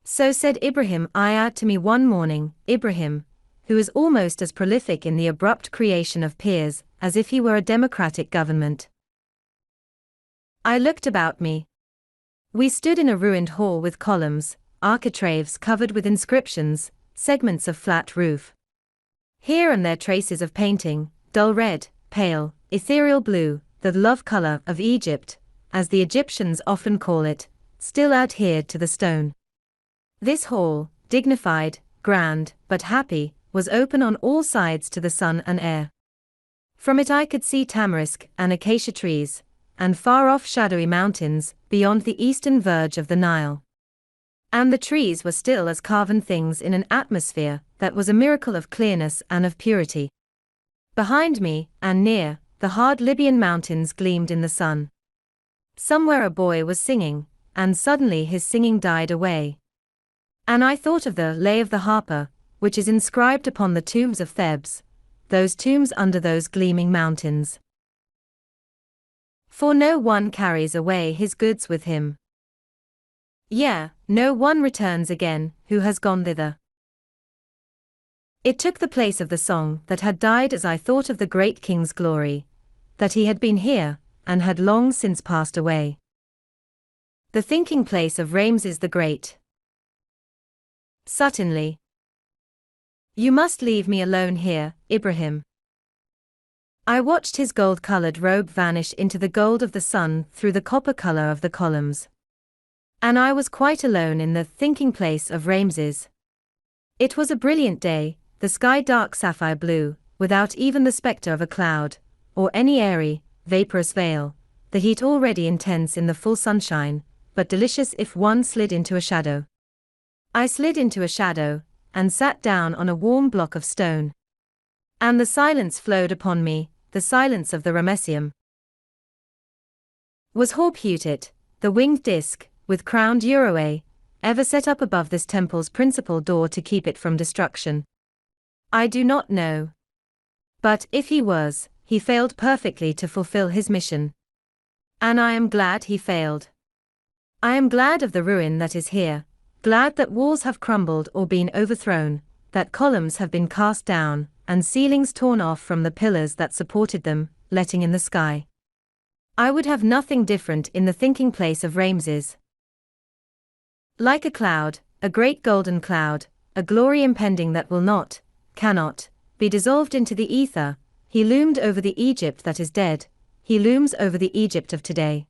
So said Ibrahim Ayah to me one morning, Ibrahim, who is almost as prolific in the abrupt creation of peers as if he were a democratic government. I looked about me. We stood in a ruined hall with columns, architraves covered with inscriptions, segments of flat roof. Here and there traces of painting, dull red, pale, ethereal blue, the love color of Egypt, as the Egyptians often call it, still adhered to the stone. This hall, dignified, grand, but happy, was open on all sides to the sun and air. From it I could see tamarisk and acacia trees, and far-off shadowy mountains beyond the eastern verge of the Nile. And the trees were still as carven things in an atmosphere that was a miracle of clearness and of purity. Behind me, and near, the hard Libyan mountains gleamed in the sun. Somewhere a boy was singing, and suddenly his singing died away. And I thought of the Lay of the Harper, which is inscribed upon the tombs of Thebes, those tombs under those gleaming mountains. For no one carries away his goods with him. No one returns again who has gone thither. It took the place of the song that had died as I thought of the great king's glory, that he had been here, and had long since passed away. The thinking place of Ramses the Great. Certainly. You must leave me alone here, Ibrahim. I watched his gold-colored robe vanish into the gold of the sun through the copper color of the columns. And I was quite alone in the thinking place of Ramses. It was a brilliant day, the sky dark sapphire blue, without even the specter of a cloud, or any airy, vaporous veil, the heat already intense in the full sunshine, but delicious if one slid into a shadow. I slid into a shadow, and sat down on a warm block of stone. And the silence flowed upon me, the silence of the Ramesseum. Was Horphutit, the winged disk, with crowned Uroe, ever set up above this temple's principal door to keep it from destruction? I do not know. But if he was, he failed perfectly to fulfill his mission. And I am glad he failed. I am glad of the ruin that is here, glad that walls have crumbled or been overthrown, that columns have been cast down, and ceilings torn off from the pillars that supported them, letting in the sky. I would have nothing different in the thinking place of Ramses. Like a cloud, a great golden cloud, a glory impending that will not, cannot, be dissolved into the ether, he loomed over the Egypt that is dead, he looms over the Egypt of today.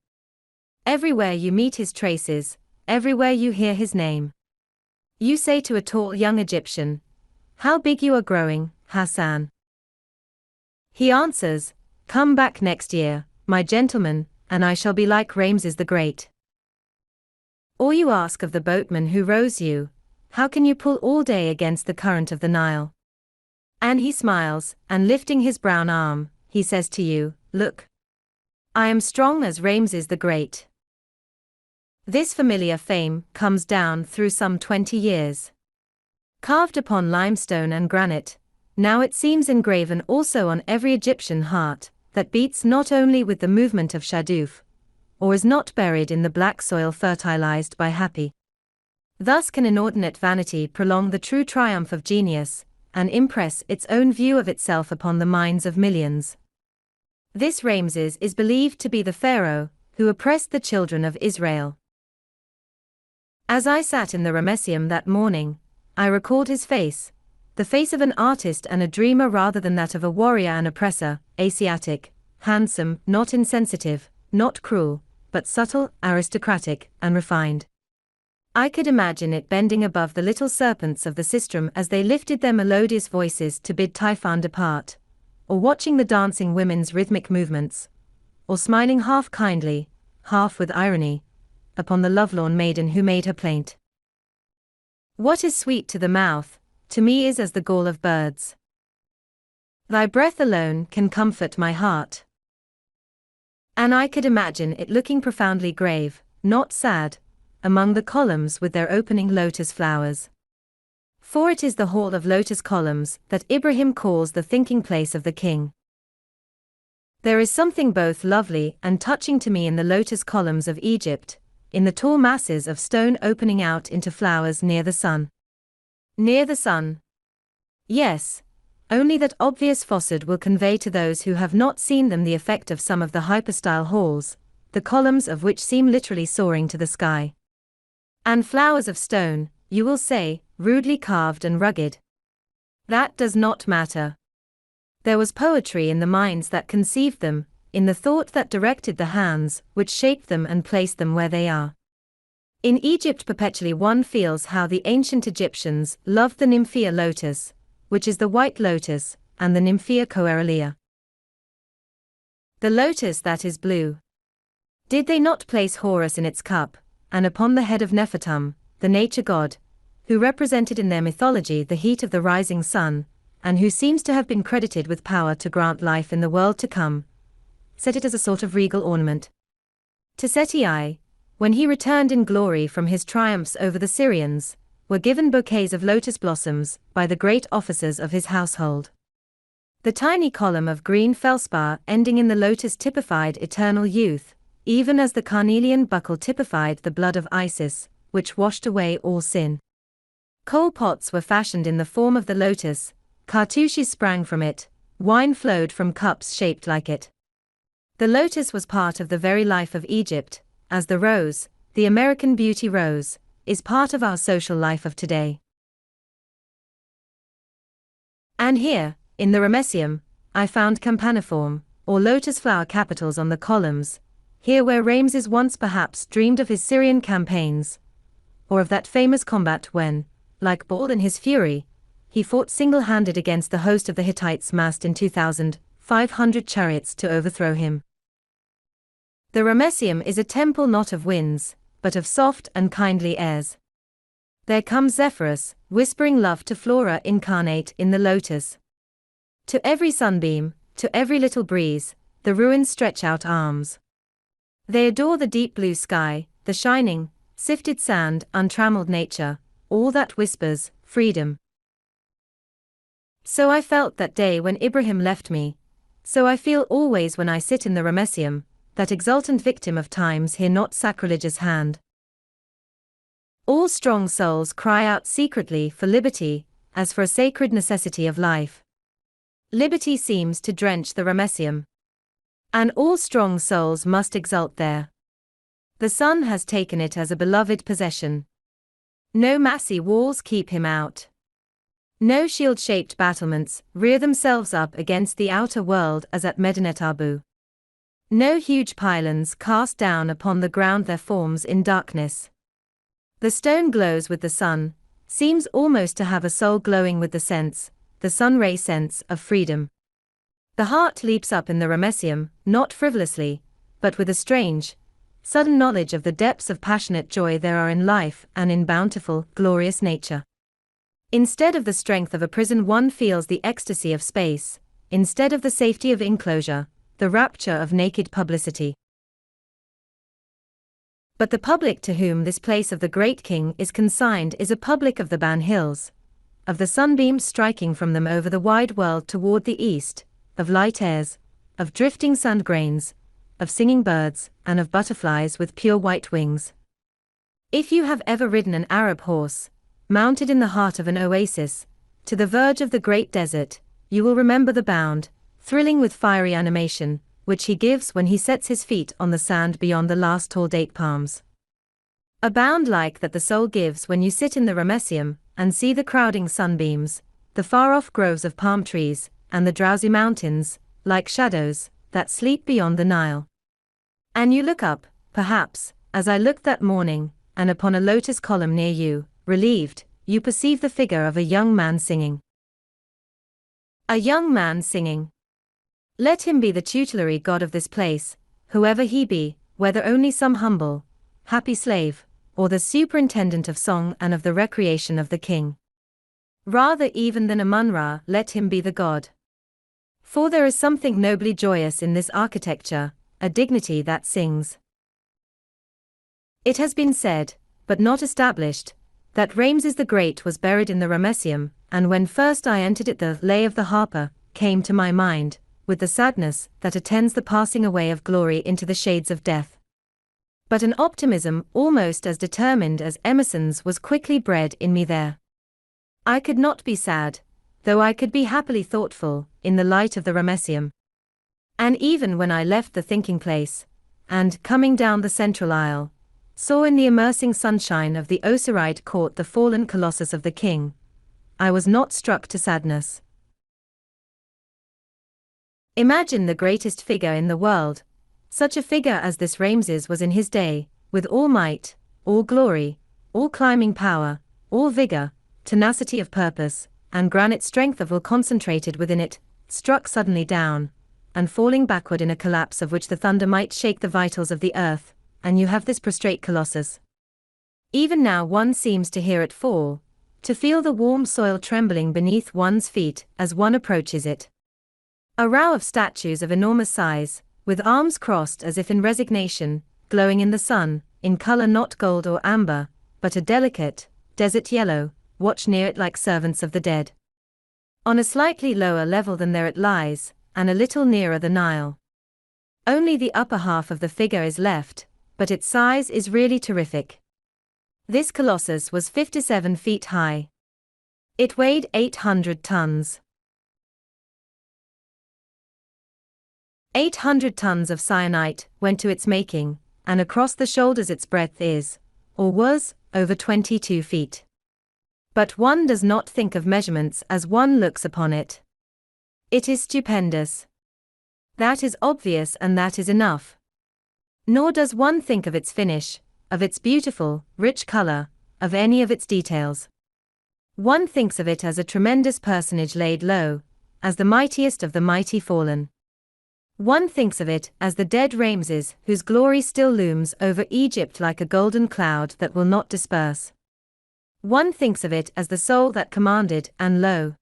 Everywhere you meet his traces, everywhere you hear his name. You say to a tall young Egyptian, "How big you are growing, Hassan." He answers, "Come back next year, my gentleman, and I shall be like Ramses the Great." Or you ask of the boatman who rows you, "How can you pull all day against the current of the Nile?" And he smiles, and lifting his brown arm, he says to you, "Look. I am strong as Ramses the Great." This familiar fame comes down through some 20 years. Carved upon limestone and granite, now it seems engraven also on every Egyptian heart, that beats not only with the movement of Shadoof, or is not buried in the black soil fertilized by happy. Thus can inordinate vanity prolong the true triumph of genius, and impress its own view of itself upon the minds of millions. This Ramses is believed to be the Pharaoh who oppressed the children of Israel. As I sat in the Ramesseum that morning, I recalled his face, the face of an artist and a dreamer rather than that of a warrior and oppressor, Asiatic, handsome, not insensitive, not cruel, but subtle, aristocratic, and refined. I could imagine it bending above the little serpents of the sistrum as they lifted their melodious voices to bid Typhon depart, or watching the dancing women's rhythmic movements, or smiling half kindly, half with irony, upon the lovelorn maiden who made her plaint. What is sweet to the mouth, to me is as the gall of birds. Thy breath alone can comfort my heart. And I could imagine it looking profoundly grave, not sad, among the columns with their opening lotus flowers. For it is the hall of lotus columns that Ibrahim calls the thinking place of the king. There is something both lovely and touching to me in the lotus columns of Egypt, in the tall masses of stone opening out into flowers near the sun. Near the sun. Yes, only that obvious facade will convey to those who have not seen them the effect of some of the hypostyle halls, the columns of which seem literally soaring to the sky. And flowers of stone, you will say, rudely carved and rugged. That does not matter. There was poetry in the minds that conceived them, in the thought that directed the hands which shaped them and placed them where they are. In Egypt perpetually one feels how the ancient Egyptians loved the Nymphea lotus, which is the white lotus, and the Nymphea coeruleia, the lotus that is blue. Did they not place Horus in its cup, and upon the head of Nefertum, the nature god, who represented in their mythology the heat of the rising sun, and who seems to have been credited with power to grant life in the world to come, set it as a sort of regal ornament? To Seti I, when he returned in glory from his triumphs over the Syrians, were given bouquets of lotus blossoms by the great officers of his household. The tiny column of green feldspar ending in the lotus typified eternal youth, even as the carnelian buckle typified the blood of Isis, which washed away all sin. Coal pots were fashioned in the form of the lotus, cartouches sprang from it, wine flowed from cups shaped like it. The lotus was part of the very life of Egypt, as the rose, the American beauty rose, is part of our social life of today. And here, in the Ramesseum, I found campaniform, or lotus flower capitals on the columns, here where Ramses once perhaps dreamed of his Syrian campaigns, or of that famous combat when, like Baal in his fury, he fought single-handed against the host of the Hittites massed in 2,500 chariots to overthrow him. The Ramesseum is a temple not of winds, but of soft and kindly airs. There comes Zephyrus, whispering love to Flora incarnate in the lotus. To every sunbeam, to every little breeze, the ruins stretch out arms. They adore the deep blue sky, the shining, sifted sand, untrammeled nature, all that whispers, freedom. So I felt that day when Ibrahim left me, so I feel always when I sit in the Ramesseum, that exultant victim of time's here not sacrilegious hand. All strong souls cry out secretly for liberty, as for a sacred necessity of life. Liberty seems to drench the Ramesseum. And all strong souls must exult there. The sun has taken it as a beloved possession. No massy walls keep him out. No shield-shaped battlements rear themselves up against the outer world as at Medinet Abu. No huge pylons cast down upon the ground their forms in darkness. The stone glows with the sun, seems almost to have a soul glowing with the sense, the sun-ray sense of freedom. The heart leaps up in the Ramesseum, not frivolously, but with a strange, sudden knowledge of the depths of passionate joy there are in life and in bountiful, glorious nature. Instead of the strength of a prison one feels the ecstasy of space, instead of the safety of enclosure, the rapture of naked publicity. But the public to whom this place of the great king is consigned is a public of the Ban Hills, of the sunbeams striking from them over the wide world toward the east, of light airs, of drifting sand grains, of singing birds, and of butterflies with pure white wings. If you have ever ridden an Arab horse, mounted in the heart of an oasis, to the verge of the great desert, you will remember the bound, thrilling with fiery animation, which he gives when he sets his feet on the sand beyond the last tall date palms. A bound like that the soul gives when you sit in the Ramesseum and see the crowding sunbeams, the far-off groves of palm trees, and the drowsy mountains, like shadows, that sleep beyond the Nile. And you look up, perhaps, as I looked that morning, and upon a lotus column near you, relieved, you perceive the figure of a young man singing. A young man singing. Let him be the tutelary god of this place, whoever he be, whether only some humble, happy slave, or the superintendent of song and of the recreation of the king. Rather even than a Munra, let him be the god. For there is something nobly joyous in this architecture, a dignity that sings. It has been said, but not established, that Rameses the Great was buried in the Ramesseum, and when first I entered it the lay of the harper came to my mind, with the sadness that attends the passing away of glory into the shades of death. But an optimism almost as determined as Emerson's was quickly bred in me there. I could not be sad, though I could be happily thoughtful, in the light of the Ramesseum. And even when I left the thinking place, and, coming down the central aisle, saw in the immersing sunshine of the Osiride court the fallen colossus of the king, I was not struck to sadness. Imagine the greatest figure in the world, such a figure as this Rameses was in his day, with all might, all glory, all climbing power, all vigor, tenacity of purpose, and granite strength of will concentrated within it, struck suddenly down, and falling backward in a collapse of which the thunder might shake the vitals of the earth, and you have this prostrate colossus. Even now one seems to hear it fall, to feel the warm soil trembling beneath one's feet as one approaches it. A row of statues of enormous size, with arms crossed as if in resignation, glowing in the sun, in color not gold or amber, but a delicate, desert yellow, watch near it like servants of the dead. On a slightly lower level than there it lies, and a little nearer the Nile. Only the upper half of the figure is left, but its size is really terrific. This colossus was 57 feet high. It weighed 800 tons. 800 tons of cyanite went to its making, and across the shoulders its breadth is, or was, over 22 feet. But one does not think of measurements as one looks upon it. It is stupendous. That is obvious and that is enough. Nor does one think of its finish, of its beautiful, rich color, of any of its details. One thinks of it as a tremendous personage laid low, as the mightiest of the mighty fallen. One thinks of it as the dead Rameses whose glory still looms over Egypt like a golden cloud that will not disperse. One thinks of it as the soul that commanded, and lo!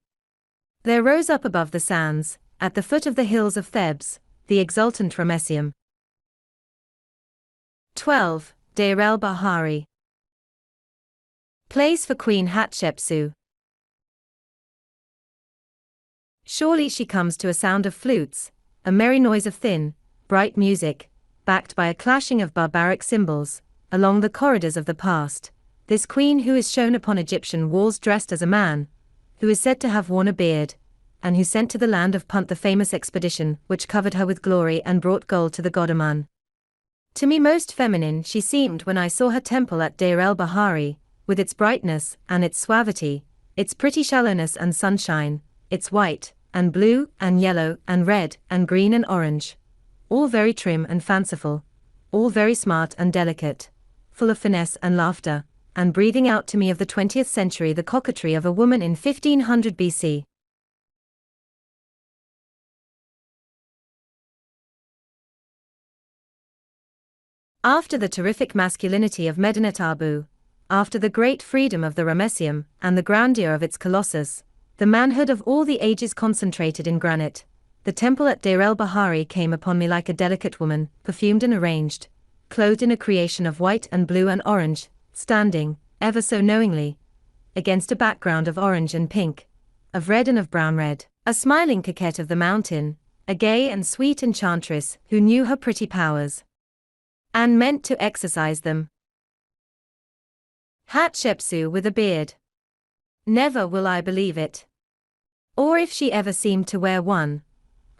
There rose up above the sands, at the foot of the hills of Thebes, the exultant Ramesseum. 12. Deir el-Bahari. Place for Queen Hatshepsut. Surely she comes to a sound of flutes, a merry noise of thin, bright music, backed by a clashing of barbaric cymbals, along the corridors of the past, this queen who is shown upon Egyptian walls dressed as a man, who is said to have worn a beard, and who sent to the land of Punt the famous expedition which covered her with glory and brought gold to the god Amun. To me most feminine she seemed when I saw her temple at Deir el-Bahari, with its brightness and its suavity, its pretty shallowness and sunshine, its white, and blue, and yellow, and red, and green and orange, all very trim and fanciful, all very smart and delicate, full of finesse and laughter, and breathing out to me of the 20th century the coquetry of a woman in 1500 BC. After the terrific masculinity of Medinet Abu, after the great freedom of the Ramesseum and the grandeur of its colossus, the manhood of all the ages concentrated in granite, the temple at Deir el-Bahari came upon me like a delicate woman, perfumed and arranged, clothed in a creation of white and blue and orange, standing, ever so knowingly, against a background of orange and pink, of red and of brown red, a smiling coquette of the mountain, a gay and sweet enchantress who knew her pretty powers and meant to exercise them. Hatshepsut with a beard. Never will I believe it. Or if she ever seemed to wear one,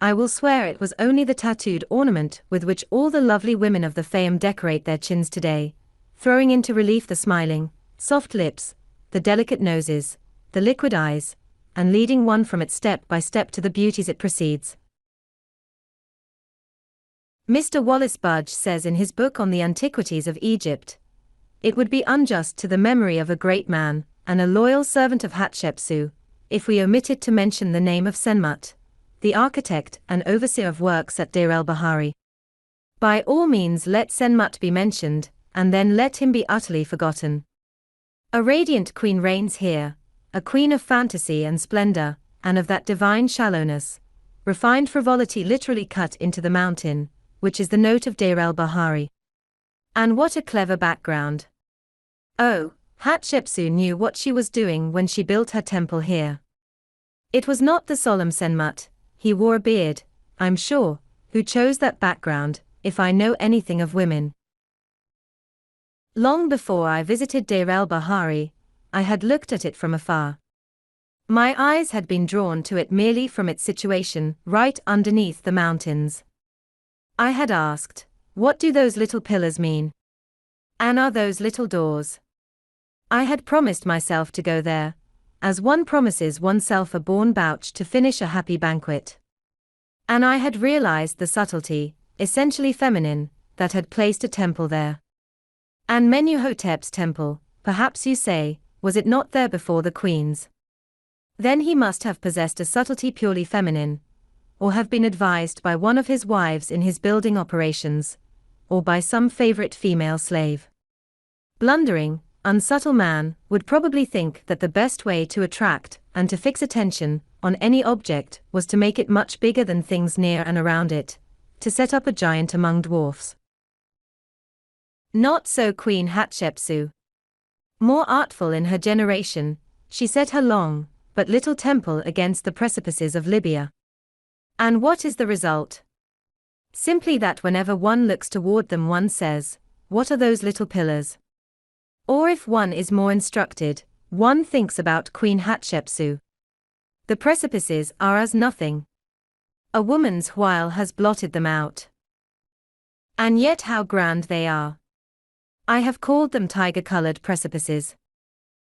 I will swear it was only the tattooed ornament with which all the lovely women of the Fayum decorate their chins today, throwing into relief the smiling, soft lips, the delicate noses, the liquid eyes, and leading one from it step by step to the beauties it precedes. Mr. Wallace Budge says in his book on the antiquities of Egypt, "It would be unjust to the memory of a great man, and a loyal servant of Hatshepsut, if we omitted to mention the name of Senmut, the architect and overseer of works at Deir el-Bahari. By all means let Senmut be mentioned, and then let him be utterly forgotten. A radiant queen reigns here, a queen of fantasy and splendor, and of that divine shallowness, refined frivolity literally cut into the mountain, which is the note of Deir el-Bahari. And what a clever background. Oh, Hatshepsut knew what she was doing when she built her temple here. It was not the solemn Senmut, he wore a beard, I'm sure, who chose that background, if I know anything of women. Long before I visited Deir el-Bahari, I had looked at it from afar. My eyes had been drawn to it merely from its situation right underneath the mountains. I had asked, what do those little pillars mean? And are those little doors? I had promised myself to go there, as one promises oneself a born bouch to finish a happy banquet. And I had realized the subtlety, essentially feminine, that had placed a temple there. And Menuhotep's temple, perhaps you say, was it not there before the queen's? Then he must have possessed a subtlety purely feminine, or have been advised by one of his wives in his building operations, or by some favorite female slave. Blundering, unsubtle man would probably think that the best way to attract and to fix attention on any object was to make it much bigger than things near and around it, to set up a giant among dwarfs. Not so Queen Hatshepsut. More artful in her generation, she set her long, but little temple against the precipices of Libya. And what is the result? Simply that whenever one looks toward them one says, what are those little pillars? Or if one is more instructed, one thinks about Queen Hatshepsut. The precipices are as nothing. A woman's while has blotted them out. And yet how grand they are. I have called them tiger-colored precipices.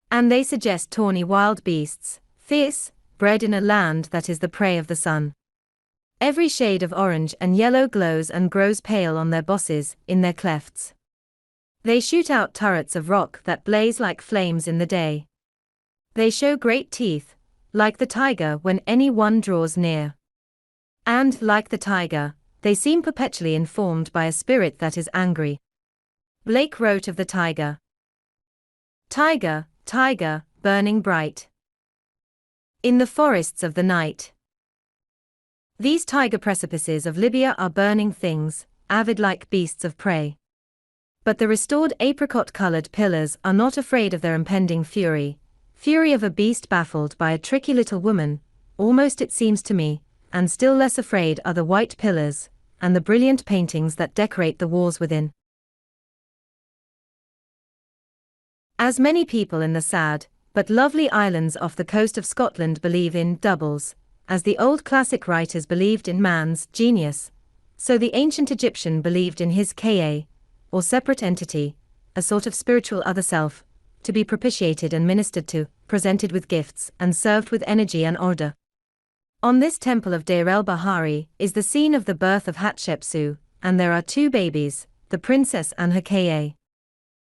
And they suggest tawny wild beasts, fierce, bred in a land that is the prey of the sun. Every shade of orange and yellow glows and grows pale on their bosses, in their clefts. They shoot out turrets of rock that blaze like flames in the day. They show great teeth, like the tiger when any one draws near. And, like the tiger, they seem perpetually informed by a spirit that is angry. Blake wrote of the tiger. Tiger, tiger, burning bright in the forests of the night. These tiger precipices of Libya are burning things, avid like beasts of prey. But the restored apricot-colored pillars are not afraid of their impending fury of a beast baffled by a tricky little woman, almost it seems to me, and still less afraid are the white pillars, and the brilliant paintings that decorate the walls within. As many people in the sad, but lovely islands off the coast of Scotland believe in doubles, as the old classic writers believed in man's genius, so the ancient Egyptian believed in his ka, or separate entity, a sort of spiritual other self, to be propitiated and ministered to, presented with gifts, and served with energy and order. On this temple of Deir el-Bahari is the scene of the birth of Hatshepsut, and there are two babies, the princess and her ka.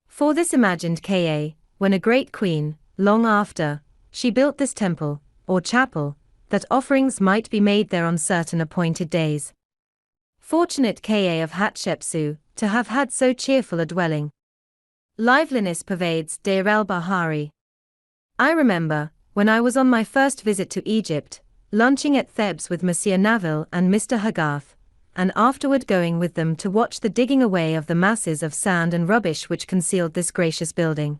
For this imagined ka, when a great queen, long after, she built this temple, or chapel, that offerings might be made there on certain appointed days. Fortunate ka of Hatshepsut, to have had so cheerful a dwelling. Liveliness pervades Deir el-Bahari. I remember, when I was on my first visit to Egypt, lunching at Thebes with Monsieur Naville and Mr. Hogarth, and afterward going with them to watch the digging away of the masses of sand and rubbish which concealed this gracious building.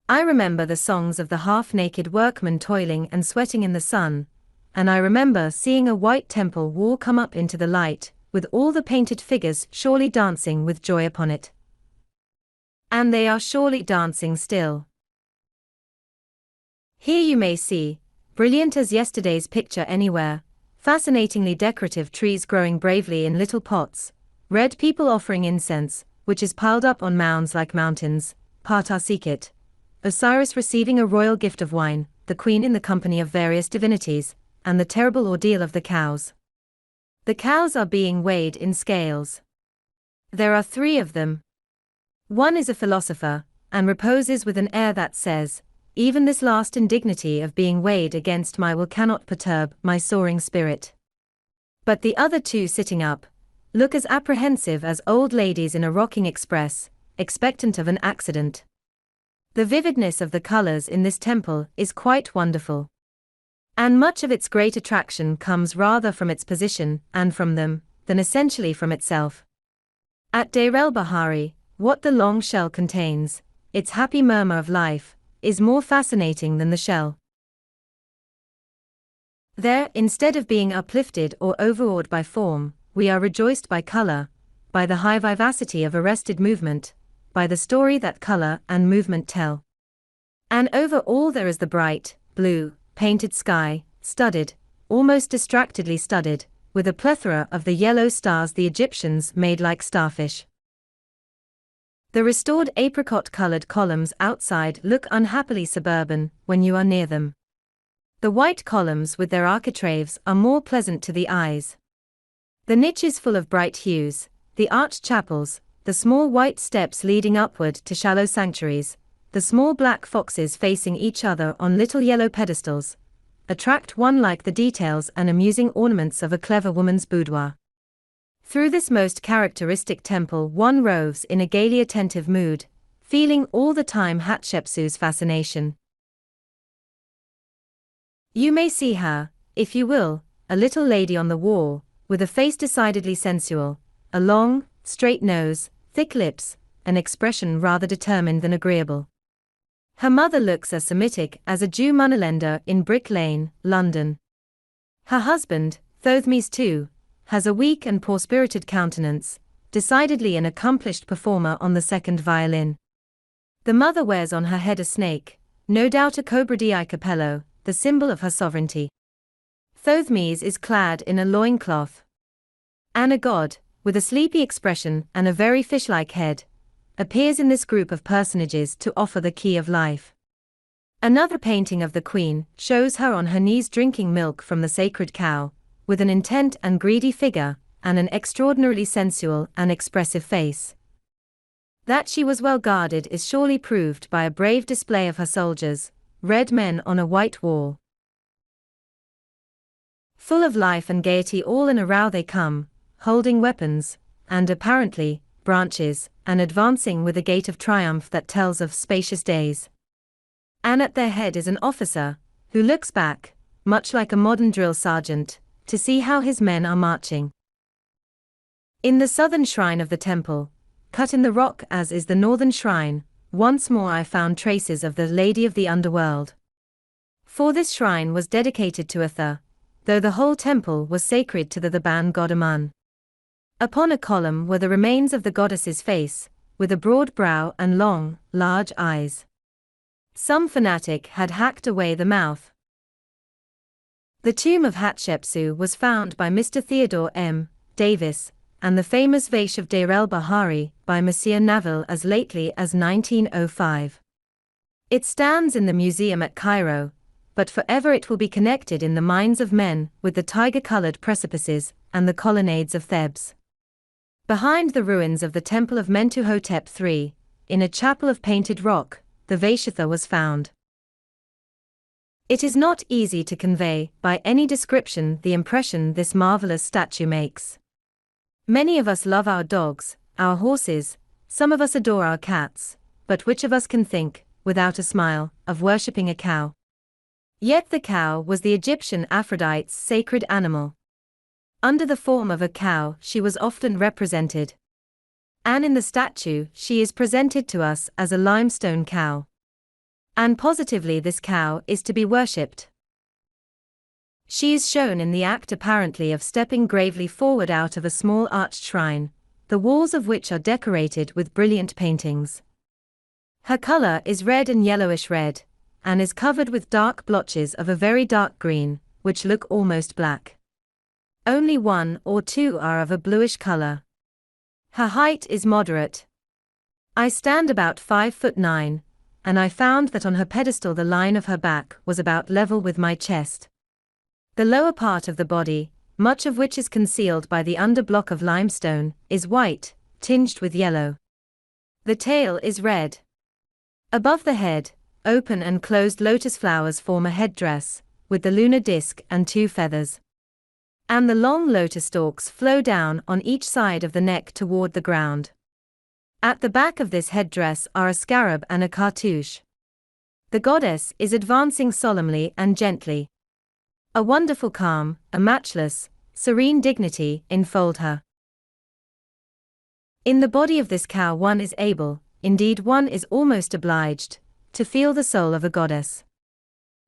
I remember the songs of the half-naked workmen toiling and sweating in the sun, and I remember seeing a white temple wall come up into the light, with all the painted figures surely dancing with joy upon it. And they are surely dancing still. Here you may see, brilliant as yesterday's picture anywhere, fascinatingly decorative trees growing bravely in little pots, red people offering incense, which is piled up on mounds like mountains, Ptah, Osiris receiving a royal gift of wine, the queen in the company of various divinities, and the terrible ordeal of the cows. The cows are being weighed in scales. There are 3 of them. One is a philosopher, and reposes with an air that says, "Even this last indignity of being weighed against my will cannot perturb my soaring spirit." But the other 2 sitting up, look as apprehensive as old ladies in a rocking express, expectant of an accident. The vividness of the colors in this temple is quite wonderful. And much of its great attraction comes rather from its position, and from them, than essentially from itself. At Deir el-Bahari, what the long shell contains, its happy murmur of life, is more fascinating than the shell. There, instead of being uplifted or overawed by form, we are rejoiced by color, by the high vivacity of arrested movement, by the story that color and movement tell. And over all there is the bright, blue, painted sky, studded, almost distractedly studded, with a plethora of the yellow stars the Egyptians made like starfish. The restored apricot-colored columns outside look unhappily suburban when you are near them. The white columns with their architraves are more pleasant to the eyes. The niches full of bright hues, the arched chapels, the small white steps leading upward to shallow sanctuaries, the small black foxes facing each other on little yellow pedestals, attract one like the details and amusing ornaments of a clever woman's boudoir. Through this most characteristic temple one roves in a gaily attentive mood, feeling all the time Hatshepsut's fascination. You may see her, if you will, a little lady on the wall, with a face decidedly sensual, a long, straight nose, thick lips, an expression rather determined than agreeable. Her mother looks as Semitic as a Jew moneylender in Brick Lane, London. Her husband, Thothmes too, has a weak and poor-spirited countenance, decidedly an accomplished performer on the second violin. The mother wears on her head a snake, no doubt a cobra di capello, the symbol of her sovereignty. Thothmes is clad in a loincloth. And a god, with a sleepy expression and a very fish-like head, appears in this group of personages to offer the key of life. Another painting of the queen shows her on her knees drinking milk from the sacred cow, with an intent and greedy figure, and an extraordinarily sensual and expressive face. That she was well guarded is surely proved by a brave display of her soldiers, red men on a white wall. Full of life and gaiety all in a row they come, holding weapons, and apparently, branches, and advancing with a gait of triumph that tells of spacious days. And at their head is an officer, who looks back, much like a modern drill sergeant, to see how his men are marching. In the southern shrine of the temple, cut in the rock as is the northern shrine, once more I found traces of the Lady of the Underworld. For this shrine was dedicated to Atha, though the whole temple was sacred to the Theban god Amun. Upon a column were the remains of the goddess's face, with a broad brow and long, large eyes. Some fanatic had hacked away the mouth. The tomb of Hatshepsut was found by Mr. Theodore M. Davis, and the famous vase of Deir el-Bahari by Monsieur Naville as lately as 1905. It stands in the museum at Cairo, but forever it will be connected in the minds of men with the tiger-colored precipices and the colonnades of Thebes. Behind the ruins of the temple of Mentuhotep III, in a chapel of painted rock, the Vashatha was found. It is not easy to convey, by any description, the impression this marvelous statue makes. Many of us love our dogs, our horses, some of us adore our cats, but which of us can think, without a smile, of worshipping a cow? Yet the cow was the Egyptian Aphrodite's sacred animal. Under the form of a cow she was often represented. And in the statue she is presented to us as a limestone cow. And positively this cow is to be worshipped. She is shown in the act apparently of stepping gravely forward out of a small arched shrine, the walls of which are decorated with brilliant paintings. Her color is red and yellowish red, and is covered with dark blotches of a very dark green, which look almost black. Only one or two are of a bluish color. Her height is moderate. I stand about 5'9", and I found that on her pedestal the line of her back was about level with my chest. The lower part of the body, much of which is concealed by the under block of limestone, is white, tinged with yellow. The tail is red. Above the head, open and closed lotus flowers form a headdress, with the lunar disk and 2 feathers. And the long lotus stalks flow down on each side of the neck toward the ground. At the back of this headdress are a scarab and a cartouche. The goddess is advancing solemnly and gently. A wonderful calm, a matchless, serene dignity enfold her. In the body of this cow one is able, indeed one is almost obliged, to feel the soul of a goddess.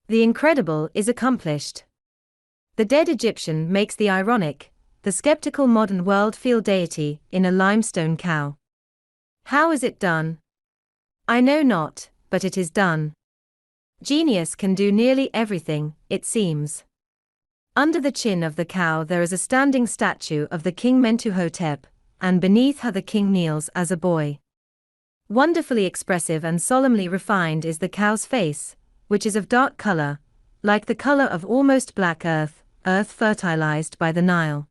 The incredible is accomplished. The dead Egyptian makes the ironic, the skeptical modern world feel deity in a limestone cow. How is it done? I know not, but it is done. Genius can do nearly everything, it seems. Under the chin of the cow there is a standing statue of the king Mentuhotep, and beneath her the king kneels as a boy. Wonderfully expressive and solemnly refined is the cow's face, which is of dark color, like the color of almost black earth, earth fertilized by the Nile.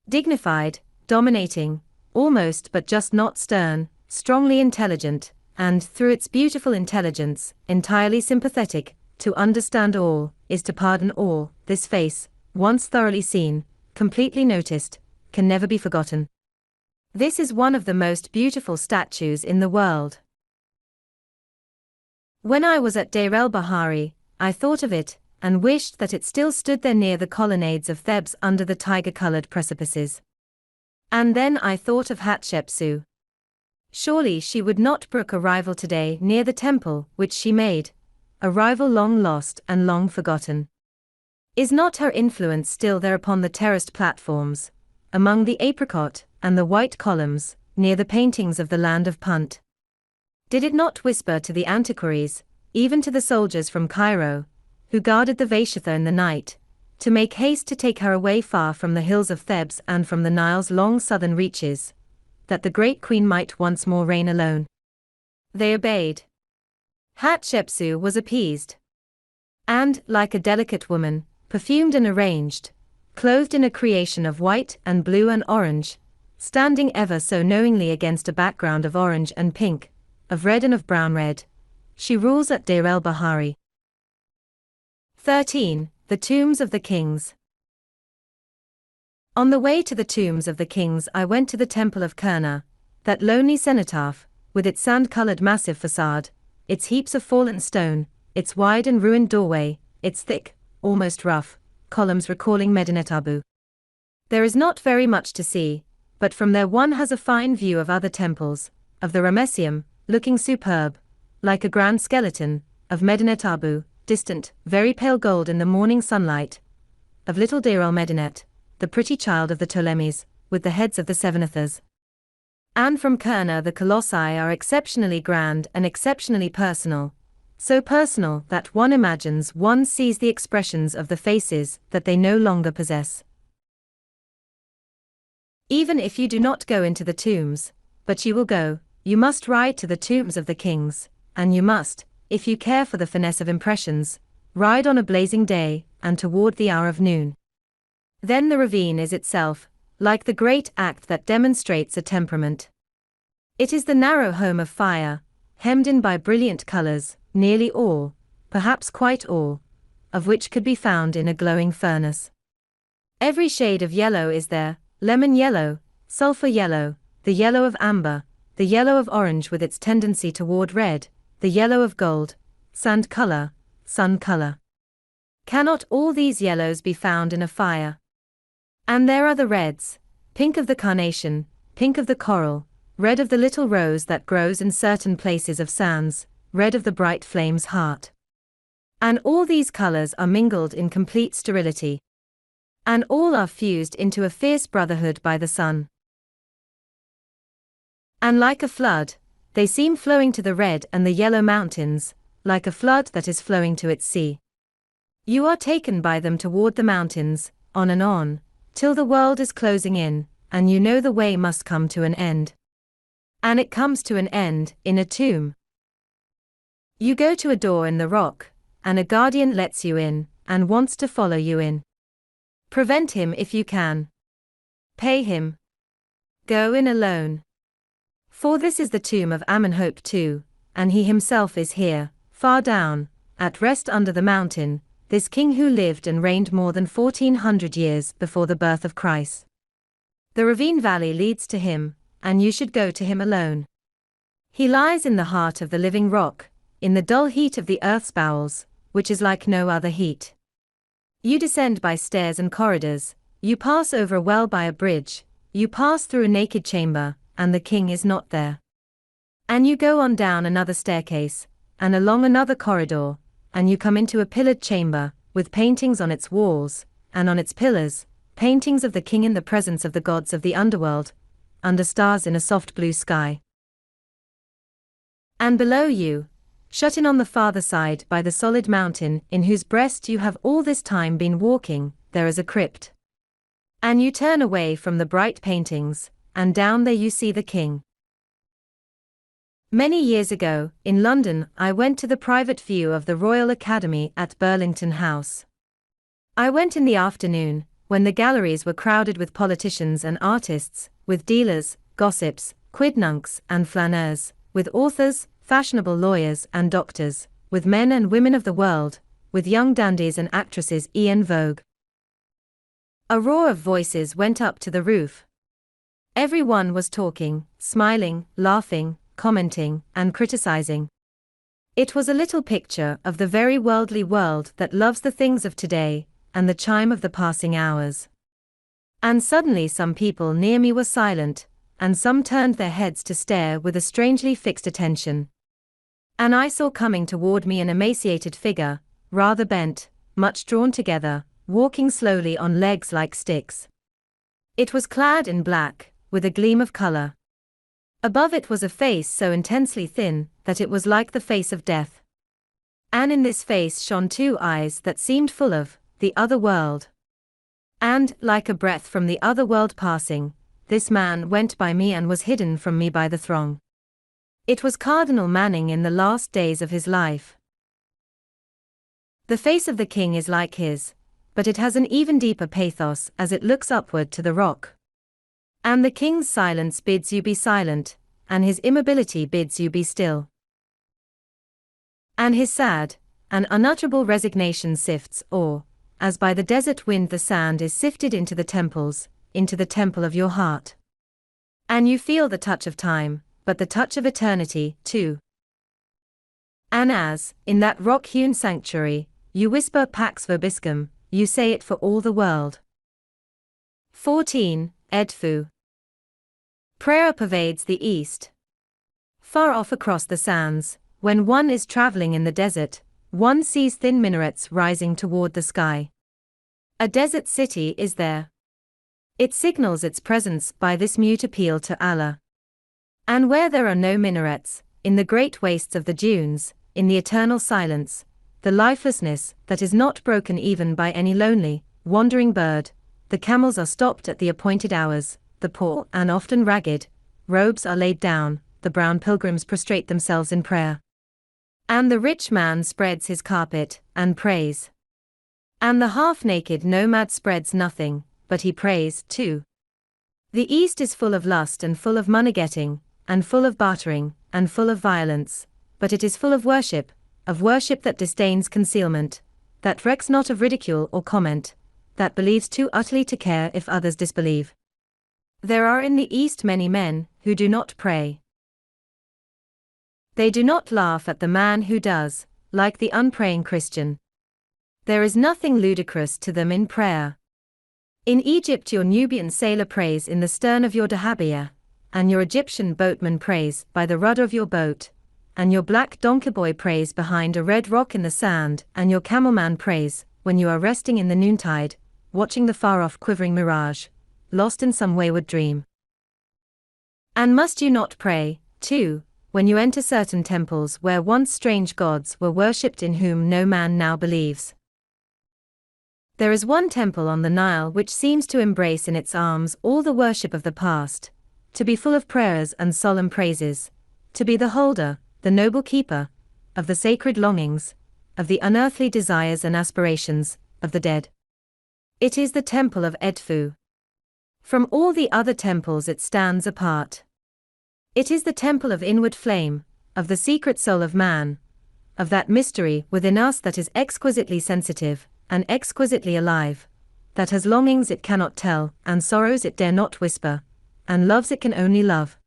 Dignified, dominating, almost but just not stern, strongly intelligent, and, through its beautiful intelligence, entirely sympathetic, to understand all, is to pardon all. This face, once thoroughly seen, completely noticed, can never be forgotten. This is one of the most beautiful statues in the world. When I was at Deir el-Bahari, I thought of it, and wished that it still stood there near the colonnades of Thebes under the tiger-colored precipices. And then I thought of Hatshepsut. Surely she would not brook a rival today near the temple which she made, a rival long lost and long forgotten. Is not her influence still there upon the terraced platforms, among the apricot and the white columns, near the paintings of the land of Punt? Did it not whisper to the antiquaries, even to the soldiers from Cairo, who guarded the Vaishitha in the night, to make haste to take her away far from the hills of Thebes and from the Nile's long southern reaches, that the great queen might once more reign alone? They obeyed. Hatshepsut was appeased. And, like a delicate woman, perfumed and arranged, clothed in a creation of white and blue and orange, standing ever so knowingly against a background of orange and pink, of red and of brown red, she rules at Deir el-Bahari. 13. The Tombs of the Kings. On the way to the tombs of the kings I went to the temple of Kurna, that lonely cenotaph, with its sand-colored massive facade, its heaps of fallen stone, its wide and ruined doorway, its thick, almost rough, columns recalling Medinet Abu. There is not very much to see, but from there one has a fine view of other temples, of the Ramesseum, looking superb, like a grand skeleton, of Medinet Abu, distant, very pale gold in the morning sunlight, of little Deir el-Medinet, the pretty child of the Ptolemies, with the heads of the Seventhers. And from Kurna the colossi are exceptionally grand and exceptionally personal, so personal that one imagines one sees the expressions of the faces that they no longer possess. Even if you do not go into the tombs, but you will go, you must ride to the tombs of the kings, and you must, if you care for the finesse of impressions, ride on a blazing day, and toward the hour of noon. Then the ravine is itself, like the great act that demonstrates a temperament. It is the narrow home of fire, hemmed in by brilliant colors, nearly all, perhaps quite all, of which could be found in a glowing furnace. Every shade of yellow is there, lemon yellow, sulfur yellow, the yellow of amber, the yellow of orange with its tendency toward red, the yellow of gold, sand color, sun color. Cannot all these yellows be found in a fire? And there are the reds, pink of the carnation, pink of the coral, red of the little rose that grows in certain places of sands, red of the bright flame's heart. And all these colors are mingled in complete sterility. And all are fused into a fierce brotherhood by the sun. And like a flood, they seem flowing to the red and the yellow mountains, like a flood that is flowing to its sea. You are taken by them toward the mountains, on, till the world is closing in, and you know the way must come to an end. And it comes to an end, in a tomb. You go to a door in the rock, and a guardian lets you in, and wants to follow you in. Prevent him if you can. Pay him. Go in alone. For this is the tomb of Amenhotep II, and he himself is here, far down, at rest under the mountain, this king who lived and reigned more than 1400 years before the birth of Christ. The ravine valley leads to him, and you should go to him alone. He lies in the heart of the living rock, in the dull heat of the earth's bowels, which is like no other heat. You descend by stairs and corridors, you pass over a well by a bridge, you pass through a naked chamber, and the king is not there. And you go on down another staircase, and along another corridor, and you come into a pillared chamber, with paintings on its walls, and on its pillars, paintings of the king in the presence of the gods of the underworld, under stars in a soft blue sky. And below you, shut in on the farther side by the solid mountain in whose breast you have all this time been walking, there is a crypt. And you turn away from the bright paintings, and down there you see the king. Many years ago, in London, I went to the private view of the Royal Academy at Burlington House. I went in the afternoon, when the galleries were crowded with politicians and artists, with dealers, gossips, quidnuncs and flaneurs, with authors, fashionable lawyers and doctors, with men and women of the world, with young dandies and actresses en vogue. A roar of voices went up to the roof. Every one was talking, smiling, laughing, commenting, and criticizing. It was a little picture of the very worldly world that loves the things of today, and the chime of the passing hours. And suddenly some people near me were silent, and some turned their heads to stare with a strangely fixed attention. And I saw coming toward me an emaciated figure, rather bent, much drawn together, walking slowly on legs like sticks. It was clad in black, with a gleam of color. Above it was a face so intensely thin that it was like the face of death. And in this face shone two eyes that seemed full of the other world. And, like a breath from the other world passing, this man went by me and was hidden from me by the throng. It was Cardinal Manning in the last days of his life. The face of the king is like his, but it has an even deeper pathos as it looks upward to the rock. And the king's silence bids you be silent, and his immobility bids you be still. And his sad and unutterable resignation sifts o'er, as by the desert wind the sand is sifted into the temples, into the temple of your heart. And you feel the touch of time, but the touch of eternity, too. And as, in that rock-hewn sanctuary, you whisper Pax Vobiscum, you say it for all the world. 14. Edfu. Prayer pervades the east. Far off across the sands, when one is traveling in the desert, one sees thin minarets rising toward the sky. A desert city is there. It signals its presence by this mute appeal to Allah. And where there are no minarets, in the great wastes of the dunes, in the eternal silence, the lifelessness that is not broken even by any lonely, wandering bird, the camels are stopped at the appointed hours, the poor and often ragged robes are laid down, the brown pilgrims prostrate themselves in prayer. And the rich man spreads his carpet and prays. And the half-naked nomad spreads nothing, but he prays, too. The East is full of lust and full of money-getting, and full of bartering, and full of violence, but it is full of worship that disdains concealment, that recks not of ridicule or comment, that believes too utterly to care if others disbelieve. There are in the East many men who do not pray. They do not laugh at the man who does, like the unpraying Christian. There is nothing ludicrous to them in prayer. In Egypt your Nubian sailor prays in the stern of your dahabeah, and your Egyptian boatman prays by the rudder of your boat, and your black donkey boy prays behind a red rock in the sand, and your camel man prays, when you are resting in the noontide, watching the far-off quivering mirage, lost in some wayward dream. And must you not pray, too, when you enter certain temples where once strange gods were worshipped in whom no man now believes? There is one temple on the Nile which seems to embrace in its arms all the worship of the past, to be full of prayers and solemn praises, to be the holder, the noble keeper, of the sacred longings, of the unearthly desires and aspirations, of the dead. It is the temple of Edfu. From all the other temples it stands apart. It is the temple of inward flame, of the secret soul of man, of that mystery within us that is exquisitely sensitive, and exquisitely alive, that has longings it cannot tell, and sorrows it dare not whisper, and loves it can only love.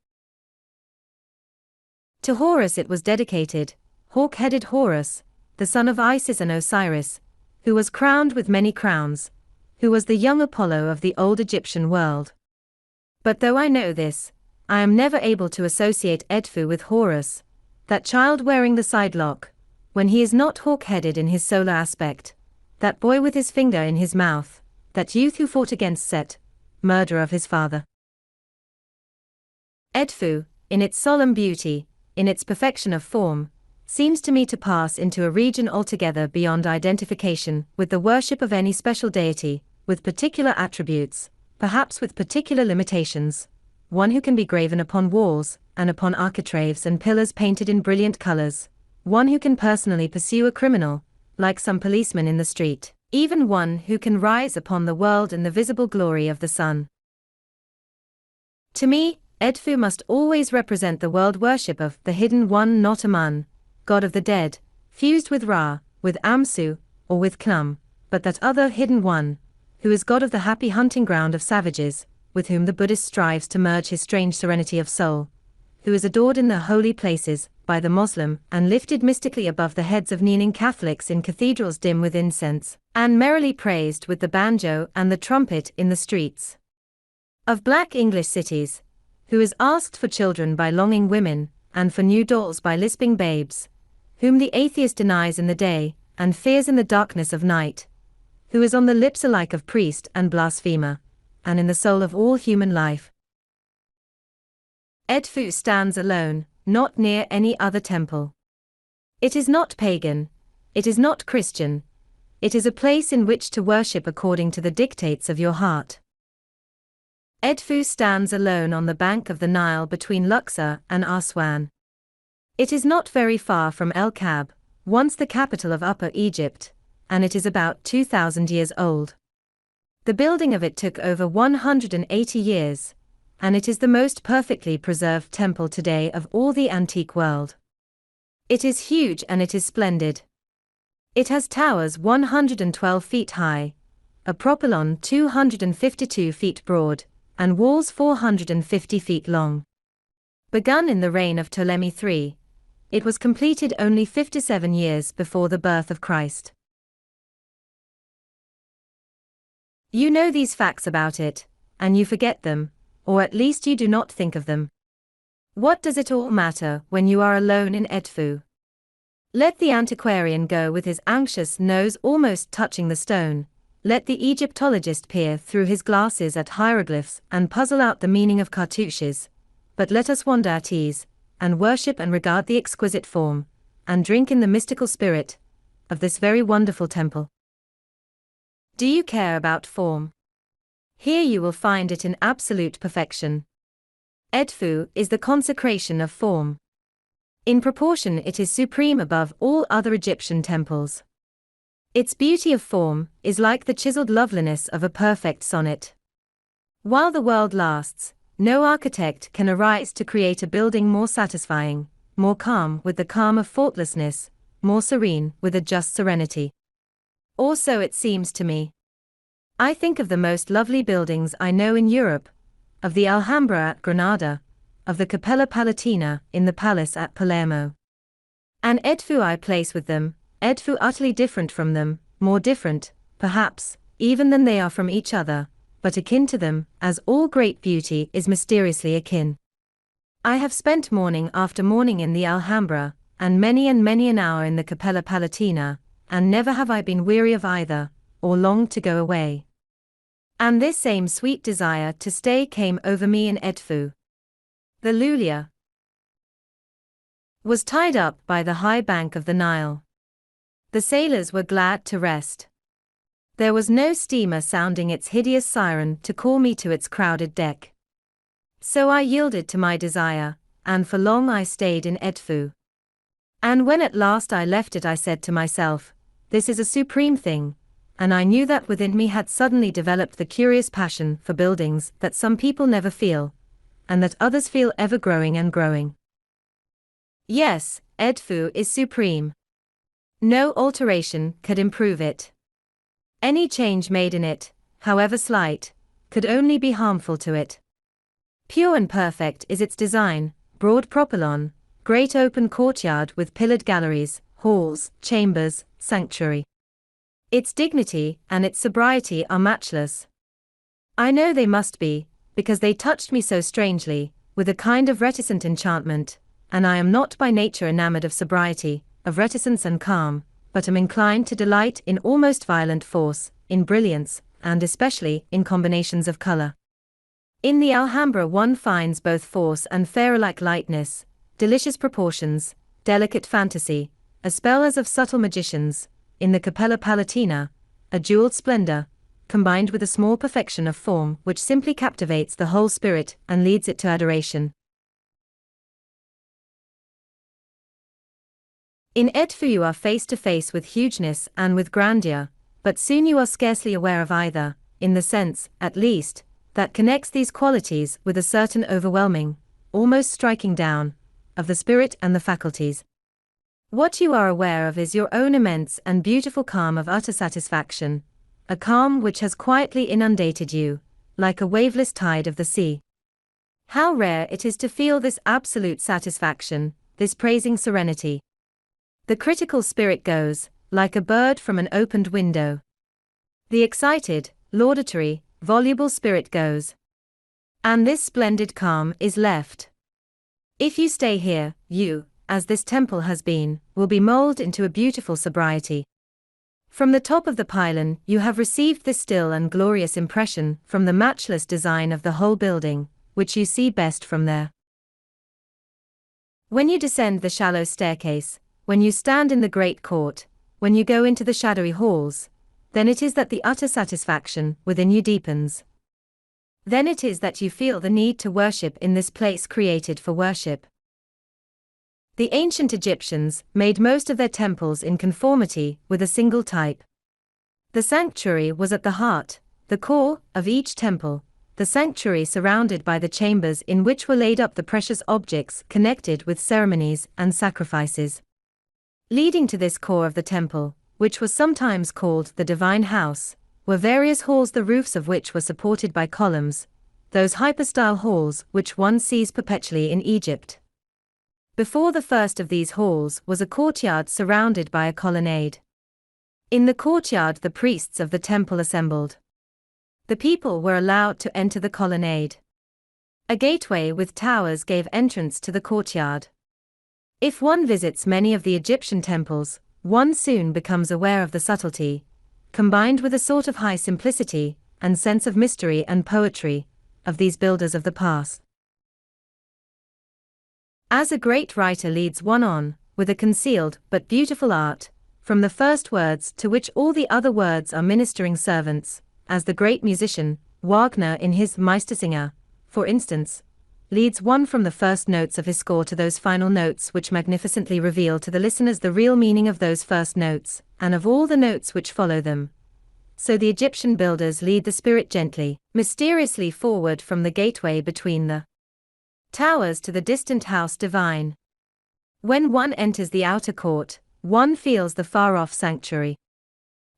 To Horus it was dedicated, hawk-headed Horus, the son of Isis and Osiris, who was crowned with many crowns, who was the young Apollo of the old Egyptian world. But though I know this, I am never able to associate Edfu with Horus, that child wearing the sidelock, when he is not hawk-headed in his solar aspect, that boy with his finger in his mouth, that youth who fought against Set, murderer of his father. Edfu, in its solemn beauty, in its perfection of form, seems to me to pass into a region altogether beyond identification with the worship of any special deity, with particular attributes, perhaps with particular limitations, one who can be graven upon walls, and upon architraves and pillars painted in brilliant colors, one who can personally pursue a criminal, like some policeman in the street, even one who can rise upon the world in the visible glory of the sun. To me, Edfu must always represent the world worship of the hidden one, not Amun, god of the dead, fused with Ra, with Amsu, or with Knum, but that other hidden one, who is god of the happy hunting ground of savages, with whom the Buddhist strives to merge his strange serenity of soul, who is adored in the holy places by the Moslem and lifted mystically above the heads of kneeling Catholics in cathedrals dim with incense, and merrily praised with the banjo and the trumpet in the streets of black English cities, who is asked for children by longing women, and for new dolls by lisping babes, whom the atheist denies in the day, and fears in the darkness of night, who is on the lips alike of priest and blasphemer, and in the soul of all human life. Edfu stands alone, not near any other temple. It is not pagan, it is not Christian, it is a place in which to worship according to the dictates of your heart. Edfu stands alone on the bank of the Nile between Luxor and Aswan. It is not very far from El Kab, once the capital of Upper Egypt, and it is about 2,000 years old. The building of it took over 180 years, and it is the most perfectly preserved temple today of all the antique world. It is huge and it is splendid. It has towers 112 feet high, a propylon 252 feet broad, and walls 450 feet long. Begun in the reign of Ptolemy III, it was completed only 57 years before the birth of Christ. You know these facts about it, and you forget them, or at least you do not think of them. What does it all matter when you are alone in Edfu? Let the antiquarian go with his anxious nose almost touching the stone, let the Egyptologist peer through his glasses at hieroglyphs and puzzle out the meaning of cartouches, but let us wander at ease, and worship and regard the exquisite form, and drink in the mystical spirit of this very wonderful temple. Do you care about form? Here you will find it in absolute perfection. Edfu is the consecration of form. In proportion it is supreme above all other Egyptian temples. Its beauty of form is like the chiseled loveliness of a perfect sonnet. While the world lasts, no architect can arise to create a building more satisfying, more calm with the calm of faultlessness, more serene with a just serenity. Or so it seems to me. I think of the most lovely buildings I know in Europe, of the Alhambra at Granada, of the Capella Palatina in the palace at Palermo. And Edfu I place with them, Edfu utterly different from them, more different, perhaps, even than they are from each other, but akin to them, as all great beauty is mysteriously akin. I have spent morning after morning in the Alhambra, and many an hour in the Capella Palatina, and never have I been weary of either, or longed to go away. And this same sweet desire to stay came over me in Edfu. The Lulia was tied up by the high bank of the Nile. The sailors were glad to rest. There was no steamer sounding its hideous siren to call me to its crowded deck. So I yielded to my desire, and for long I stayed in Edfu. And when at last I left it, I said to myself, this is a supreme thing, and I knew that within me had suddenly developed the curious passion for buildings that some people never feel, and that others feel ever growing and growing. Yes, Edfu is supreme. No alteration could improve it. Any change made in it, however slight, could only be harmful to it. Pure and perfect is its design, broad propylon, great open courtyard with pillared galleries, halls, chambers, sanctuary. Its dignity and its sobriety are matchless. I know they must be, because they touched me so strangely, with a kind of reticent enchantment, and I am not by nature enamored of sobriety, of reticence and calm, but am inclined to delight in almost violent force, in brilliance, and especially in combinations of color. In the Alhambra one finds both force and fairy-like lightness, delicious proportions, delicate fantasy, a spell as of subtle magicians. In the Capella Palatina, a jeweled splendor, combined with a small perfection of form which simply captivates the whole spirit and leads it to adoration. In Edfu you are face to face with hugeness and with grandeur, but soon you are scarcely aware of either, in the sense, at least, that connects these qualities with a certain overwhelming, almost striking down, of the spirit and the faculties. What you are aware of is your own immense and beautiful calm of utter satisfaction, a calm which has quietly inundated you, like a waveless tide of the sea. How rare it is to feel this absolute satisfaction, this praising serenity. The critical spirit goes, like a bird from an opened window. The excited, laudatory, voluble spirit goes. And this splendid calm is left. If you stay here, you, as this temple has been, will be molded into a beautiful sobriety. From the top of the pylon you have received this still and glorious impression from the matchless design of the whole building, which you see best from there. When you descend the shallow staircase, when you stand in the great court, when you go into the shadowy halls, then it is that the utter satisfaction within you deepens. Then it is that you feel the need to worship in this place created for worship. The ancient Egyptians made most of their temples in conformity with a single type. The sanctuary was at the heart, the core, of each temple, the sanctuary surrounded by the chambers in which were laid up the precious objects connected with ceremonies and sacrifices. Leading to this core of the temple, which was sometimes called the divine house, were various halls the roofs of which were supported by columns, those hypostyle halls which one sees perpetually in Egypt. Before the first of these halls was a courtyard surrounded by a colonnade. In the courtyard the priests of the temple assembled. The people were allowed to enter the colonnade. A gateway with towers gave entrance to the courtyard. If one visits many of the Egyptian temples, one soon becomes aware of the subtlety, combined with a sort of high simplicity and sense of mystery and poetry, of these builders of the past. As a great writer leads one on, with a concealed but beautiful art, from the first words to which all the other words are ministering servants, as the great musician, Wagner in his Meistersinger, for instance, leads one from the first notes of his score to those final notes which magnificently reveal to the listeners the real meaning of those first notes, and of all the notes which follow them. So the Egyptian builders lead the spirit gently, mysteriously forward from the gateway between the towers to the distant house divine. When one enters the outer court, one feels the far-off sanctuary.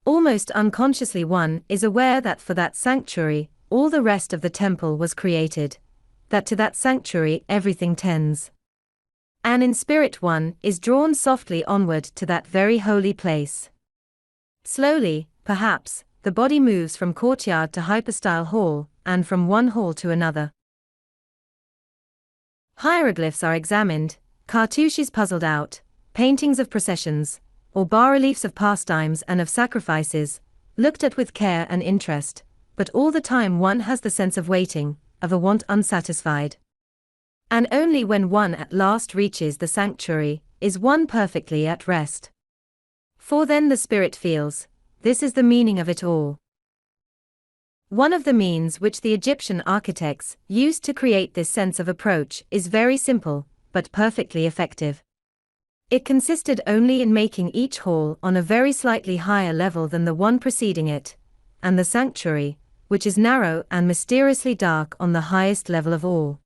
Almost unconsciously one is aware that for that sanctuary, all the rest of the temple was created, that to that sanctuary everything tends. And in spirit one is drawn softly onward to that very holy place. Slowly, perhaps, the body moves from courtyard to hypostyle hall, and from one hall to another. Hieroglyphs are examined, cartouches puzzled out, paintings of processions, or bas-reliefs of pastimes and of sacrifices, looked at with care and interest, but all the time one has the sense of waiting, of a want unsatisfied. And only when one at last reaches the sanctuary, is one perfectly at rest. For then the spirit feels, this is the meaning of it all. One of the means which the Egyptian architects used to create this sense of approach is very simple, but perfectly effective. It consisted only in making each hall on a very slightly higher level than the one preceding it, and the sanctuary, which is narrow and mysteriously dark, on the highest level of all.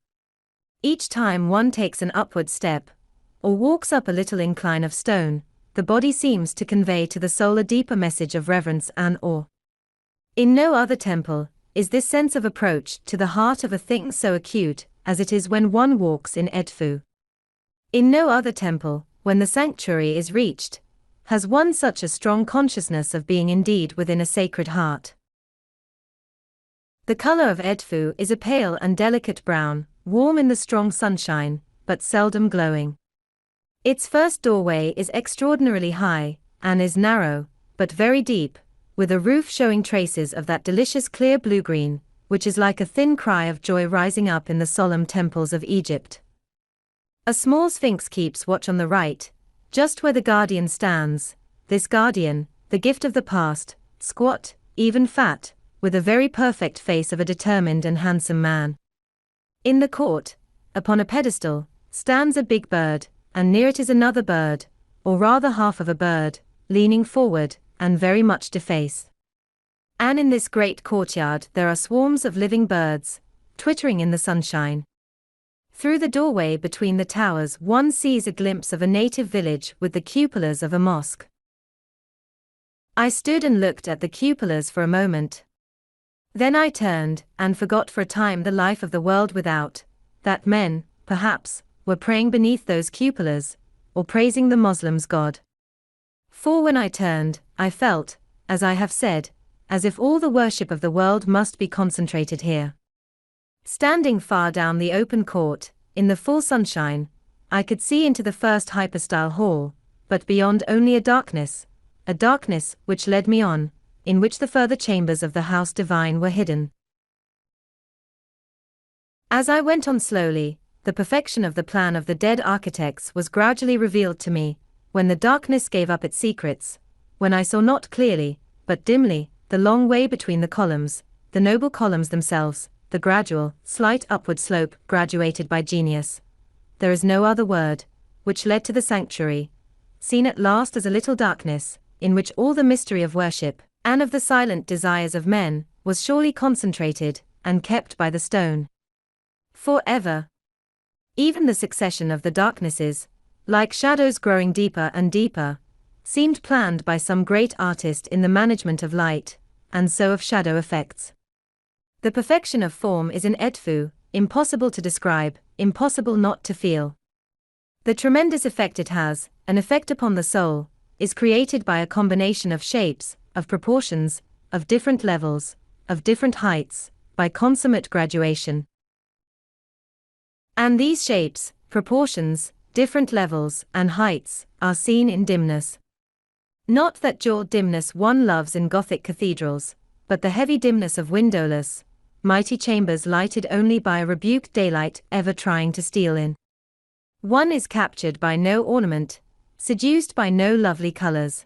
Each time one takes an upward step, or walks up a little incline of stone, the body seems to convey to the soul a deeper message of reverence and awe. In no other temple is this sense of approach to the heart of a thing so acute as it is when one walks in Edfu. In no other temple, when the sanctuary is reached, has one such a strong consciousness of being indeed within a sacred heart. The color of Edfu is a pale and delicate brown, warm in the strong sunshine, but seldom glowing. Its first doorway is extraordinarily high, and is narrow, but very deep, with a roof showing traces of that delicious clear blue-green, which is like a thin cry of joy rising up in the solemn temples of Egypt. A small sphinx keeps watch on the right, just where the guardian stands, this guardian, the gift of the past, squat, even fat, with a very perfect face of a determined and handsome man. In the court, upon a pedestal, stands a big bird, and near it is another bird, or rather half of a bird, leaning forward, and very much defaced. And in this great courtyard there are swarms of living birds, twittering in the sunshine. Through the doorway between the towers one sees a glimpse of a native village with the cupolas of a mosque. I stood and looked at the cupolas for a moment. Then I turned, and forgot for a time the life of the world without, that men, perhaps, were praying beneath those cupolas, or praising the Moslem's God. For when I turned, I felt, as I have said, as if all the worship of the world must be concentrated here. Standing far down the open court, in the full sunshine, I could see into the first hypostyle hall, but beyond only a darkness which led me on, in which the further chambers of the house divine were hidden. As I went on slowly, the perfection of the plan of the dead architects was gradually revealed to me, when the darkness gave up its secrets, when I saw not clearly, but dimly, the long way between the columns, the noble columns themselves, the gradual, slight upward slope graduated by genius. There is no other word, which led to the sanctuary, seen at last as a little darkness, in which all the mystery of worship, and of the silent desires of men, was surely concentrated, and kept by the stone. For ever. Even the succession of the darknesses, like shadows growing deeper and deeper, seemed planned by some great artist in the management of light, and so of shadow effects. The perfection of form is in Edfu, impossible to describe, impossible not to feel. The tremendous effect it has, an effect upon the soul, is created by a combination of shapes, of proportions, of different levels, of different heights, by consummate graduation. And these shapes, proportions, different levels and heights, are seen in dimness. Not that jeweled dimness one loves in Gothic cathedrals, but the heavy dimness of windowless, mighty chambers lighted only by a rebuked daylight ever trying to steal in. One is captured by no ornament, seduced by no lovely colors.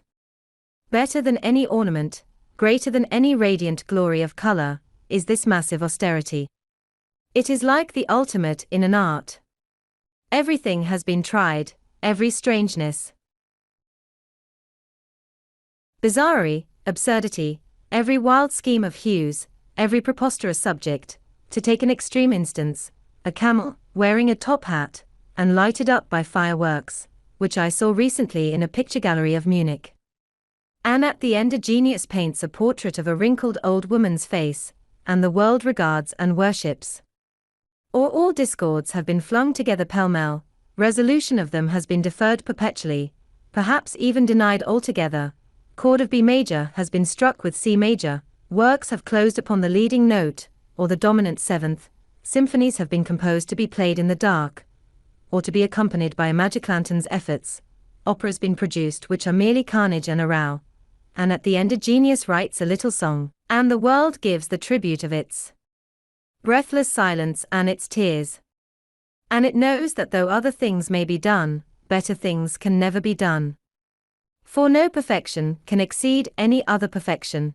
Better than any ornament, greater than any radiant glory of color, is this massive austerity. It is like the ultimate in an art. Everything has been tried, every strangeness, bizarrerie, absurdity, every wild scheme of hues, every preposterous subject, to take an extreme instance, a camel, wearing a top hat, and lighted up by fireworks, which I saw recently in a picture gallery of Munich. And at the end a genius paints a portrait of a wrinkled old woman's face, and the world regards and worships. Or all discords have been flung together pell-mell, resolution of them has been deferred perpetually, perhaps even denied altogether, chord of B major has been struck with C major, works have closed upon the leading note, or the dominant seventh, symphonies have been composed to be played in the dark, or to be accompanied by a magic lantern's efforts, operas been produced which are merely carnage and a row, and at the end a genius writes a little song, and the world gives the tribute of its breathless silence and its tears. And it knows that though other things may be done, better things can never be done. For no perfection can exceed any other perfection.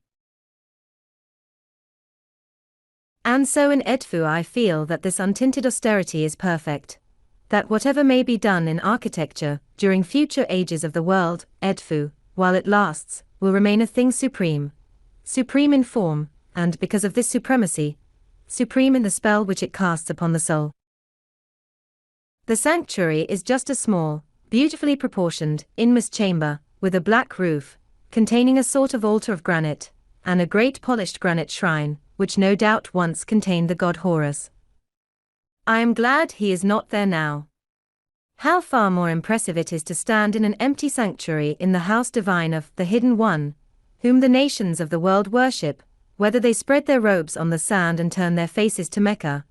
And so in Edfu I feel that this untinted austerity is perfect. That whatever may be done in architecture, during future ages of the world, Edfu, while it lasts, will remain a thing supreme. Supreme in form, and because of this supremacy, supreme in the spell which it casts upon the soul. The sanctuary is just a small, beautifully proportioned, inmost chamber, with a black roof, containing a sort of altar of granite, and a great polished granite shrine, which no doubt once contained the god Horus. I am glad he is not there now. How far more impressive it is to stand in an empty sanctuary in the house divine of the Hidden One, whom the nations of the world worship, whether they spread their robes on the sand and turn their faces to Mecca,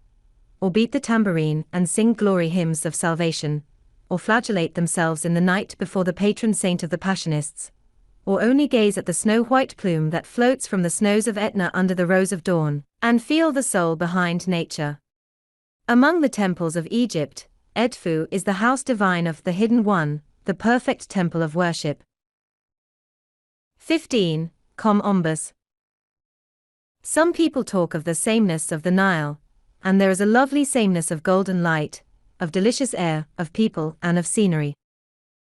or beat the tambourine and sing glory hymns of salvation, or flagellate themselves in the night before the patron saint of the Passionists, or only gaze at the snow-white plume that floats from the snows of Etna under the rose of dawn, and feel the soul behind nature. Among the temples of Egypt, Edfu is the house divine of the Hidden One, the perfect temple of worship. 15. Kom Ombus. Some people talk of the sameness of the Nile, and there is a lovely sameness of golden light, of delicious air, of people, and of scenery.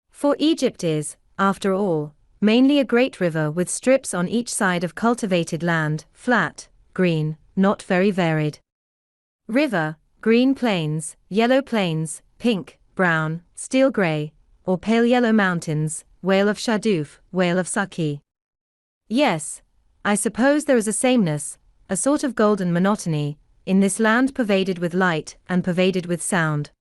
For Egypt is, after all, mainly a great river with strips on each side of cultivated land, flat, green, not very varied. River, green plains, yellow plains, pink, brown, steel gray, or pale yellow mountains, Whale of Shaduf, Whale of Saki. Yes, I suppose there is a sameness, a sort of golden monotony, in this land pervaded with light and pervaded with sound.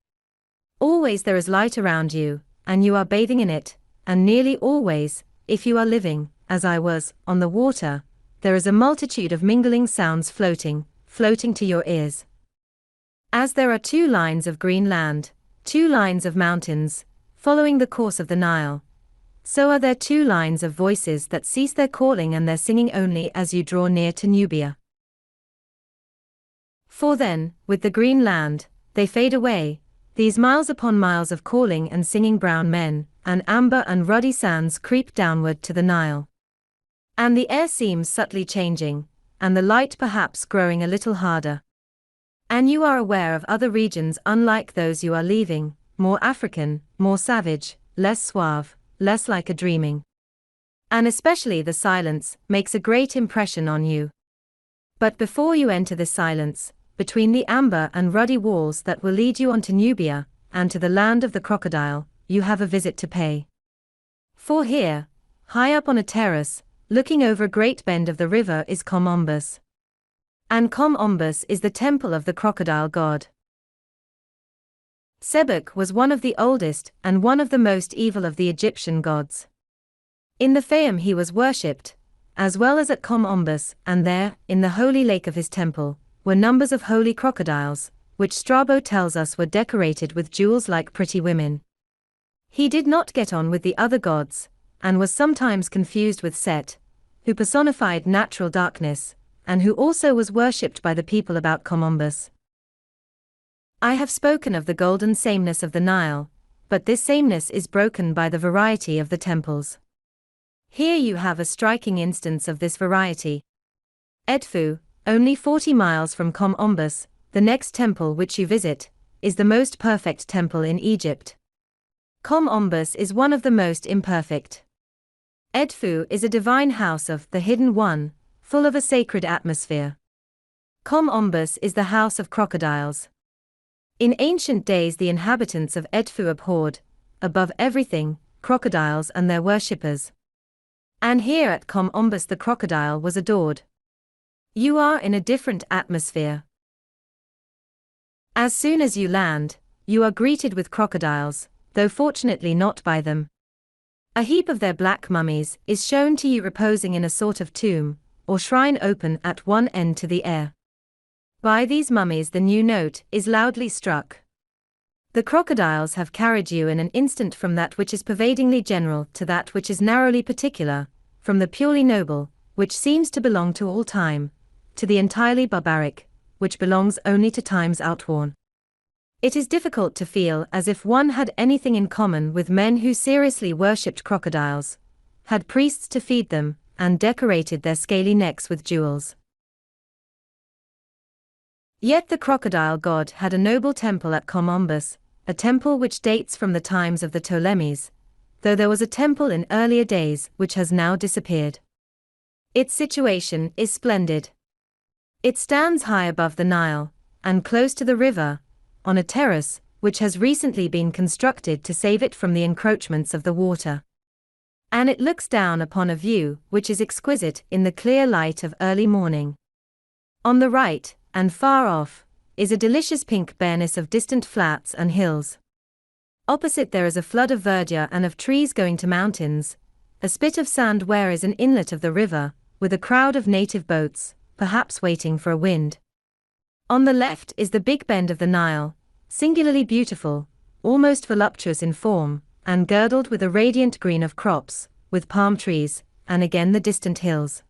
Always there is light around you, and you are bathing in it, and nearly always, if you are living, as I was, on the water, there is a multitude of mingling sounds floating to your ears. As there are two lines of green land, two lines of mountains, following the course of the Nile, so are there two lines of voices that cease their calling and their singing only as you draw near to Nubia. For then, with the green land, they fade away, these miles upon miles of calling and singing brown men, and amber and ruddy sands creep downward to the Nile. And the air seems subtly changing, and the light perhaps growing a little harder. And you are aware of other regions unlike those you are leaving, more African, more savage, less suave, less like a dreaming. And especially the silence makes a great impression on you. But before you enter this silence, between the amber and ruddy walls that will lead you on to Nubia, and to the land of the crocodile, you have a visit to pay. For here, high up on a terrace, looking over a great bend of the river is Kom Ombus. And Kom Ombus is the temple of the crocodile god. Sebek was one of the oldest and one of the most evil of the Egyptian gods. In the Fayum he was worshipped, as well as at Kom Ombus, and there, in the holy lake of his temple, were numbers of holy crocodiles, which Strabo tells us were decorated with jewels like pretty women. He did not get on with the other gods, and was sometimes confused with Set, who personified natural darkness, and who also was worshipped by the people about Kom Ombus. I have spoken of the golden sameness of the Nile, but this sameness is broken by the variety of the temples. Here you have a striking instance of this variety. Edfu, only 40 miles from Kom Ombus, the next temple which you visit, is the most perfect temple in Egypt. Kom Ombus is one of the most imperfect. Edfu is a divine house of the Hidden One, full of a sacred atmosphere. Kom Ombus is the house of crocodiles. In ancient days the inhabitants of Edfu abhorred, above everything, crocodiles and their worshippers. And here at Kom Ombus the crocodile was adored. You are in a different atmosphere. As soon as you land, you are greeted with crocodiles, though fortunately not by them. A heap of their black mummies is shown to you reposing in a sort of tomb, or shrine open at one end to the air. By these mummies the new note is loudly struck. The crocodiles have carried you in an instant from that which is pervadingly general to that which is narrowly particular, from the purely noble, which seems to belong to all time, to the entirely barbaric, which belongs only to times outworn. It is difficult to feel as if one had anything in common with men who seriously worshipped crocodiles, had priests to feed them, and decorated their scaly necks with jewels. Yet the crocodile god had a noble temple at Comombus, a temple which dates from the times of the Ptolemies, though there was a temple in earlier days which has now disappeared. Its situation is splendid. It stands high above the Nile, and close to the river, on a terrace which has recently been constructed to save it from the encroachments of the water. And it looks down upon a view which is exquisite in the clear light of early morning. On the right, and far off, is a delicious pink bareness of distant flats and hills. Opposite there is a flood of verdure and of trees going to mountains, a spit of sand where is an inlet of the river, with a crowd of native boats, perhaps waiting for a wind. On the left is the big bend of the Nile, singularly beautiful, almost voluptuous in form, and girdled with a radiant green of crops, with palm trees, and again the distant hills.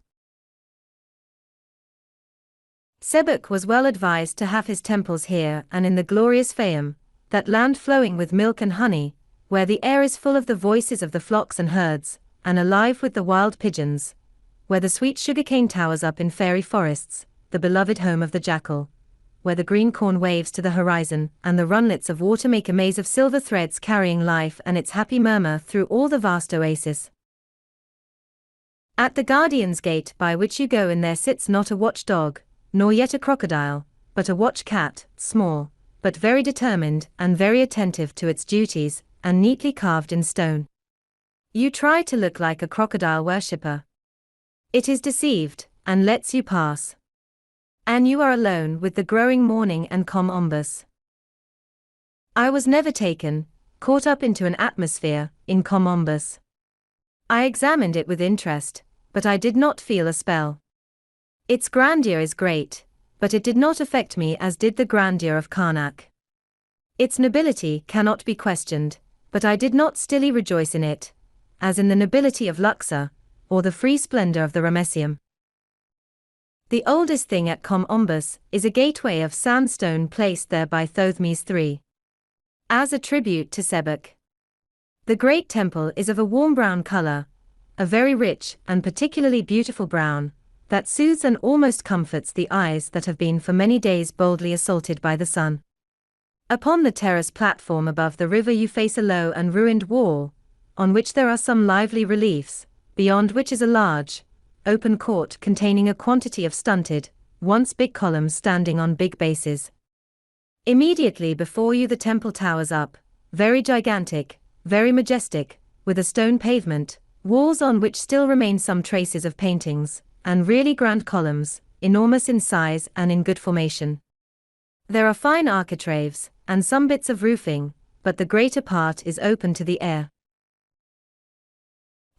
Sebek was well advised to have his temples here and in the glorious Fayum, that land flowing with milk and honey, where the air is full of the voices of the flocks and herds, and alive with the wild pigeons, where the sweet sugarcane towers up in fairy forests, the beloved home of the jackal, where the green corn waves to the horizon, and the runlets of water make a maze of silver threads carrying life and its happy murmur through all the vast oasis. At the guardian's gate by which you go in there sits not a watchdog, nor yet a crocodile, but a watch-cat, small, but very determined and very attentive to its duties, and neatly carved in stone. You try to look like a crocodile worshipper. It is deceived, and lets you pass. And you are alone with the growing morning and Comombus. I was never taken, caught up into an atmosphere, in Comombus. I examined it with interest, but I did not feel a spell. Its grandeur is great, but it did not affect me as did the grandeur of Karnak. Its nobility cannot be questioned, but I did not stilly rejoice in it, as in the nobility of Luxor, or the free splendor of the Ramesseum. The oldest thing at Comombus is a gateway of sandstone placed there by Thothmes III, as a tribute to Sebek. The great temple is of a warm brown color, a very rich and particularly beautiful brown, that soothes and almost comforts the eyes that have been for many days boldly assaulted by the sun. Upon the terrace platform above the river you face a low and ruined wall, on which there are some lively reliefs, beyond which is a large, open court containing a quantity of stunted, once big columns standing on big bases. Immediately before you the temple towers up, very gigantic, very majestic, with a stone pavement, walls on which still remain some traces of paintings, and really grand columns, enormous in size and in good formation. There are fine architraves, and some bits of roofing, but the greater part is open to the air.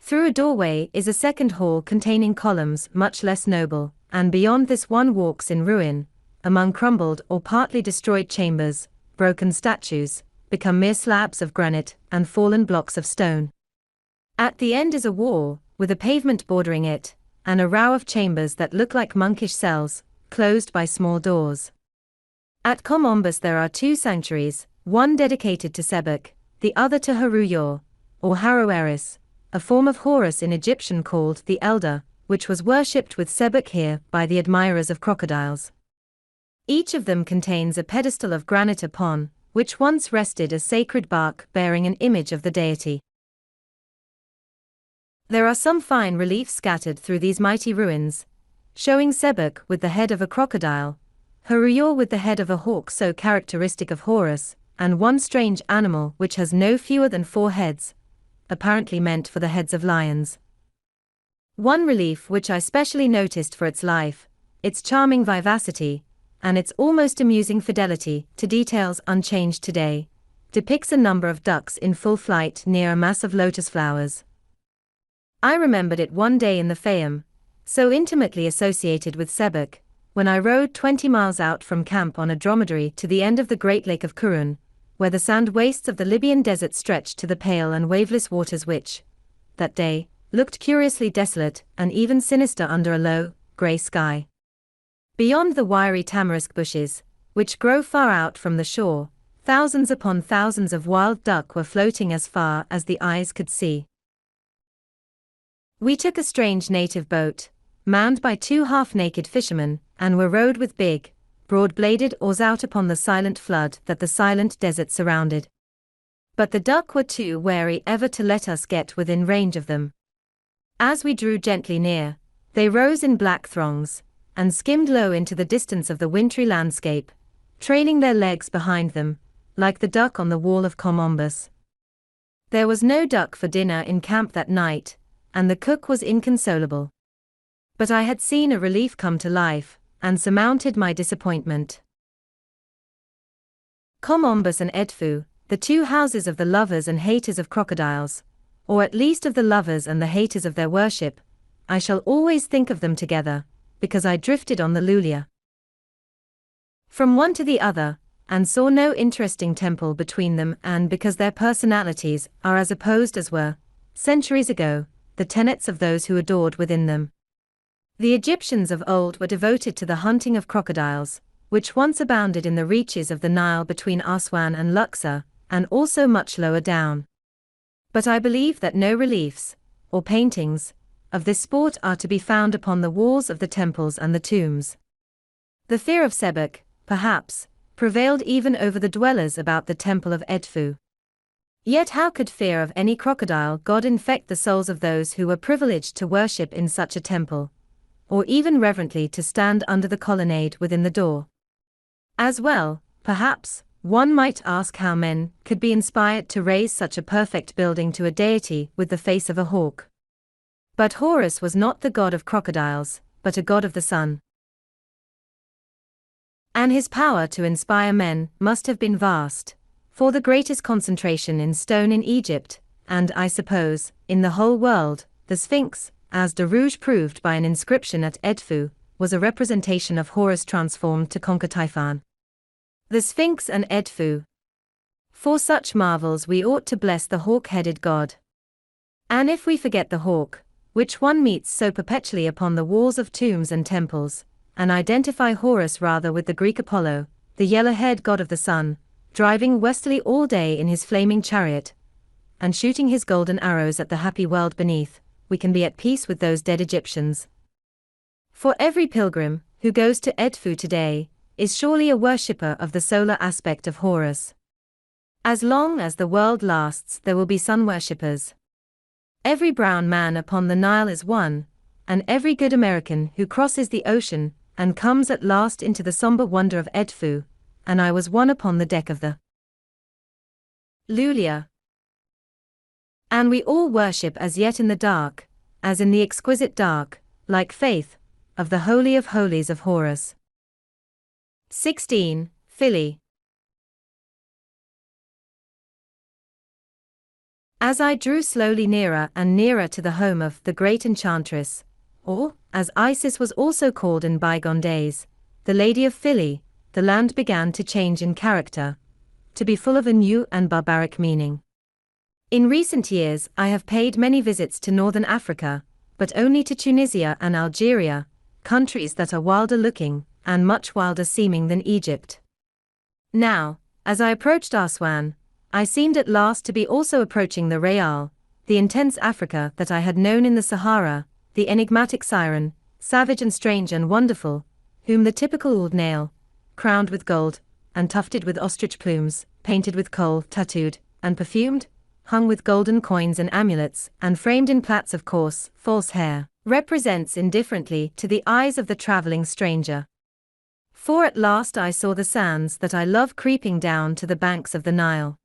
Through a doorway is a second hall containing columns much less noble, and beyond this one walks in ruin, among crumbled or partly destroyed chambers, broken statues, become mere slabs of granite and fallen blocks of stone. At the end is a wall, with a pavement bordering it, and a row of chambers that look like monkish cells, closed by small doors. At Comombus there are two sanctuaries, one dedicated to Sebek, the other to Haruyor, or Haroeris, a form of Horus in Egyptian called the Elder, which was worshipped with Sebek here by the admirers of crocodiles. Each of them contains a pedestal of granite upon which once rested a sacred bark bearing an image of the deity. There are some fine reliefs scattered through these mighty ruins, showing Sebek with the head of a crocodile, Haruyor with the head of a hawk so characteristic of Horus, and one strange animal which has no fewer than 4 heads, apparently meant for the heads of lions. One relief which I specially noticed for its life, its charming vivacity, and its almost amusing fidelity to details unchanged today, depicts a number of ducks in full flight near a mass of lotus flowers. I remembered it one day in the Fayum, so intimately associated with Sebek, when I rode 20 miles out from camp on a dromedary to the end of the great lake of Kurun, where the sand wastes of the Libyan desert stretched to the pale and waveless waters which, that day, looked curiously desolate and even sinister under a low, grey sky. Beyond the wiry tamarisk bushes, which grow far out from the shore, thousands upon thousands of wild duck were floating as far as the eyes could see. We took a strange native boat, manned by two half-naked fishermen, and were rowed with big, broad-bladed oars out upon the silent flood that the silent desert surrounded. But the duck were too wary ever to let us get within range of them. As we drew gently near, they rose in black throngs, and skimmed low into the distance of the wintry landscape, trailing their legs behind them, like the duck on the wall of Columbus. There was no duck for dinner in camp that night, and the cook was inconsolable. But I had seen a relief come to life, and surmounted my disappointment. Columbus and Edfu, the two houses of the lovers and haters of crocodiles, or at least of the lovers and the haters of their worship, I shall always think of them together, because I drifted on the Lulia from one to the other, and saw no interesting temple between them, and because their personalities are as opposed as were, centuries ago, the tenets of those who adored within them. The Egyptians of old were devoted to the hunting of crocodiles, which once abounded in the reaches of the Nile between Aswan and Luxor, and also much lower down. But I believe that no reliefs, or paintings, of this sport are to be found upon the walls of the temples and the tombs. The fear of Sebek, perhaps, prevailed even over the dwellers about the temple of Edfu. Yet how could fear of any crocodile god infect the souls of those who were privileged to worship in such a temple, or even reverently to stand under the colonnade within the door? As well, perhaps, one might ask how men could be inspired to raise such a perfect building to a deity with the face of a hawk. But Horus was not the god of crocodiles, but a god of the sun. And his power to inspire men must have been vast, for the greatest concentration in stone in Egypt, and I suppose, in the whole world, the Sphinx, as de Rouge proved by an inscription at Edfu, was a representation of Horus transformed to conquer Typhon. The Sphinx and Edfu. For such marvels we ought to bless the hawk-headed god. And if we forget the hawk, which one meets so perpetually upon the walls of tombs and temples, and identify Horus rather with the Greek Apollo, the yellow-haired god of the sun, driving westerly all day in his flaming chariot, and shooting his golden arrows at the happy world beneath, we can be at peace with those dead Egyptians. For every pilgrim who goes to Edfu today is surely a worshipper of the solar aspect of Horus. As long as the world lasts, there will be sun worshippers. Every brown man upon the Nile is one, and every good American who crosses the ocean and comes at last into the somber wonder of Edfu, and I was one upon the deck of the Lulia. And we all worship as yet in the dark, as in the exquisite dark, like faith, of the Holy of Holies of Horus. 16. Philly. As I drew slowly nearer and nearer to the home of the great enchantress, or, as Isis was also called in bygone days, the Lady of Philly, the land began to change in character, to be full of a new and barbaric meaning. In recent years I have paid many visits to northern Africa, but only to Tunisia and Algeria, countries that are wilder looking, and much wilder seeming than Egypt. Now, as I approached Aswan, I seemed at last to be also approaching the Real, the intense Africa that I had known in the Sahara, the enigmatic siren, savage and strange and wonderful, whom the typical old nail, crowned with gold, and tufted with ostrich plumes, painted with kohl, tattooed, and perfumed, hung with golden coins and amulets, and framed in plaits of coarse, false hair, represents indifferently to the eyes of the traveling stranger. For at last I saw the sands that I love creeping down to the banks of the Nile.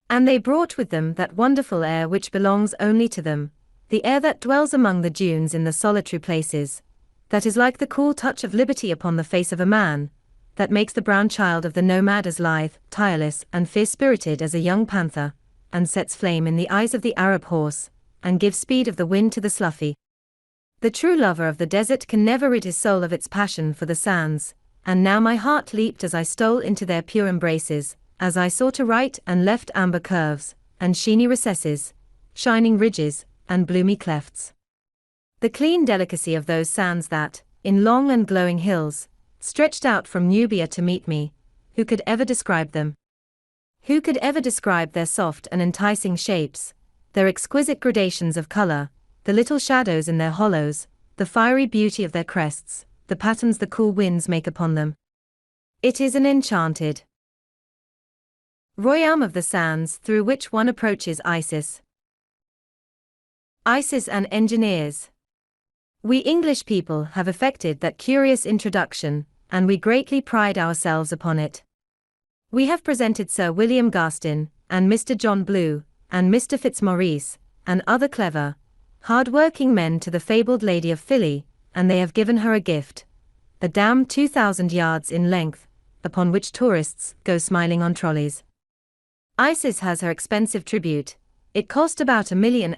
And they brought with them that wonderful air which belongs only to them, the air that dwells among the dunes in the solitary places, that is like the cool touch of liberty upon the face of a man, that makes the brown child of the nomad as lithe, tireless, and fierce-spirited as a young panther, and sets flame in the eyes of the Arab horse, and gives speed of the wind to the sloughy. The true lover of the desert can never rid his soul of its passion for the sands, and now my heart leaped as I stole into their pure embraces, as I saw to right and left amber curves, and sheeny recesses, shining ridges, and bloomy clefts. The clean delicacy of those sands that, in long and glowing hills, stretched out from Nubia to meet me, who could ever describe them? Who could ever describe their soft and enticing shapes, their exquisite gradations of color, the little shadows in their hollows, the fiery beauty of their crests, the patterns the cool winds make upon them? It is an enchanted royaume of the sands through which one approaches Isis. Isis and engineers. We English people have effected that curious introduction, and we greatly pride ourselves upon it. We have presented Sir William Garstin, and Mr. John Blue, and Mr. Fitzmaurice, and other clever, hard-working men to the fabled Lady of Philly, and they have given her a gift, a dam 2,000 yards in length, upon which tourists go smiling on trolleys. Isis has her expensive tribute. It cost about £1.5 million,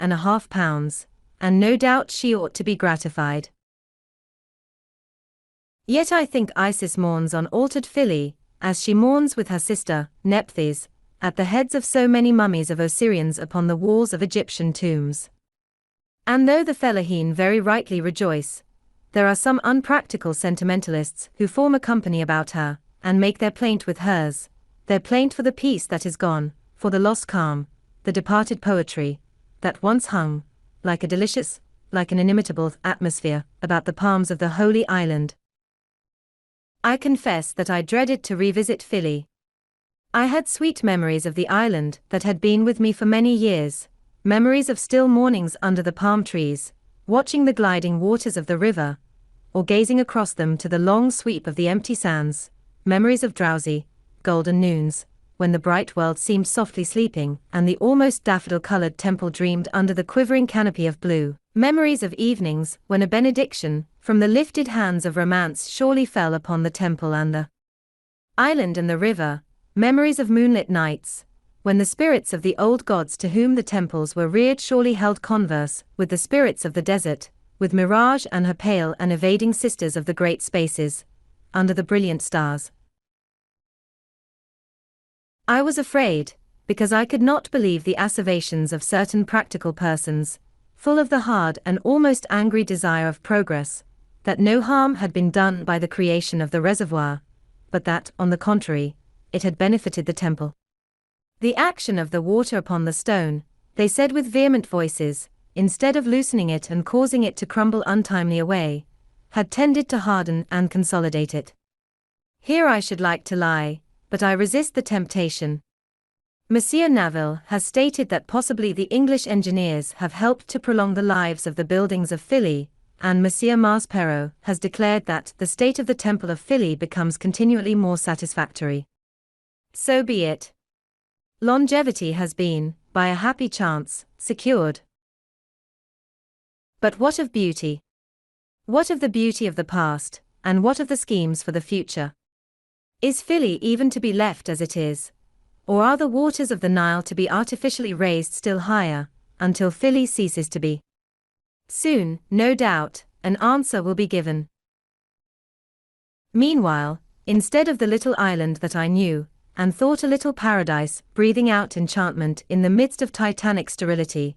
and no doubt she ought to be gratified. Yet I think Isis mourns on altered Philly, as she mourns with her sister, Nephthys, at the heads of so many mummies of Osirians upon the walls of Egyptian tombs. And though the Fellahin very rightly rejoice, there are some unpractical sentimentalists who form a company about her, and make their plaint with hers, their plaint for the peace that is gone, for the lost calm, the departed poetry, that once hung, like a delicious, like an inimitable atmosphere, about the palms of the holy island. I confess that I dreaded to revisit Philly. I had sweet memories of the island that had been with me for many years, memories of still mornings under the palm trees, watching the gliding waters of the river, or gazing across them to the long sweep of the empty sands, memories of drowsy, golden noons, when the bright world seemed softly sleeping and the almost daffodil-colored temple dreamed under the quivering canopy of blue, memories of evenings when a benediction from the lifted hands of romance surely fell upon the temple and the island and the river, memories of moonlit nights, when the spirits of the old gods to whom the temples were reared surely held converse with the spirits of the desert, with Mirage and her pale and evading sisters of the great spaces, under the brilliant stars. I was afraid, because I could not believe the asseverations of certain practical persons, full of the hard and almost angry desire of progress, that no harm had been done by the creation of the reservoir, but that, on the contrary, it had benefited the temple. The action of the water upon the stone, they said with vehement voices, instead of loosening it and causing it to crumble untimely away, had tended to harden and consolidate it. Here I should like to lie, but I resist the temptation. Monsieur Naville has stated that possibly the English engineers have helped to prolong the lives of the buildings of Philly, and Monsieur Maspero has declared that the state of the Temple of Philly becomes continually more satisfactory. So be it. Longevity has been, by a happy chance, secured. But what of beauty? What of the beauty of the past, and what of the schemes for the future? Is Philly even to be left as it is? Or are the waters of the Nile to be artificially raised still higher, until Philly ceases to be? Soon, no doubt, an answer will be given. Meanwhile, instead of the little island that I knew, and thought a little paradise breathing out enchantment in the midst of titanic sterility,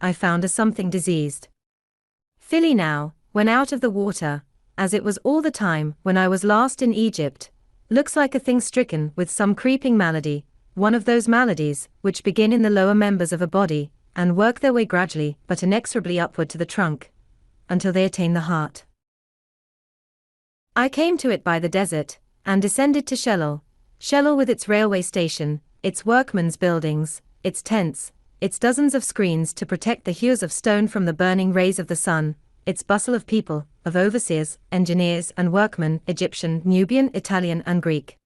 I found a something diseased. Philly now, when out of the water, as it was all the time when I was last in Egypt, looks like a thing stricken with some creeping malady, one of those maladies which begin in the lower members of a body, and work their way gradually but inexorably upward to the trunk, until they attain the heart. I came to it by the desert, and descended to Shellal with its railway station, its workmen's buildings, its tents, its dozens of screens to protect the hewers of stone from the burning rays of the sun, its bustle of people, of overseers, engineers and workmen, Egyptian, Nubian, Italian and Greek.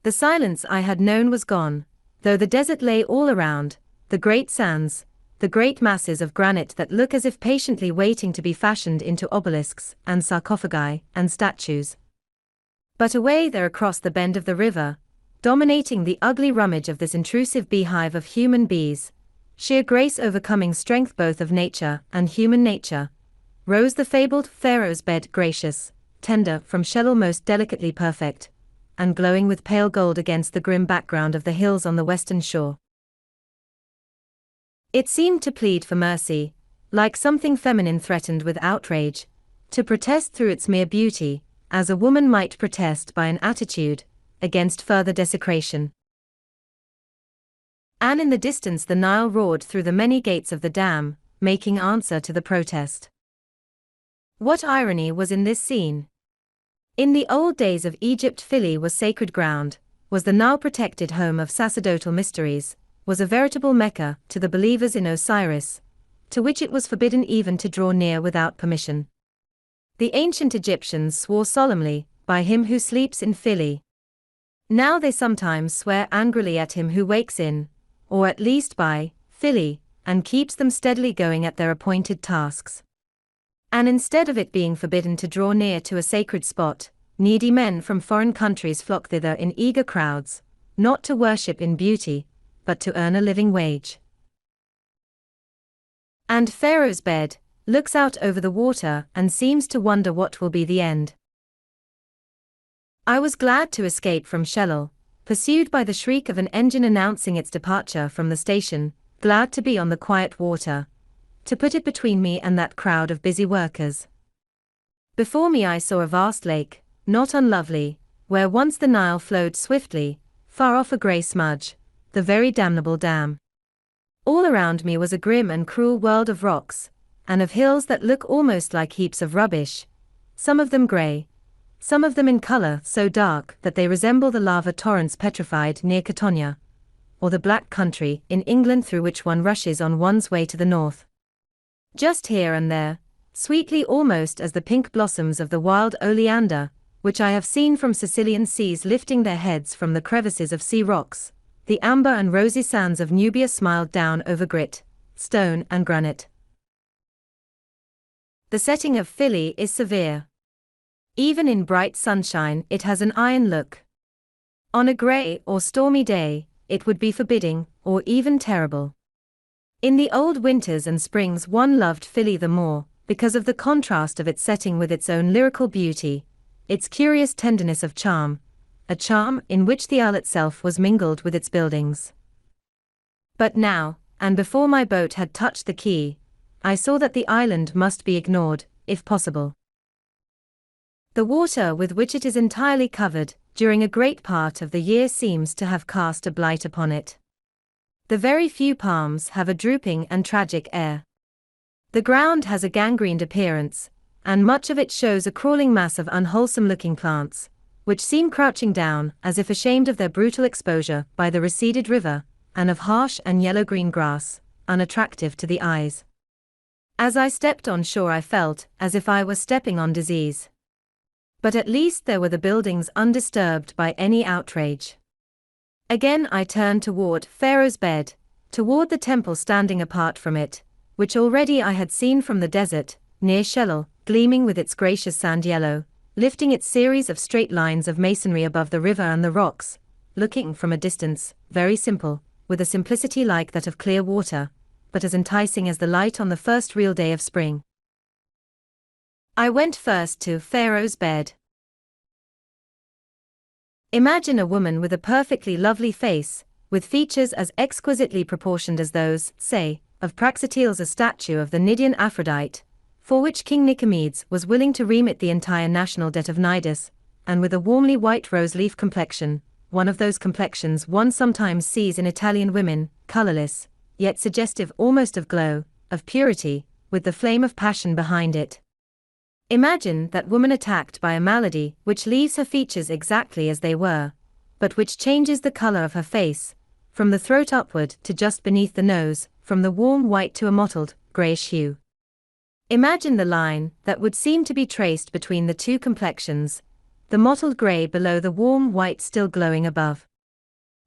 The silence I had known was gone, though the desert lay all around, the great sands, the great masses of granite that look as if patiently waiting to be fashioned into obelisks and sarcophagi and statues. But away there across the bend of the river, dominating the ugly rummage of this intrusive beehive of human bees, sheer grace overcoming strength both of nature and human nature, rose the fabled Pharaoh's bed, gracious, tender from shell, almost delicately perfect, and glowing with pale gold against the grim background of the hills on the western shore. It seemed to plead for mercy, like something feminine threatened with outrage, to protest through its mere beauty, as a woman might protest by an attitude against further desecration. And in the distance the Nile roared through the many gates of the dam, making answer to the protest. What irony was in this scene! In the old days of Egypt, Philly was sacred ground, was the Nile-protected home of sacerdotal mysteries, was a veritable Mecca to the believers in Osiris, to which it was forbidden even to draw near without permission. The ancient Egyptians swore solemnly, by him who sleeps in Philly. Now they sometimes swear angrily at him who wakes in, or at least by, Philly, and keeps them steadily going at their appointed tasks. And instead of it being forbidden to draw near to a sacred spot, needy men from foreign countries flock thither in eager crowds, not to worship in beauty, but to earn a living wage. And Pharaoh's bed looks out over the water and seems to wonder what will be the end. I was glad to escape from Shellal, pursued by the shriek of an engine announcing its departure from the station, glad to be on the quiet water, to put it between me and that crowd of busy workers. Before me I saw a vast lake, not unlovely, where once the Nile flowed swiftly, far off a grey smudge, the very damnable dam. All around me was a grim and cruel world of rocks, and of hills that look almost like heaps of rubbish, some of them grey, some of them in colour so dark that they resemble the lava torrents petrified near Catania, or the black country in England through which one rushes on one's way to the north. Just here and there, sweetly almost as the pink blossoms of the wild oleander, which I have seen from Sicilian seas lifting their heads from the crevices of sea rocks, the amber and rosy sands of Nubia smiled down over grit, stone and granite. The setting of Philly is severe. Even in bright sunshine it has an iron look. On a grey or stormy day, it would be forbidding, or even terrible. In the old winters and springs one loved Philly the more, because of the contrast of its setting with its own lyrical beauty, its curious tenderness of charm, a charm in which the isle itself was mingled with its buildings. But now, and before my boat had touched the quay, I saw that the island must be ignored, if possible. The water with which it is entirely covered, during a great part of the year seems to have cast a blight upon it. The very few palms have a drooping and tragic air. The ground has a gangrened appearance, and much of it shows a crawling mass of unwholesome-looking plants, which seem crouching down as if ashamed of their brutal exposure by the receded river, and of harsh and yellow-green grass, unattractive to the eyes. As I stepped on shore I felt as if I were stepping on disease. But at least there were the buildings undisturbed by any outrage. Again I turned toward Pharaoh's bed, toward the temple standing apart from it, which already I had seen from the desert, near Shellal, gleaming with its gracious sand yellow, lifting its series of straight lines of masonry above the river and the rocks, looking from a distance, very simple, with a simplicity like that of clear water, but as enticing as the light on the first real day of spring. I went first to Pharaoh's bed. Imagine a woman with a perfectly lovely face, with features as exquisitely proportioned as those, say, of Praxiteles, a statue of the Cnidian Aphrodite, for which King Nicomedes was willing to remit the entire national debt of Cnidus, and with a warmly white rose-leaf complexion, one of those complexions one sometimes sees in Italian women, colorless, yet suggestive almost of glow, of purity, with the flame of passion behind it. Imagine that woman attacked by a malady which leaves her features exactly as they were, but which changes the color of her face, from the throat upward to just beneath the nose, from the warm white to a mottled, grayish hue. Imagine the line that would seem to be traced between the two complexions, the mottled gray below the warm white still glowing above.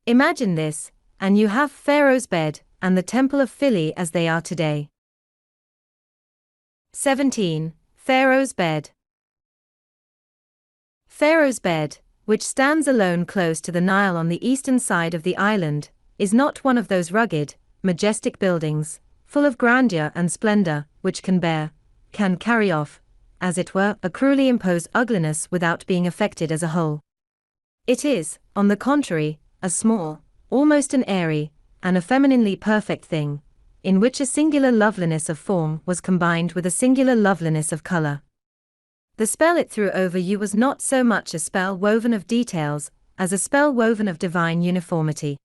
Imagine this, and you have Pharaoh's bed and the Temple of Philly as they are today. 17. Pharaoh's bed. Pharaoh's bed, which stands alone close to the Nile on the eastern side of the island, is not one of those rugged, majestic buildings, full of grandeur and splendor, which can carry off, as it were, a cruelly imposed ugliness without being affected as a whole. It is, on the contrary, a small, almost an airy, and a femininely perfect thing, in which a singular loveliness of form was combined with a singular loveliness of color. The spell it threw over you was not so much a spell woven of details, as a spell woven of divine uniformity.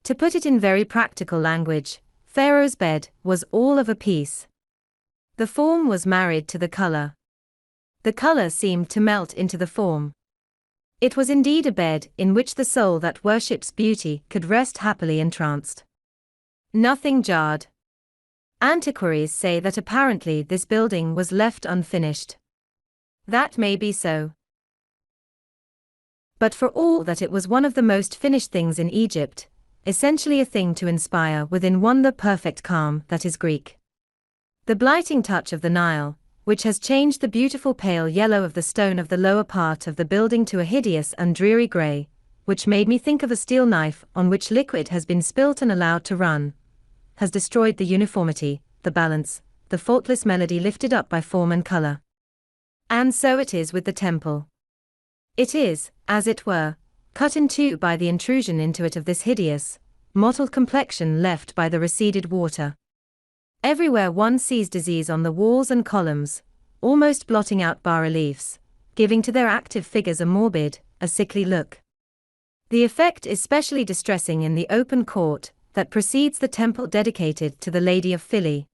To put it in very practical language, Pharaoh's bed was all of a piece. The form was married to the color. The color seemed to melt into the form. It was indeed a bed in which the soul that worships beauty could rest happily entranced. Nothing jarred. Antiquaries say that apparently this building was left unfinished. That may be so. But for all that, it was one of the most finished things in Egypt, essentially a thing to inspire within one the perfect calm that is Greek. The blighting touch of the Nile, which has changed the beautiful pale yellow of the stone of the lower part of the building to a hideous and dreary grey, which made me think of a steel knife on which liquid has been spilt and allowed to run, has destroyed the uniformity, the balance, the faultless melody lifted up by form and color. And so it is with the temple. It is, as it were, cut in two by the intrusion into it of this hideous, mottled complexion left by the receded water. Everywhere one sees disease on the walls and columns, almost blotting out bas-reliefs, giving to their active figures a morbid, a sickly look. The effect is specially distressing in the open court that precedes the temple dedicated to the Lady of Philae.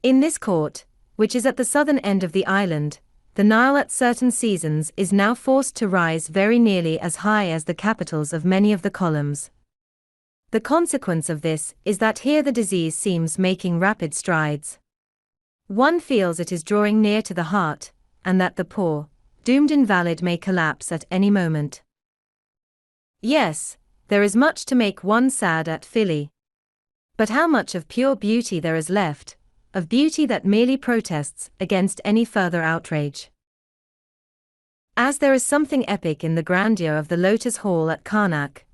In this court, which is at the southern end of the island, the Nile at certain seasons is now forced to rise very nearly as high as the capitals of many of the columns. The consequence of this is that here the disease seems making rapid strides. One feels it is drawing near to the heart, and that the poor, doomed invalid may collapse at any moment. Yes, there is much to make one sad at Philae. But how much of pure beauty there is left, of beauty that merely protests against any further outrage. As there is something epic in the grandeur of the Lotus Hall at Karnak,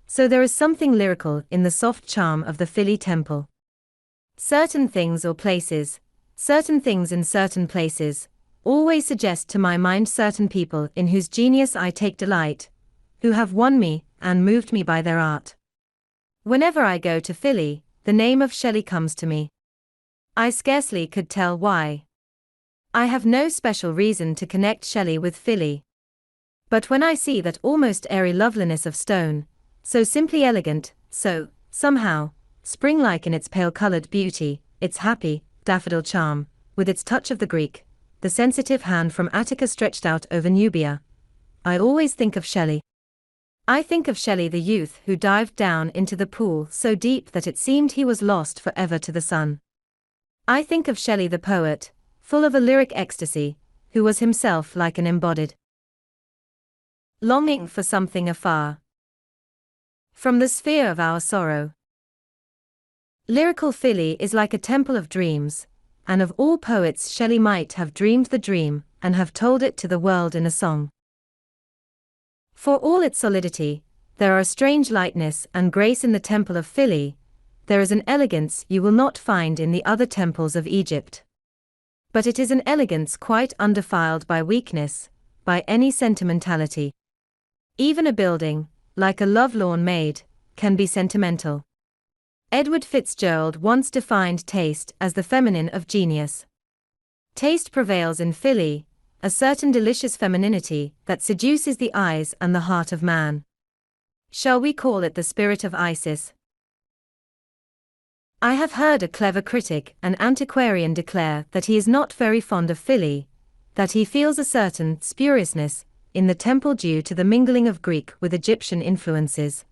so there is something lyrical in the soft charm of the Philae temple. Certain things or places, certain things in certain places, always suggest to my mind certain people in whose genius I take delight, who have won me and moved me by their art. Whenever I go to Philae, the name of Shelley comes to me. I scarcely could tell why. I have no special reason to connect Shelley with Philae. But when I see that almost airy loveliness of stone, so simply elegant, so, somehow, spring-like in its pale-colored beauty, its happy, daffodil charm, with its touch of the Greek, the sensitive hand from Attica stretched out over Nubia, I always think of Shelley. I think of Shelley, the youth who dived down into the pool so deep that it seemed he was lost forever to the sun. I think of Shelley, the poet, full of a lyric ecstasy, who was himself like an embodied longing for something afar from the sphere of our sorrow. Lyrical Philae is like a temple of dreams, and of all poets Shelley might have dreamed the dream and have told it to the world in a song. For all its solidity, there are a strange lightness and grace in the temple of Philae. There is an elegance you will not find in the other temples of Egypt. But it is an elegance quite undefiled by weakness, by any sentimentality. Even a building, like a lovelorn maid, can be sentimental. Edward Fitzgerald once defined taste as the feminine of genius. Taste prevails in Philae, a certain delicious femininity that seduces the eyes and the heart of man. Shall we call it the spirit of Isis? I have heard a clever critic and antiquarian declare that he is not very fond of Philae, that he feels a certain spuriousness in the temple due to the mingling of Greek with Egyptian influences.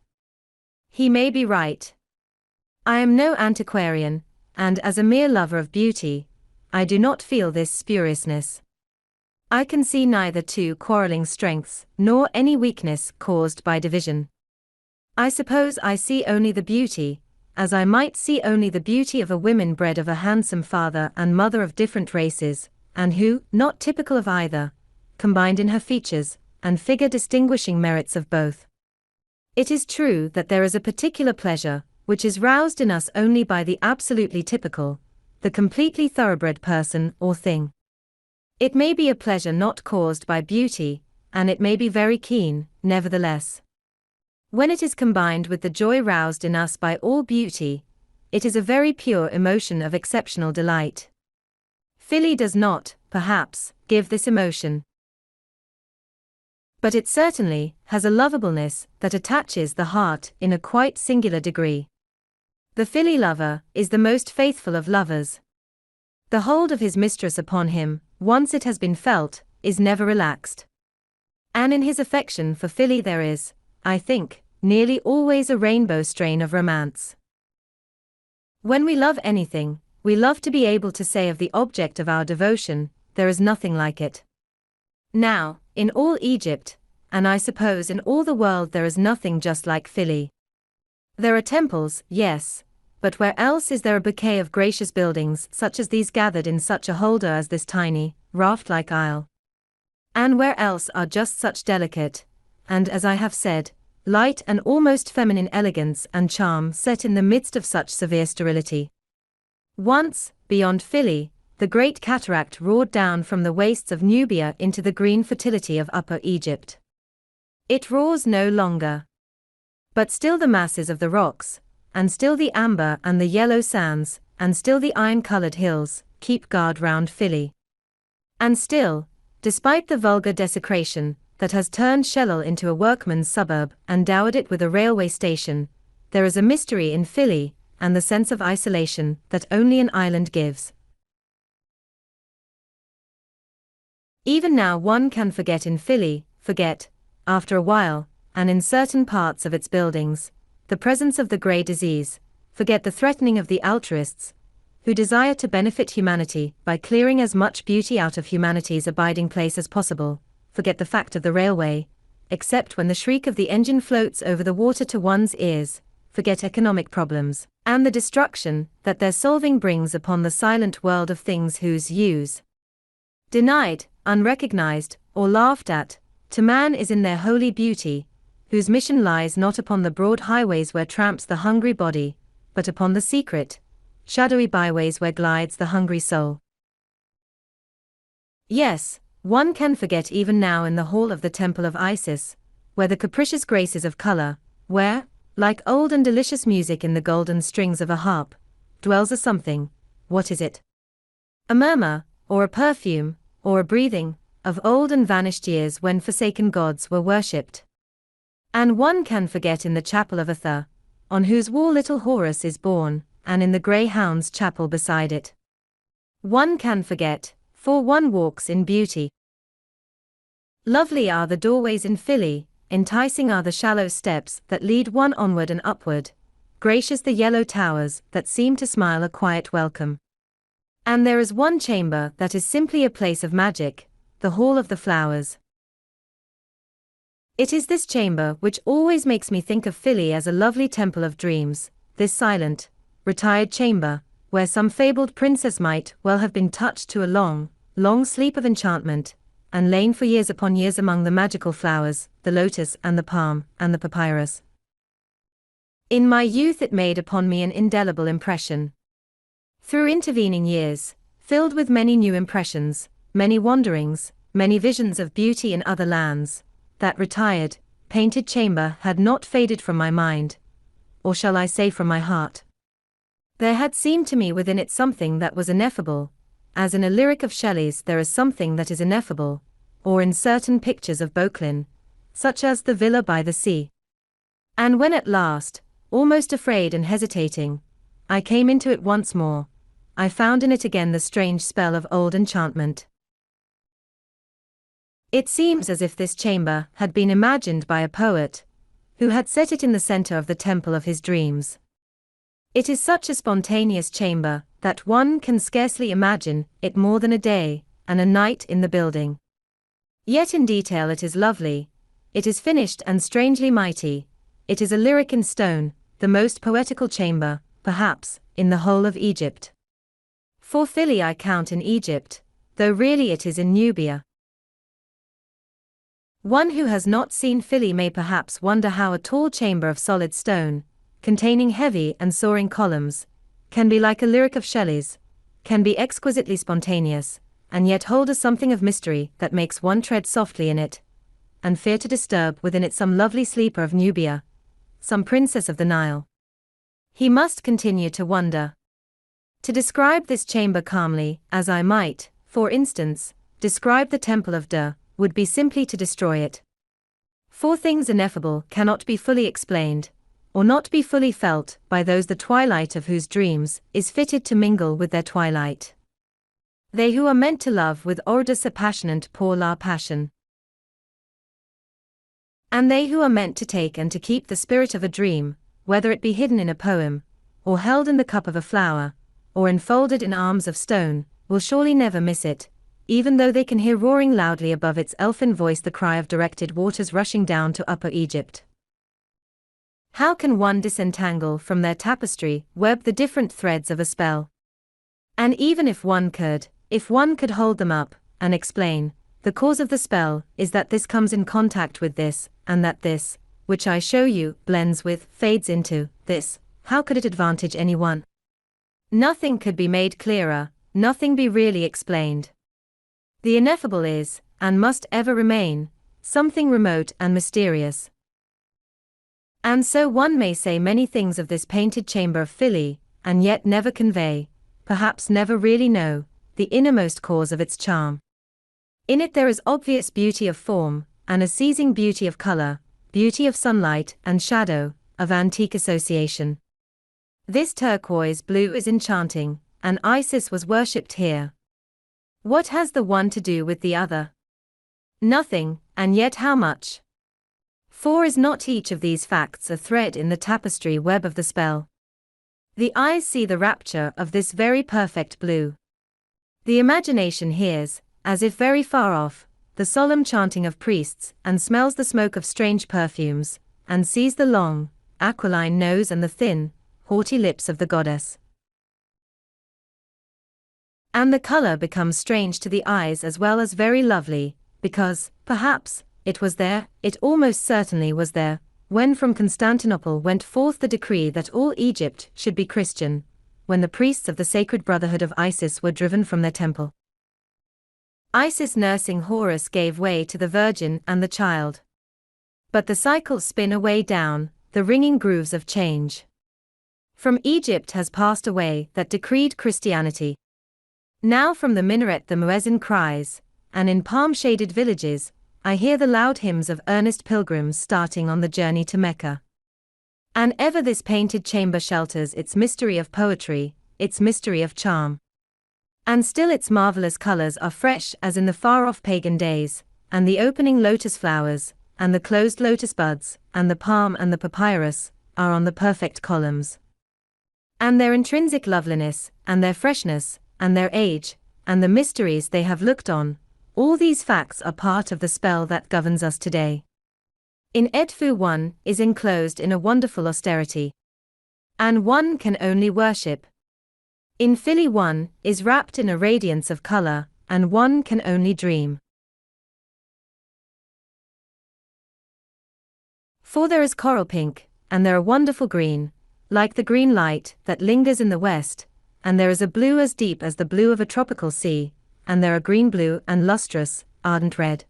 He may be right. I am no antiquarian, and as a mere lover of beauty, I do not feel this spuriousness. I can see neither two quarreling strengths, nor any weakness caused by division. I suppose I see only the beauty, as I might see only the beauty of a woman bred of a handsome father and mother of different races, and who, not typical of either, combined in her features and figure distinguishing merits of both. It is true that there is a particular pleasure, which is roused in us only by the absolutely typical, the completely thoroughbred person or thing. It may be a pleasure not caused by beauty, and it may be very keen, nevertheless. When it is combined with the joy roused in us by all beauty, it is a very pure emotion of exceptional delight. Philly does not, perhaps, give this emotion. But it certainly has a lovableness that attaches the heart in a quite singular degree. The Philly lover is the most faithful of lovers. The hold of his mistress upon him, once it has been felt, is never relaxed. And in his affection for Philly there is, I think, nearly always a rainbow strain of romance. When we love anything, we love to be able to say of the object of our devotion, there is nothing like it. Now, in all Egypt, and I suppose in all the world, there is nothing just like Philly. There are temples, yes, but where else is there a bouquet of gracious buildings such as these gathered in such a holder as this tiny, raft-like isle? And where else are just such delicate, and as I have said, light and almost feminine elegance and charm set in the midst of such severe sterility? Once, beyond Philly, the great cataract roared down from the wastes of Nubia into the green fertility of Upper Egypt. It roars no longer. But still the masses of the rocks, and still the amber and the yellow sands, and still the iron-colored hills, keep guard round Philly. And still, despite the vulgar desecration that has turned Shellal into a workman's suburb and dowered it with a railway station, there is a mystery in Philly, and the sense of isolation that only an island gives. Even now one can forget in Philly, after a while, and in certain parts of its buildings, the presence of the grey disease, forget the threatening of the altruists, who desire to benefit humanity by clearing as much beauty out of humanity's abiding place as possible, forget the fact of the railway, except when the shriek of the engine floats over the water to one's ears, forget economic problems, and the destruction that their solving brings upon the silent world of things whose use, denied, unrecognized, or laughed at, to man is in their holy beauty, whose mission lies not upon the broad highways where tramps the hungry body, but upon the secret, shadowy byways where glides the hungry soul. Yes, one can forget even now in the hall of the Temple of Isis, where the capricious graces of color, where, like old and delicious music in the golden strings of a harp, dwells a something. What is it? A murmur, or a perfume, or a breathing, of old and vanished years when forsaken gods were worshipped. And one can forget in the chapel of Atha, on whose wall little Horus is born, and in the grey hound's chapel beside it. One can forget, for one walks in beauty. Lovely are the doorways in Philly, enticing are the shallow steps that lead one onward and upward, gracious the yellow towers that seem to smile a quiet welcome. And there is one chamber that is simply a place of magic, the Hall of the Flowers. It is this chamber which always makes me think of Philly as a lovely temple of dreams, this silent, retired chamber, where some fabled princess might well have been touched to a long, long sleep of enchantment, and lain for years upon years among the magical flowers, the lotus and the palm and the papyrus. In my youth it made upon me an indelible impression. Through intervening years, filled with many new impressions, many wanderings, many visions of beauty in other lands, that retired, painted chamber had not faded from my mind, or shall I say from my heart. There had seemed to me within it something that was ineffable, as in a lyric of Shelley's there is something that is ineffable, or in certain pictures of Beauclerk, such as the Villa by the Sea. And when at last, almost afraid and hesitating, I came into it once more, I found in it again the strange spell of old enchantment. It seems as if this chamber had been imagined by a poet, who had set it in the center of the temple of his dreams. It is such a spontaneous chamber, that one can scarcely imagine it more than a day and a night in the building. Yet in detail it is lovely, it is finished and strangely mighty, it is a lyric in stone, the most poetical chamber, perhaps, in the whole of Egypt. For Philly I count in Egypt, though really it is in Nubia. One who has not seen Philly may perhaps wonder how a tall chamber of solid stone, containing heavy and soaring columns, can be like a lyric of Shelley's, can be exquisitely spontaneous, and yet hold a something of mystery that makes one tread softly in it, and fear to disturb within it some lovely sleeper of Nubia, some princess of the Nile. He must continue to wonder. To describe this chamber calmly, as I might, for instance, describe the temple of De, would be simply to destroy it. For things ineffable cannot be fully explained, or not be fully felt by those the twilight of whose dreams is fitted to mingle with their twilight. They who are meant to love with ordus appassionant pour la passion. And they who are meant to take and to keep the spirit of a dream, whether it be hidden in a poem, or held in the cup of a flower, or enfolded in arms of stone, will surely never miss it, even though they can hear roaring loudly above its elfin voice the cry of directed waters rushing down to Upper Egypt. How can one disentangle from their tapestry web the different threads of a spell? And even if one could hold them up, and explain, the cause of the spell is that this comes in contact with this, and that this, which I show you, blends with, fades into, this, how could it advantage anyone? Nothing could be made clearer, nothing be really explained. The ineffable is, and must ever remain, something remote and mysterious. And so one may say many things of this painted chamber of Philae, and yet never convey, perhaps never really know, the innermost cause of its charm. In it there is obvious beauty of form, and a seizing beauty of color, beauty of sunlight and shadow, of antique association. This turquoise blue is enchanting, and Isis was worshipped here. What has the one to do with the other? Nothing, and yet how much? For is not each of these facts a thread in the tapestry web of the spell? The eyes see the rapture of this very perfect blue. The imagination hears, as if very far off, the solemn chanting of priests, and smells the smoke of strange perfumes, and sees the long, aquiline nose and the thin, haughty lips of the goddess. And the color becomes strange to the eyes as well as very lovely, because, perhaps, it was there, it almost certainly was there, when from Constantinople went forth the decree that all Egypt should be Christian, when the priests of the sacred brotherhood of Isis were driven from their temple. Isis nursing Horus gave way to the Virgin and the Child. But the cycles spin away down, the ringing grooves of change. From Egypt has passed away that decreed Christianity. Now from the minaret the muezzin cries, and in palm-shaded villages, I hear the loud hymns of earnest pilgrims starting on the journey to Mecca. And ever this painted chamber shelters its mystery of poetry, its mystery of charm. And still its marvelous colors are fresh as in the far-off pagan days, and the opening lotus flowers, and the closed lotus buds, and the palm and the papyrus, are on the perfect columns. And their intrinsic loveliness, and their freshness, and their age, and the mysteries they have looked on, all these facts are part of the spell that governs us today. In Edfu one is enclosed in a wonderful austerity. And one can only worship. In Philae one is wrapped in a radiance of color, and one can only dream. For there is coral pink, and there are wonderful green, like the green light that lingers in the west, and there is a blue as deep as the blue of a tropical sea, and there are green blue and lustrous, ardent red.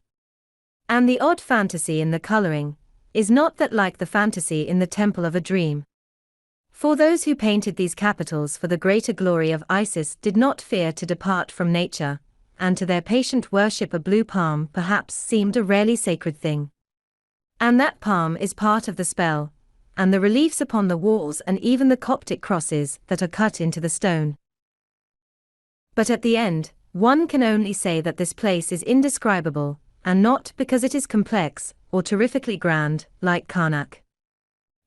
And the odd fantasy in the coloring is not that like the fantasy in the temple of a dream. For those who painted these capitals for the greater glory of Isis did not fear to depart from nature, and to their patient worship a blue palm perhaps seemed a rarely sacred thing. And that palm is part of the spell, and the reliefs upon the walls and even the Coptic crosses that are cut into the stone. But at the end, one can only say that this place is indescribable, and not because it is complex, or terrifically grand, like Karnak.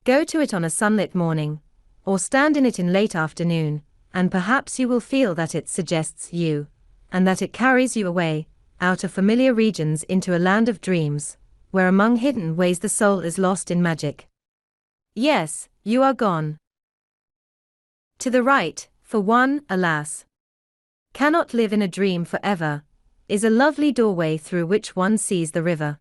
Go to it on a sunlit morning, or stand in it in late afternoon, and perhaps you will feel that it suggests you, and that it carries you away, out of familiar regions into a land of dreams, where among hidden ways the soul is lost in magic. Yes, you are gone. To the right, for one, alas, cannot live in a dream forever, is a lovely doorway through which one sees the river.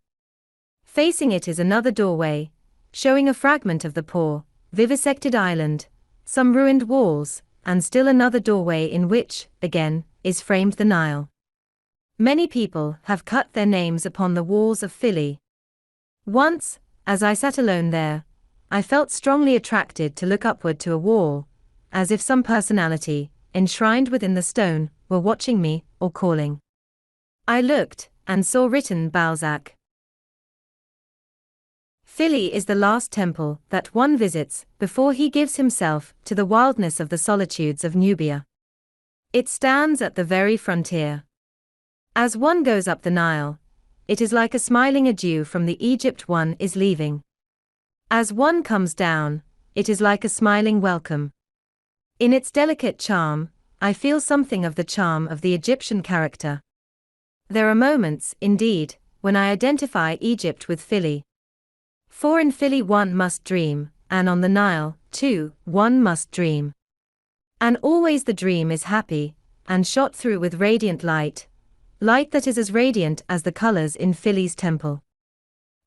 Facing it is another doorway, showing a fragment of the poor, vivisected island, some ruined walls, and still another doorway in which, again, is framed the Nile. Many people have cut their names upon the walls of Philly. Once, as I sat alone there, I felt strongly attracted to look upward to a wall, as if some personality, enshrined within the stone, were watching me, or calling. I looked, and saw written Balzac. Philly is the last temple that one visits before he gives himself to the wildness of the solitudes of Nubia. It stands at the very frontier. As one goes up the Nile, it is like a smiling adieu from the Egypt one is leaving. As one comes down, it is like a smiling welcome. In its delicate charm, I feel something of the charm of the Egyptian character. There are moments, indeed, when I identify Egypt with Philly. For in Philly one must dream, and on the Nile, too, one must dream. And always the dream is happy, and shot through with radiant light, light that is as radiant as the colors in Philly's temple.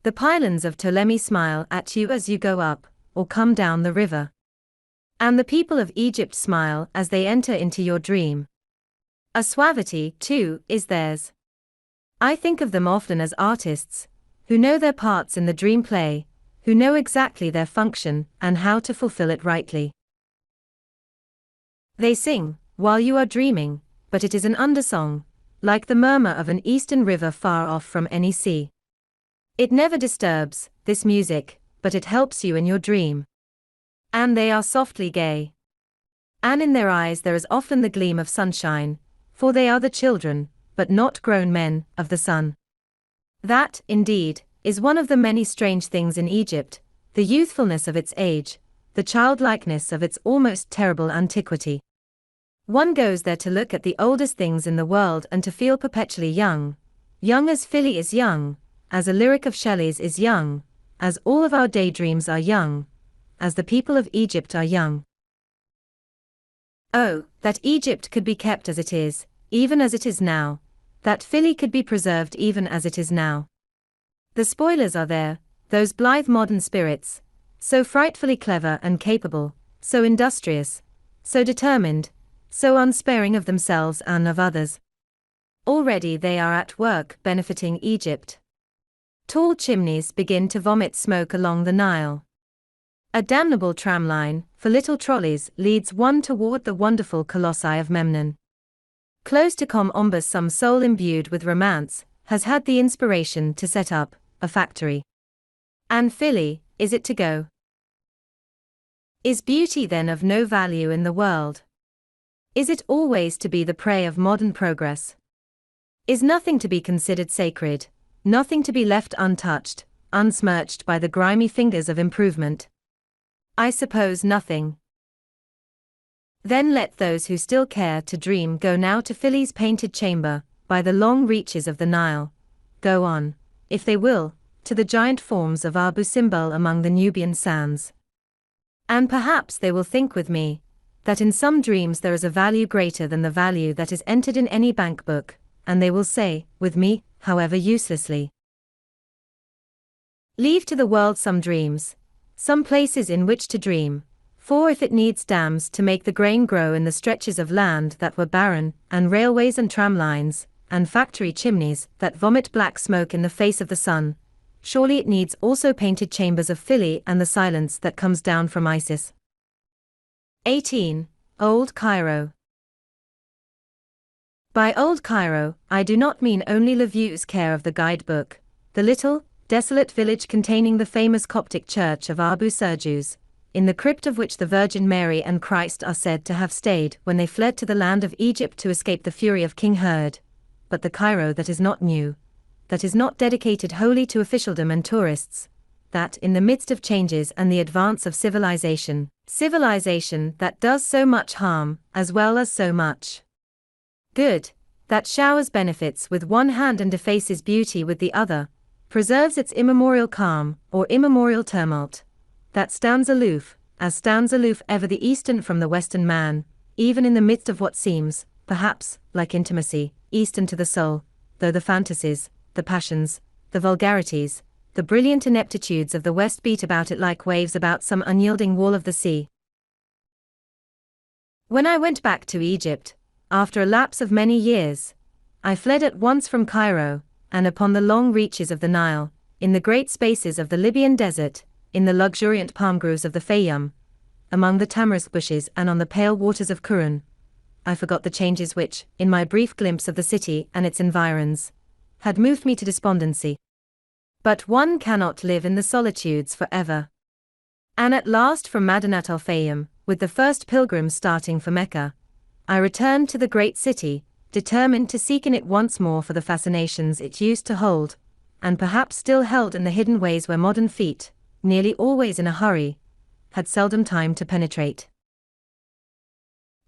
The pylons of Ptolemy smile at you as you go up, or come down the river. And the people of Egypt smile as they enter into your dream. A suavity, too, is theirs. I think of them often as artists, who know their parts in the dream play, who know exactly their function and how to fulfill it rightly. They sing, while you are dreaming, but it is an undersong, like the murmur of an eastern river far off from any sea. It never disturbs, this music, but it helps you in your dream. And they are softly gay. And in their eyes there is often the gleam of sunshine, for they are the children, but not grown men, of the sun. That, indeed, is one of the many strange things in Egypt, the youthfulness of its age, the childlikeness of its almost terrible antiquity. One goes there to look at the oldest things in the world and to feel perpetually young, young as Philly is young, as a lyric of Shelley's is young, as all of our daydreams are young, as the people of Egypt are young. Oh, that Egypt could be kept as it is, even as it is now, that Philly could be preserved even as it is now. The spoilers are there, those blithe modern spirits, so frightfully clever and capable, so industrious, so determined, so unsparing of themselves and of others. Already they are at work benefiting Egypt. Tall chimneys begin to vomit smoke along the Nile. A damnable tramline, for little trolleys, leads one toward the wonderful colossi of Memnon. Close to Ombus some soul imbued with romance has had the inspiration to set up a factory. And Philly, is it to go? Is beauty then of no value in the world? Is it always to be the prey of modern progress? Is nothing to be considered sacred, nothing to be left untouched, unsmirched by the grimy fingers of improvement? I suppose nothing. Then let those who still care to dream go now to Philly's painted chamber, by the long reaches of the Nile, go on, if they will, to the giant forms of Abu Simbel among the Nubian sands. And perhaps they will think with me, that in some dreams there is a value greater than the value that is entered in any bank book, and they will say, with me, however uselessly, leave to the world some dreams, some places in which to dream, for if it needs dams to make the grain grow in the stretches of land that were barren, and railways and tram lines, and factory chimneys that vomit black smoke in the face of the sun, surely it needs also painted chambers of Philly and the silence that comes down from Isis. 18. Old Cairo. By Old Cairo, I do not mean only Lavue's care of the guidebook, the little, desolate village containing the famous Coptic church of Abu Serjus, in the crypt of which the Virgin Mary and Christ are said to have stayed when they fled to the land of Egypt to escape the fury of King Herod, but the Cairo that is not new, that is not dedicated wholly to officialdom and tourists, that in the midst of changes and the advance of civilization that does so much harm, as well as so much good, that showers benefits with one hand and defaces beauty with the other, preserves its immemorial calm, or immemorial tumult, that stands aloof, as stands aloof ever the Eastern from the Western man, even in the midst of what seems, perhaps, like intimacy, Eastern to the soul, though the fantasies, the passions, the vulgarities, the brilliant ineptitudes of the West beat about it like waves about some unyielding wall of the sea. When I went back to Egypt, after a lapse of many years, I fled at once from Cairo, and upon the long reaches of the Nile, in the great spaces of the Libyan desert, in the luxuriant palm groves of the Fayyum, among the tamarisk bushes and on the pale waters of Kurun, I forgot the changes which, in my brief glimpse of the city and its environs, had moved me to despondency. But one cannot live in the solitudes forever. And at last from Madinat al-Fayyum, with the first pilgrims starting for Mecca, I returned to the great city, determined to seek in it once more for the fascinations it used to hold, and perhaps still held in the hidden ways where modern feet, nearly always in a hurry, had seldom time to penetrate.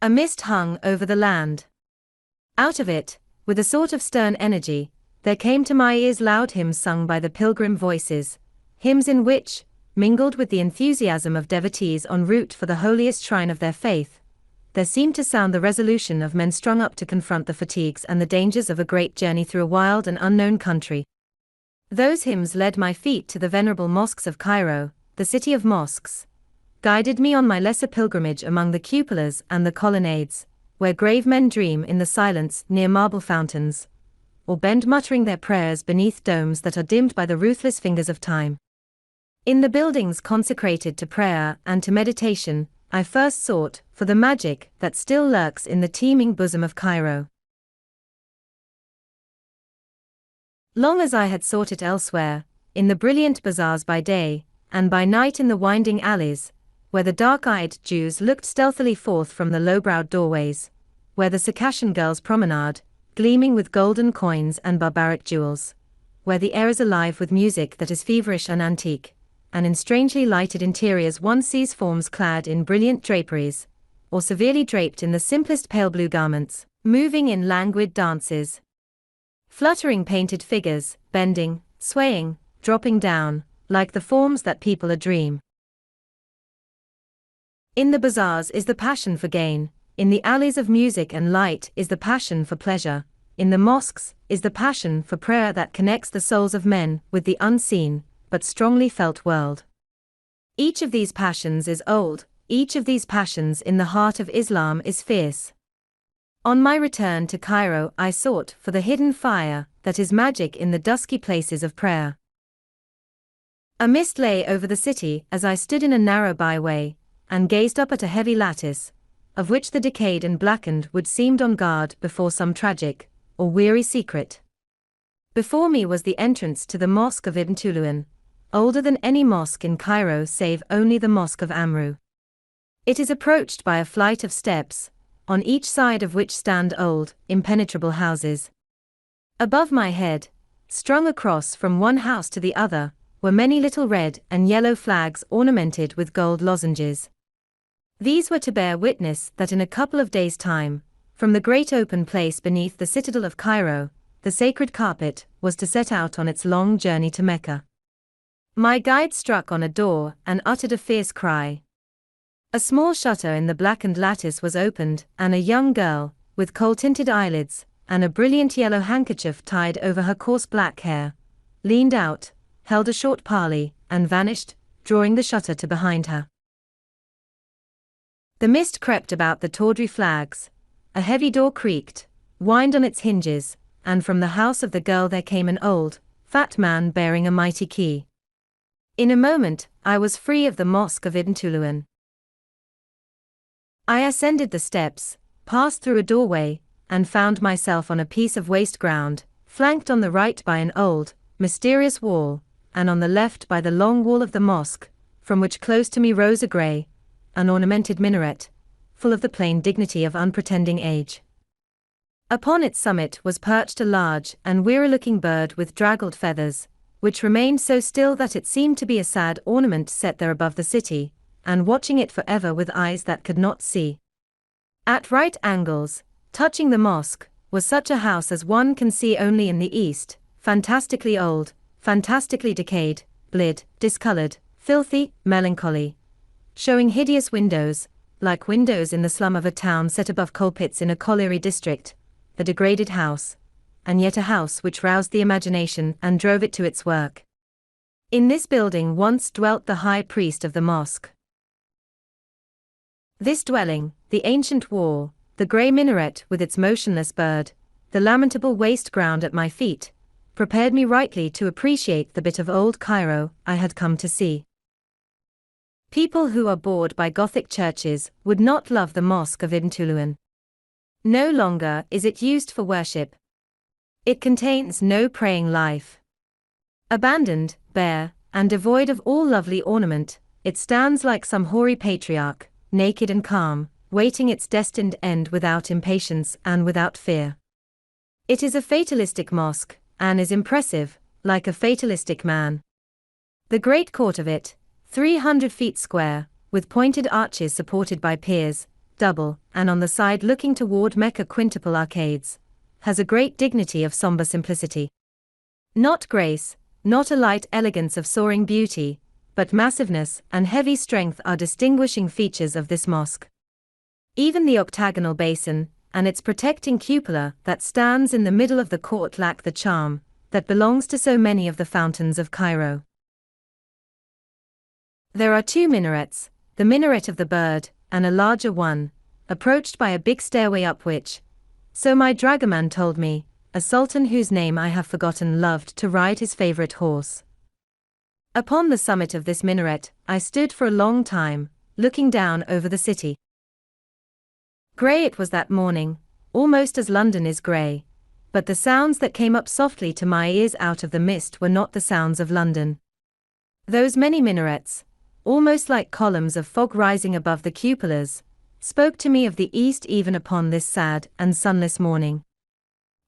A mist hung over the land. Out of it, with a sort of stern energy, there came to my ears loud hymns sung by the pilgrim voices, hymns in which, mingled with the enthusiasm of devotees en route for the holiest shrine of their faith, there seemed to sound the resolution of men strung up to confront the fatigues and the dangers of a great journey through a wild and unknown country. Those hymns led my feet to the venerable mosques of Cairo, the city of mosques, guided me on my lesser pilgrimage among the cupolas and the colonnades, where grave men dream in the silence near marble fountains, or bend muttering their prayers beneath domes that are dimmed by the ruthless fingers of time. In the buildings consecrated to prayer and to meditation, I first sought for the magic that still lurks in the teeming bosom of Cairo. Long as I had sought it elsewhere, in the brilliant bazaars by day, and by night in the winding alleys, where the dark-eyed Jews looked stealthily forth from the low-browed doorways, where the Circassian girls promenade, gleaming with golden coins and barbaric jewels, where the air is alive with music that is feverish and antique, and in strangely lighted interiors one sees forms clad in brilliant draperies, or severely draped in the simplest pale blue garments, moving in languid dances. Fluttering painted figures, bending, swaying, dropping down, like the forms that people a dream. In the bazaars is the passion for gain, in the alleys of music and light is the passion for pleasure, in the mosques is the passion for prayer that connects the souls of men with the unseen, but strongly felt world. Each of these passions is old, each of these passions in the heart of Islam is fierce. On my return to Cairo I sought for the hidden fire that is magic in the dusky places of prayer. A mist lay over the city as I stood in a narrow byway, and gazed up at a heavy lattice, of which the decayed and blackened wood seemed on guard before some tragic, or weary secret. Before me was the entrance to the Mosque of Ibn Tuluan, older than any mosque in Cairo save only the Mosque of Amru. It is approached by a flight of steps, on each side of which stand old, impenetrable houses. Above my head, strung across from one house to the other, were many little red and yellow flags ornamented with gold lozenges. These were to bear witness that in a couple of days' time, from the great open place beneath the citadel of Cairo, the sacred carpet was to set out on its long journey to Mecca. My guide struck on a door and uttered a fierce cry. A small shutter in the blackened lattice was opened, and a young girl, with kohl-tinted eyelids, and a brilliant yellow handkerchief tied over her coarse black hair, leaned out, held a short parley, and vanished, drawing the shutter to behind her. The mist crept about the tawdry flags, a heavy door creaked, whined on its hinges, and from the house of the girl there came an old, fat man bearing a mighty key. In a moment, I was free of the Mosque of Ibn Tuluan. I ascended the steps, passed through a doorway, and found myself on a piece of waste ground, flanked on the right by an old, mysterious wall, and on the left by the long wall of the mosque, from which close to me rose a grey, unornamented minaret, full of the plain dignity of unpretending age. Upon its summit was perched a large and weary-looking bird with draggled feathers, which remained so still that it seemed to be a sad ornament set there above the city, and watching it forever with eyes that could not see. At right angles, touching the mosque, was such a house as one can see only in the East, fantastically old, fantastically decayed, bleared, discolored, filthy, melancholy, showing hideous windows, like windows in the slum of a town set above coal pits in a colliery district, a degraded house, and yet a house which roused the imagination and drove it to its work. In this building once dwelt the high priest of the mosque. This dwelling, the ancient wall, the grey minaret with its motionless bird, the lamentable waste ground at my feet, prepared me rightly to appreciate the bit of old Cairo I had come to see. People who are bored by Gothic churches would not love the Mosque of Ibn Tuluan. No longer is it used for worship. It contains no praying life. Abandoned, bare, and devoid of all lovely ornament, it stands like some hoary patriarch, naked and calm, waiting its destined end without impatience and without fear. It is a fatalistic mosque, and is impressive, like a fatalistic man. The great court of it, 300 feet square, with pointed arches supported by piers, double, and on the side looking toward Mecca quintuple arcades, has a great dignity of somber simplicity. Not grace, not a light elegance of soaring beauty, but massiveness and heavy strength are distinguishing features of this mosque. Even the octagonal basin, and its protecting cupola that stands in the middle of the court lack the charm that belongs to so many of the fountains of Cairo. There are two minarets, the minaret of the bird, and a larger one, approached by a big stairway up which, so my dragoman told me, a sultan whose name I have forgotten loved to ride his favorite horse. Upon the summit of this minaret, I stood for a long time, looking down over the city. Grey it was that morning, almost as London is grey, but the sounds that came up softly to my ears out of the mist were not the sounds of London. Those many minarets, almost like columns of fog rising above the cupolas, spoke to me of the east even upon this sad and sunless morning.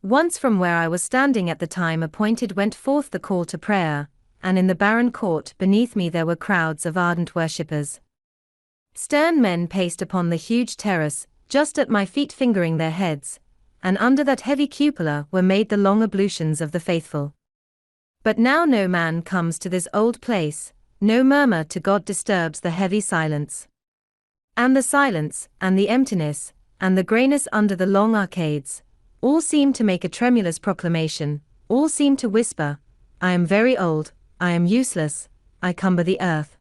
Once from where I was standing at the time appointed went forth the call to prayer, and in the barren court beneath me there were crowds of ardent worshippers. Stern men paced upon the huge terrace, just at my feet fingering their heads, and under that heavy cupola were made the long ablutions of the faithful. But now no man comes to this old place, no murmur to God disturbs the heavy silence. And the silence, and the emptiness, and the greyness under the long arcades, all seem to make a tremulous proclamation, all seem to whisper, I am very old, I am useless, I cumber the earth.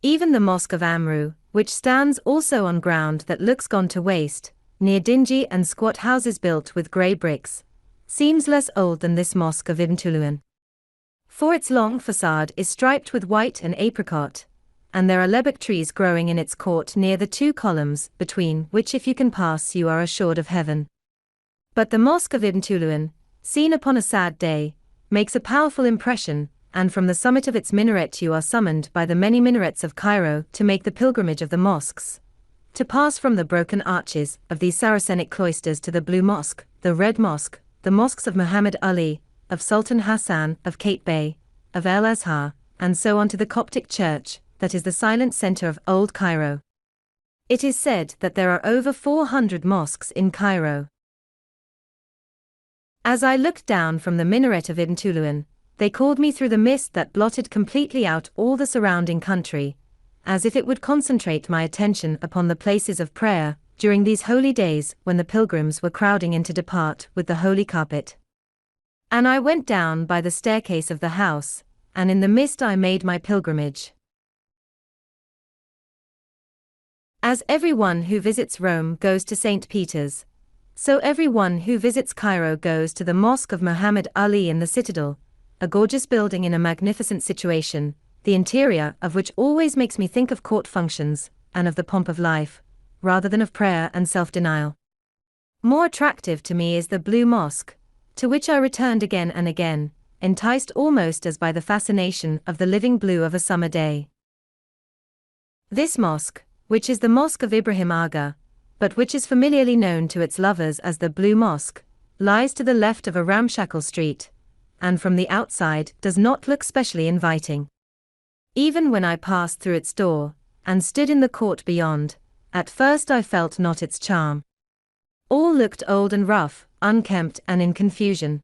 Even the Mosque of Amru, which stands also on ground that looks gone to waste, near dingy and squat houses built with grey bricks, seems less old than this Mosque of Ibn Tuluan. For its long facade is striped with white and apricot, and there are lebbek trees growing in its court near the two columns, between which if you can pass you are assured of heaven. But the Mosque of Ibn Tuluan, seen upon a sad day, makes a powerful impression, and from the summit of its minaret you are summoned by the many minarets of Cairo to make the pilgrimage of the mosques, to pass from the broken arches of these Saracenic cloisters to the Blue Mosque, the Red Mosque, the mosques of Muhammad Ali, of Sultan Hassan, of Kate Bey, of El Azhar, and so on to the Coptic Church, that is the silent center of Old Cairo. It is said that there are over 400 mosques in Cairo. As I looked down from the minaret of Ibn Tuluan, they called me through the mist that blotted completely out all the surrounding country, as if it would concentrate my attention upon the places of prayer, during these holy days when the pilgrims were crowding in to depart with the holy carpet. And I went down by the staircase of the house, and in the mist I made my pilgrimage. As everyone who visits Rome goes to St. Peter's, so everyone who visits Cairo goes to the Mosque of Muhammad Ali in the Citadel, a gorgeous building in a magnificent situation, the interior of which always makes me think of court functions, and of the pomp of life, rather than of prayer and self-denial. More attractive to me is the Blue Mosque, to which I returned again and again, enticed almost as by the fascination of the living blue of a summer day. This mosque, which is the Mosque of Ibrahim Aga, but which is familiarly known to its lovers as the Blue Mosque, lies to the left of a ramshackle street, and from the outside does not look specially inviting. Even when I passed through its door, and stood in the court beyond, at first I felt not its charm. All looked old and rough, unkempt and in confusion.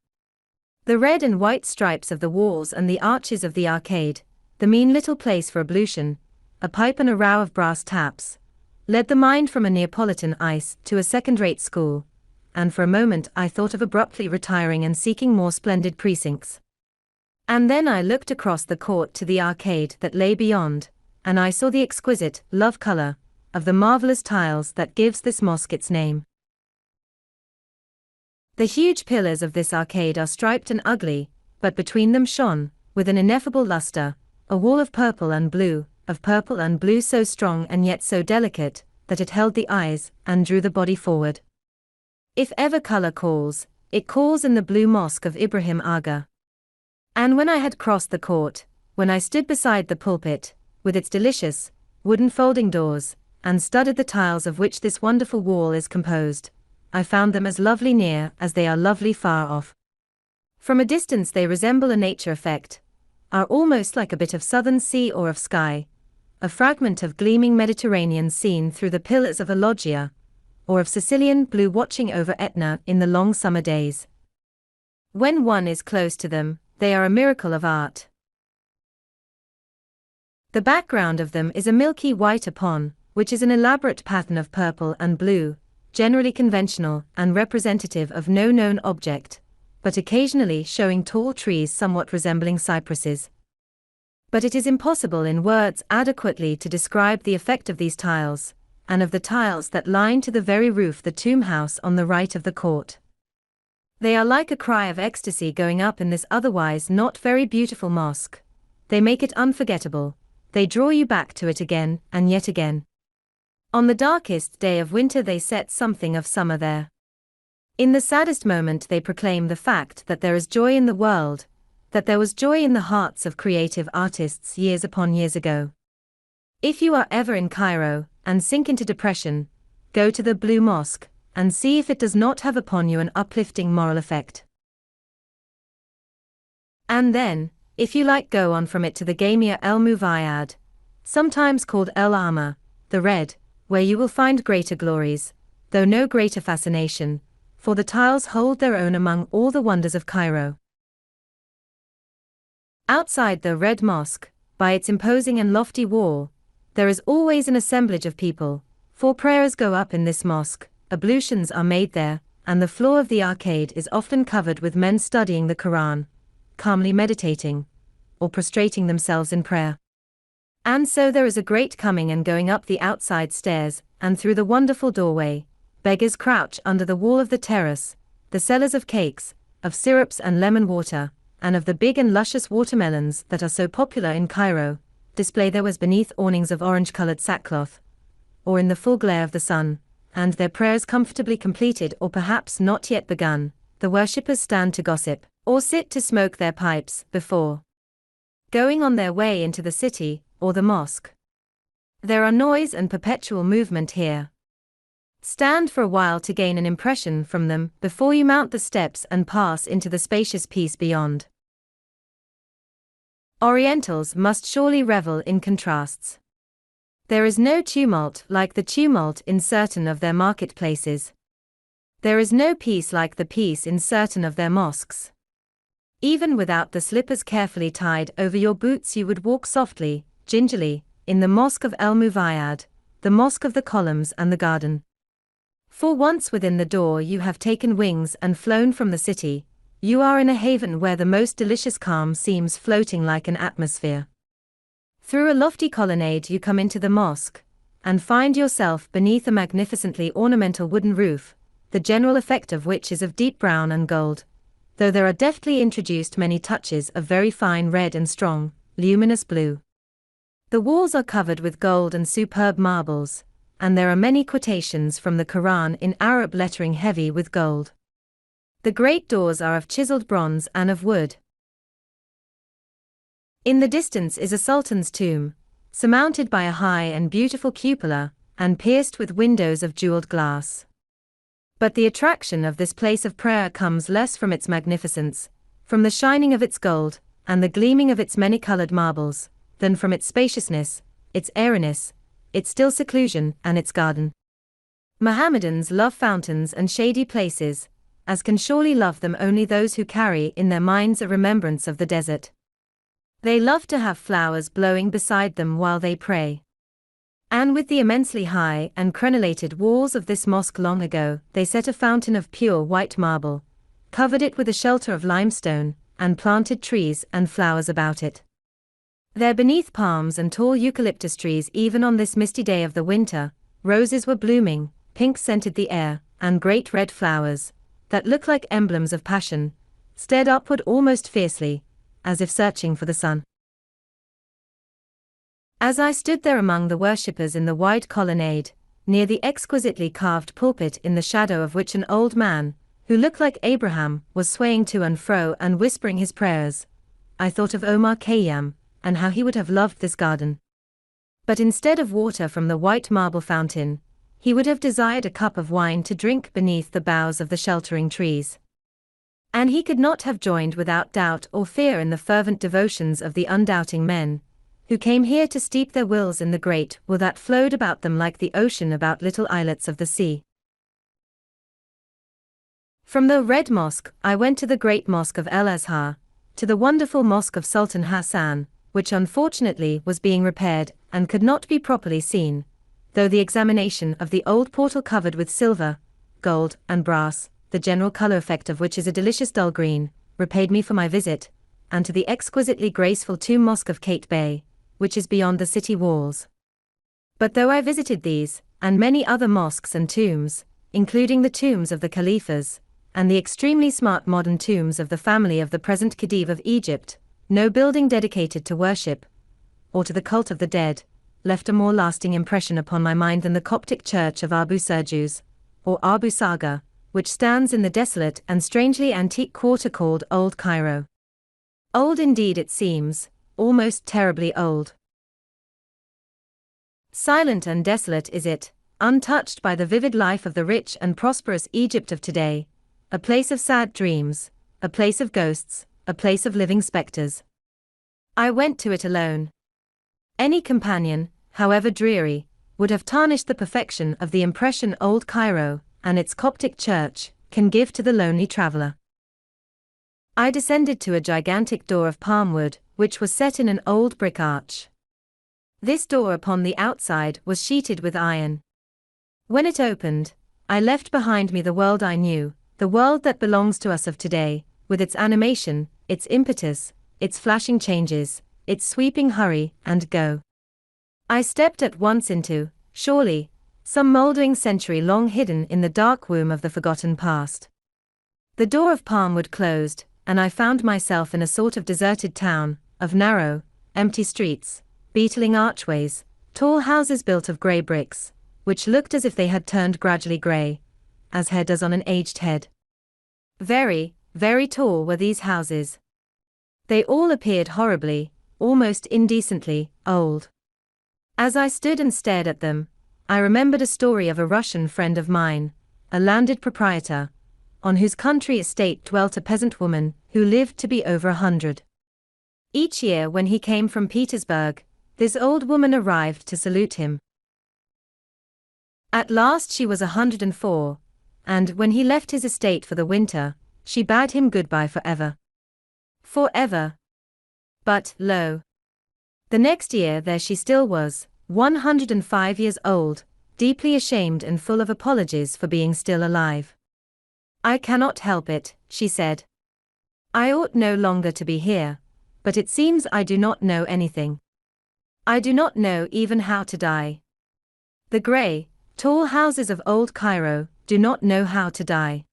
The red and white stripes of the walls and the arches of the arcade, the mean little place for ablution, a pipe and a row of brass taps, led the mind from a Neapolitan ice to a second-rate school, and for a moment I thought of abruptly retiring and seeking more splendid precincts. And then I looked across the court to the arcade that lay beyond, and I saw the exquisite love color of the marvelous tiles that gives this mosque its name. The huge pillars of this arcade are striped and ugly, but between them shone, with an ineffable luster, a wall of purple and blue so strong and yet so delicate, that it held the eyes and drew the body forward. If ever color calls, it calls in the blue mosque of Ibrahim Aga. And when I had crossed the court, when I stood beside the pulpit, with its delicious, wooden folding doors, and studied the tiles of which this wonderful wall is composed, I found them as lovely near as they are lovely far off. From a distance they resemble a nature effect, are almost like a bit of southern sea or of sky, a fragment of gleaming Mediterranean seen through the pillars of a loggia, or of Sicilian blue watching over Etna in the long summer days. When one is close to them, they are a miracle of art. The background of them is a milky white upon, which is an elaborate pattern of purple and blue, generally conventional and representative of no known object, but occasionally showing tall trees somewhat resembling cypresses. But it is impossible in words adequately to describe the effect of these tiles, and of the tiles that line to the very roof the tomb house on the right of the court. They are like a cry of ecstasy going up in this otherwise not very beautiful mosque. They make it unforgettable, they draw you back to it again and yet again. On the darkest day of winter they set something of summer there. In the saddest moment they proclaim the fact that there is joy in the world, that there was joy in the hearts of creative artists years upon years ago. If you are ever in Cairo, and sink into depression, go to the Blue Mosque, and see if it does not have upon you an uplifting moral effect. And then, if you like, go on from it to the Gamia El Muvayyad, sometimes called El Ama, the Red, where you will find greater glories, though no greater fascination, for the tiles hold their own among all the wonders of Cairo. Outside the Red Mosque, by its imposing and lofty wall, there is always an assemblage of people, for prayers go up in this mosque, ablutions are made there, and the floor of the arcade is often covered with men studying the Quran, calmly meditating, or prostrating themselves in prayer. And so there is a great coming and going up the outside stairs, and through the wonderful doorway, beggars crouch under the wall of the terrace, the sellers of cakes, of syrups and lemon water, and of the big and luscious watermelons that are so popular in Cairo, display their wares beneath awnings of orange-colored sackcloth, or in the full glare of the sun, and their prayers comfortably completed or perhaps not yet begun, the worshippers stand to gossip, or sit to smoke their pipes, before going on their way into the city, or the mosque. There are noise and perpetual movement here. Stand for a while to gain an impression from them before you mount the steps and pass into the spacious piece beyond. Orientals must surely revel in contrasts. There is no tumult like the tumult in certain of their marketplaces. There is no peace like the peace in certain of their mosques. Even without the slippers carefully tied over your boots you would walk softly, gingerly, in the Mosque of El Muvayyad, the Mosque of the Columns and the Garden. For once within the door you have taken wings and flown from the city, you are in a haven where the most delicious calm seems floating like an atmosphere. Through a lofty colonnade you come into the mosque, and find yourself beneath a magnificently ornamental wooden roof, the general effect of which is of deep brown and gold, though there are deftly introduced many touches of very fine red and strong, luminous blue. The walls are covered with gold and superb marbles, and there are many quotations from the Quran in Arab lettering heavy with gold. The great doors are of chiseled bronze and of wood. In the distance is a sultan's tomb, surmounted by a high and beautiful cupola, and pierced with windows of jeweled glass. But the attraction of this place of prayer comes less from its magnificence, from the shining of its gold, and the gleaming of its many-colored marbles, than from its spaciousness, its airiness, its still seclusion, and its garden. Mohammedans love fountains and shady places, as can surely love them only those who carry in their minds a remembrance of the desert. They love to have flowers blowing beside them while they pray. And with the immensely high and crenellated walls of this mosque long ago, they set a fountain of pure white marble, covered it with a shelter of limestone, and planted trees and flowers about it. There beneath palms and tall eucalyptus trees, even on this misty day of the winter, roses were blooming, pink scented the air, and great red flowers, that looked like emblems of passion, stared upward almost fiercely, as if searching for the sun. As I stood there among the worshippers in the wide colonnade, near the exquisitely carved pulpit in the shadow of which an old man, who looked like Abraham, was swaying to and fro and whispering his prayers, I thought of Omar Khayyam, and how he would have loved this garden. But instead of water from the white marble fountain, he would have desired a cup of wine to drink beneath the boughs of the sheltering trees. And he could not have joined without doubt or fear in the fervent devotions of the undoubting men, who came here to steep their wills in the great will that flowed about them like the ocean about little islets of the sea. From the Red Mosque, I went to the great mosque of El Azhar, to the wonderful mosque of Sultan Hassan, which unfortunately was being repaired and could not be properly seen, though the examination of the old portal covered with silver, gold, and brass, the general color effect of which is a delicious dull green, repaid me for my visit, and to the exquisitely graceful tomb mosque of Kate Bey, which is beyond the city walls. But though I visited these, and many other mosques and tombs, including the tombs of the Caliphs, and the extremely smart modern tombs of the family of the present Khedive of Egypt, no building dedicated to worship, or to the cult of the dead, left a more lasting impression upon my mind than the Coptic church of Abu Serjus, or Abu Saga, which stands in the desolate and strangely antique quarter called Old Cairo. Old indeed it seems, almost terribly old. Silent and desolate is it, untouched by the vivid life of the rich and prosperous Egypt of today, a place of sad dreams, a place of ghosts, a place of living specters. I went to it alone. Any companion, however dreary, would have tarnished the perfection of the impression Old Cairo, and its Coptic church, can give to the lonely traveler. I descended to a gigantic door of palm wood, which was set in an old brick arch. This door upon the outside was sheeted with iron. When it opened, I left behind me the world I knew, the world that belongs to us of today, with its animation, its impetus, its flashing changes, its sweeping hurry and go. I stepped at once into, surely, some moldering century long hidden in the dark womb of the forgotten past. The door of palm wood closed, and I found myself in a sort of deserted town, of narrow, empty streets, beetling archways, tall houses built of grey bricks, which looked as if they had turned gradually grey, as hair does on an aged head. Very, very tall were these houses. They all appeared horribly, almost indecently, old. As I stood and stared at them, I remembered a story of a Russian friend of mine, a landed proprietor, on whose country estate dwelt a peasant woman who lived to be over 100. Each year when he came from Petersburg, this old woman arrived to salute him. At last she was 104, and when he left his estate for the winter, she bade him goodbye forever. Forever. But, lo! The next year there she still was, 105 years old, deeply ashamed and full of apologies for being still alive. I cannot help it, she said. I ought no longer to be here, but it seems I do not know anything. I do not know even how to die. The grey, tall houses of Old Cairo do not know how to die.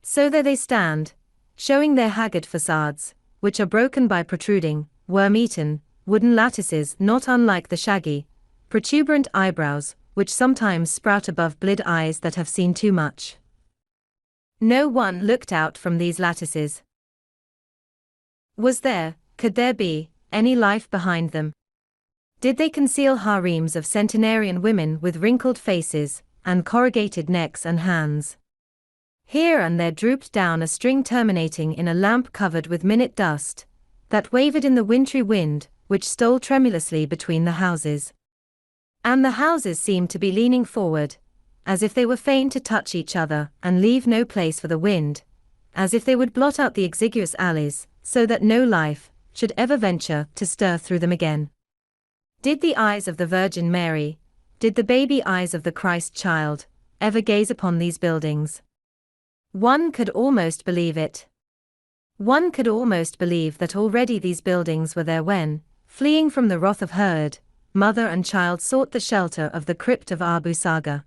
So there they stand, showing their haggard facades, which are broken by protruding, worm-eaten, wooden lattices not unlike the shaggy, protuberant eyebrows, which sometimes sprout above bleared eyes that have seen too much. No one looked out from these lattices. Could there be, any life behind them? Did they conceal harems of centenarian women with wrinkled faces, and corrugated necks and hands? Here and there drooped down a string terminating in a lamp covered with minute dust, that wavered in the wintry wind, which stole tremulously between the houses. And the houses seemed to be leaning forward, as if they were fain to touch each other and leave no place for the wind, as if they would blot out the exiguous alleys, so that no life should ever venture to stir through them again. Did the eyes of the Virgin Mary, did the baby eyes of the Christ child, ever gaze upon these buildings? One could almost believe it. One could almost believe that already these buildings were there when, Fleeing from the wrath of Herd, mother and child sought the shelter of the crypt of Abu Saga.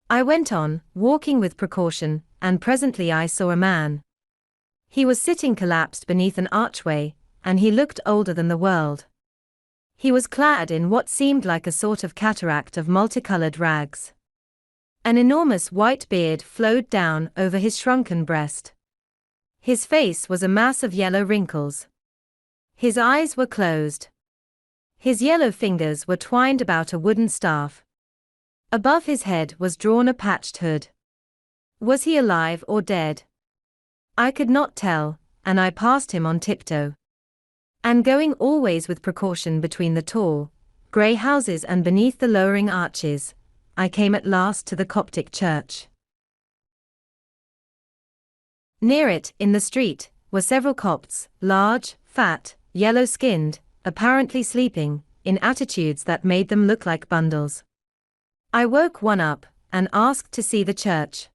I went on, walking with precaution, and presently I saw a man. He was sitting collapsed beneath an archway, and he looked older than the world. He was clad in what seemed like a sort of cataract of multicolored rags. An enormous white beard flowed down over his shrunken breast. His face was a mass of yellow wrinkles. His eyes were closed. His yellow fingers were twined about a wooden staff. Above his head was drawn a patched hood. Was he alive or dead? I could not tell, and I passed him on tiptoe. And going always with precaution between the tall, grey houses and beneath the lowering arches, I came at last to the Coptic church. Near it, in the street, were several Copts, large, fat, yellow-skinned, apparently sleeping, in attitudes that made them look like bundles. I woke one up, and asked to see the church.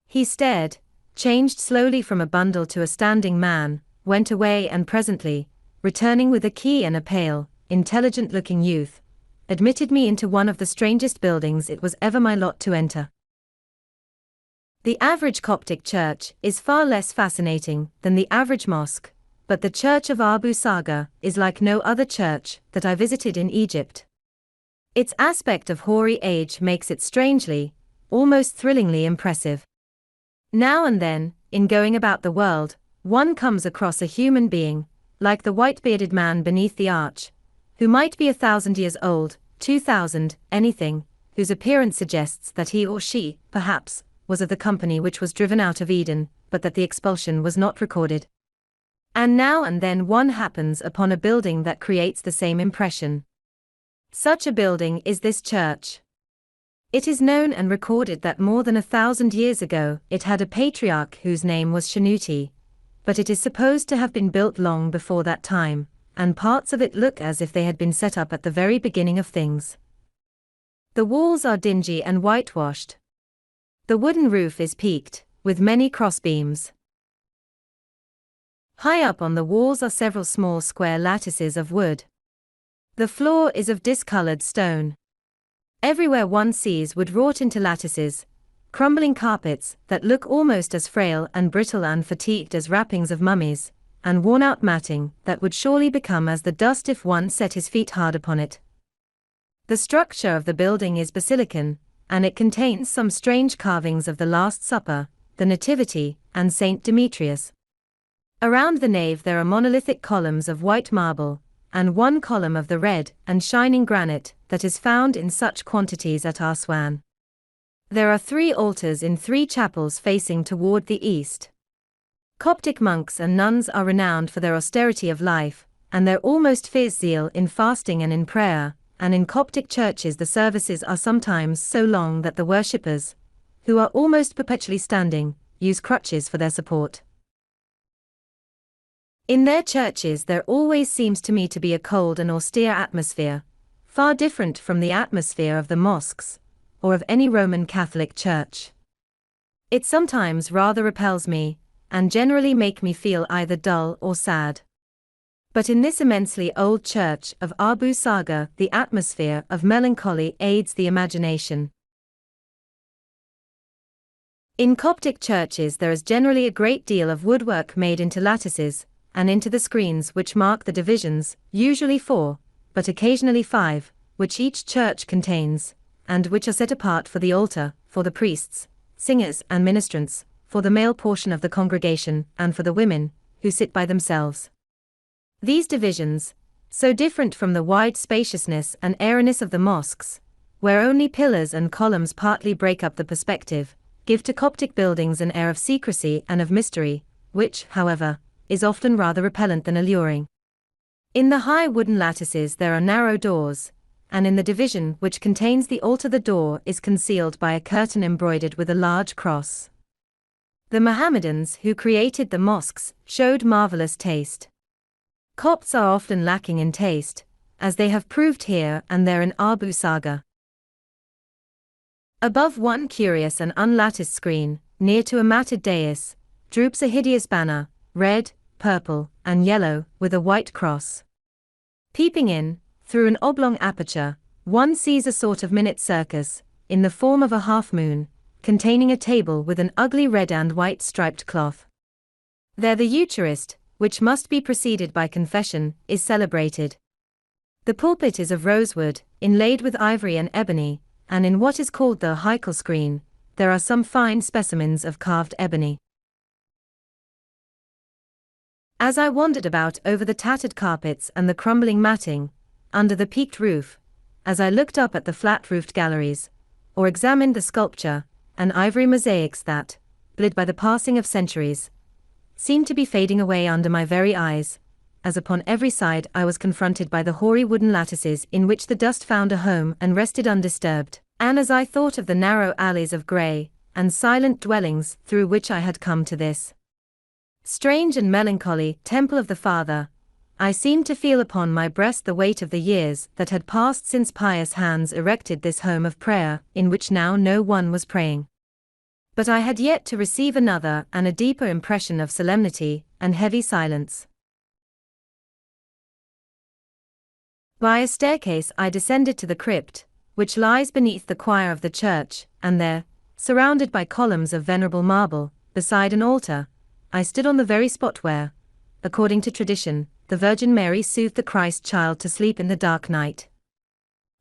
He stared, changed slowly from a bundle to a standing man, went away and presently, returning with a key and a pale, intelligent-looking youth, admitted me into one of the strangest buildings it was ever my lot to enter. The average Coptic church is far less fascinating than the average mosque, but the church of Abu Saga is like no other church that I visited in Egypt. Its aspect of hoary age makes it strangely, almost thrillingly impressive. Now and then, in going about the world, one comes across a human being, like the white-bearded man beneath the arch, who might be 1,000 years old, 2,000, anything, whose appearance suggests that he or she, perhaps, was of the company which was driven out of Eden, but that the expulsion was not recorded. And now and then one happens upon a building that creates the same impression. Such a building is this church. It is known and recorded that more than 1,000 years ago it had a patriarch whose name was Shanuti, but it is supposed to have been built long before that time, and parts of it look as if they had been set up at the very beginning of things. The walls are dingy and whitewashed. The wooden roof is peaked, with many crossbeams. High up on the walls are several small square lattices of wood. The floor is of discolored stone. Everywhere one sees wood wrought into lattices, crumbling carpets that look almost as frail and brittle and fatigued as wrappings of mummies, and worn-out matting that would surely become as the dust if one set his feet hard upon it. The structure of the building is basilican, and it contains some strange carvings of the Last Supper, the Nativity, and Saint Demetrius. Around the nave there are monolithic columns of white marble, and one column of the red and shining granite that is found in such quantities at Aswan. There are 3 altars in 3 chapels facing toward the east. Coptic monks and nuns are renowned for their austerity of life, and their almost fierce zeal in fasting and in prayer, and in Coptic churches the services are sometimes so long that the worshippers, who are almost perpetually standing, use crutches for their support. In their churches there always seems to me to be a cold and austere atmosphere, far different from the atmosphere of the mosques, or of any Roman Catholic church. It sometimes rather repels me, and generally make me feel either dull or sad. But in this immensely old church of Abu Saga the atmosphere of melancholy aids the imagination. In Coptic churches there is generally a great deal of woodwork made into lattices, and into the screens which mark the divisions, usually 4, but occasionally 5, which each church contains, and which are set apart for the altar, for the priests, singers and ministrants, for the male portion of the congregation, and for the women, who sit by themselves. These divisions, so different from the wide spaciousness and airiness of the mosques, where only pillars and columns partly break up the perspective, give to Coptic buildings an air of secrecy and of mystery, which, however, is often rather repellent than alluring. In the high wooden lattices there are narrow doors, and in the division which contains the altar the door is concealed by a curtain embroidered with a large cross. The Mohammedans who created the mosques showed marvelous taste. Copts are often lacking in taste, as they have proved here and there in Abu Saga. Above one curious and unlatticed screen, near to a matted dais, droops a hideous banner, red, purple, and yellow, with a white cross. Peeping in, through an oblong aperture, one sees a sort of minute circus, in the form of a half-moon, containing a table with an ugly red and white striped cloth. There the Eucharist, which must be preceded by confession, is celebrated. The pulpit is of rosewood, inlaid with ivory and ebony, and in what is called the Heikel screen, there are some fine specimens of carved ebony. As I wandered about over the tattered carpets and the crumbling matting, under the peaked roof, as I looked up at the flat-roofed galleries, or examined the sculpture and ivory mosaics that, lit by the passing of centuries, seemed to be fading away under my very eyes, as upon every side I was confronted by the hoary wooden lattices in which the dust found a home and rested undisturbed, and as I thought of the narrow alleys of grey and silent dwellings through which I had come to this strange and melancholy temple of the Father, I seemed to feel upon my breast the weight of the years that had passed since pious hands erected this home of prayer, in which now no one was praying. But I had yet to receive another and a deeper impression of solemnity and heavy silence. By a staircase I descended to the crypt, which lies beneath the choir of the church, and there, surrounded by columns of venerable marble, beside an altar, I stood on the very spot where, according to tradition, the Virgin Mary soothed the Christ child to sleep in the dark night.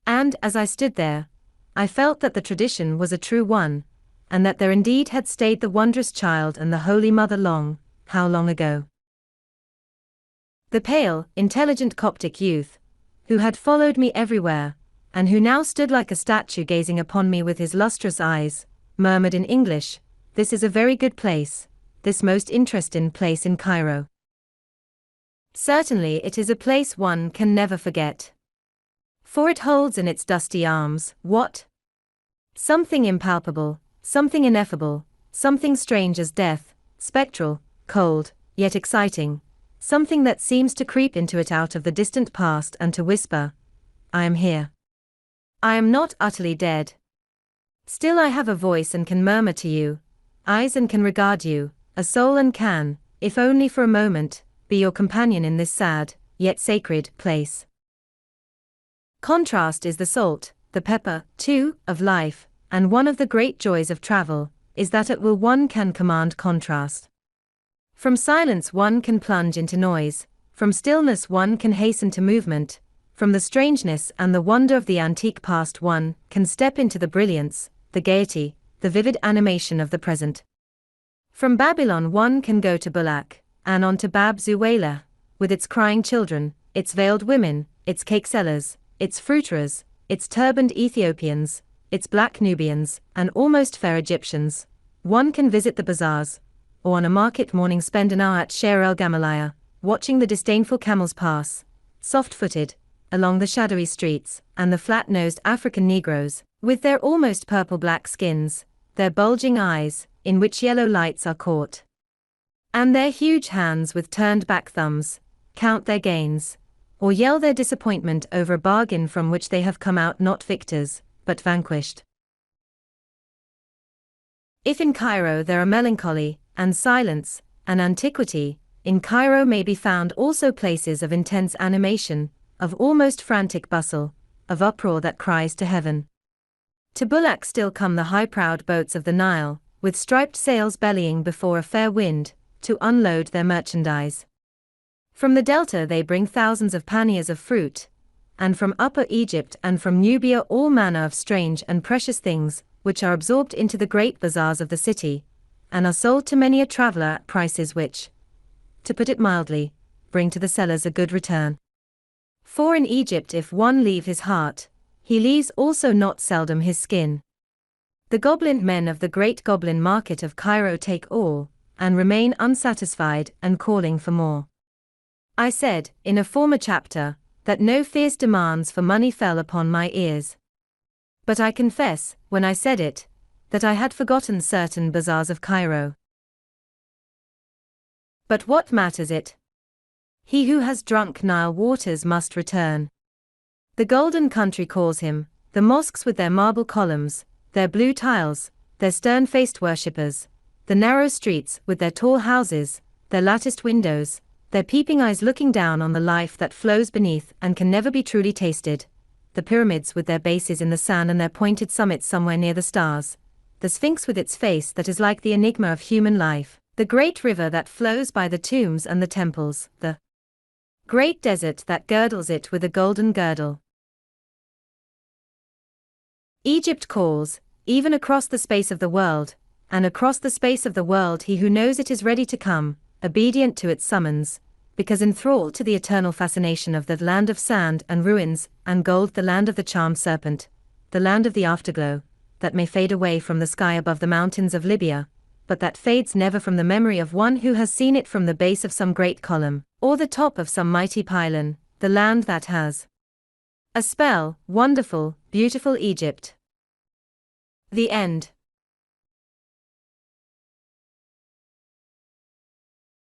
And, as I stood there, I felt that the tradition was a true one, and that there indeed had stayed the wondrous child and the Holy Mother long, how long ago. The pale, intelligent Coptic youth, who had followed me everywhere, and who now stood like a statue gazing upon me with his lustrous eyes, murmured in English, "This is a very good place, this most interesting place in Cairo. Certainly it is a place one can never forget. For it holds in its dusty arms, what? Something impalpable, something ineffable, something strange as death, spectral, cold, yet exciting, something that seems to creep into it out of the distant past and to whisper, 'I am here. I am not utterly dead. Still I have a voice and can murmur to you, eyes and can regard you, a soul and can, if only for a moment, be your companion in this sad, yet sacred, place.' Contrast is the salt, the pepper, too, of life, and one of the great joys of travel, is that at will one can command contrast. From silence one can plunge into noise, from stillness one can hasten to movement, from the strangeness and the wonder of the antique past one can step into the brilliance, the gaiety, the vivid animation of the present. From Babylon one can go to Bulak, and on to Bab Zuwaylah, with its crying children, its veiled women, its cake sellers, its fruiterers, its turbaned Ethiopians, its black Nubians, and almost fair Egyptians. One can visit the bazaars, or on a market morning spend an hour at Sher el Gamaliah, watching the disdainful camels pass, soft-footed, along the shadowy streets, and the flat-nosed African Negroes, with their almost purple-black skins, their bulging eyes, in which yellow lights are caught, and their huge hands with turned-back thumbs, count their gains, or yell their disappointment over a bargain from which they have come out not victors, but vanquished. If in Cairo there are melancholy, and silence, and antiquity, in Cairo may be found also places of intense animation, of almost frantic bustle, of uproar that cries to heaven. To Bulak still come the high-prowed boats of the Nile, with striped sails bellying before a fair wind, to unload their merchandise. From the delta they bring thousands of panniers of fruit, and from Upper Egypt and from Nubia all manner of strange and precious things, which are absorbed into the great bazaars of the city, and are sold to many a traveler at prices which, to put it mildly, bring to the sellers a good return. For in Egypt if one leave his heart, he leaves also not seldom his skin. The goblin men of the great goblin market of Cairo take all, and remain unsatisfied and calling for more. I said, in a former chapter, that no fierce demands for money fell upon my ears. But I confess, when I said it, that I had forgotten certain bazaars of Cairo. But what matters it? He who has drunk Nile waters must return. The golden country calls him, the mosques with their marble columns, their blue tiles, their stern-faced worshippers, the narrow streets with their tall houses, their latticed windows, their peeping eyes looking down on the life that flows beneath and can never be truly tasted. The pyramids with their bases in the sand and their pointed summits somewhere near the stars. The Sphinx with its face that is like the enigma of human life. The great river that flows by the tombs and the temples. The great desert that girdles it with a golden girdle. Egypt calls, even across the space of the world, and across the space of the world he who knows it is ready to come, obedient to its summons, because enthralled to the eternal fascination of the land of sand and ruins and gold, the land of the charmed serpent, the land of the afterglow, that may fade away from the sky above the mountains of Libya, but that fades never from the memory of one who has seen it from the base of some great column, or the top of some mighty pylon, the land that has a spell, wonderful, beautiful Egypt. The end.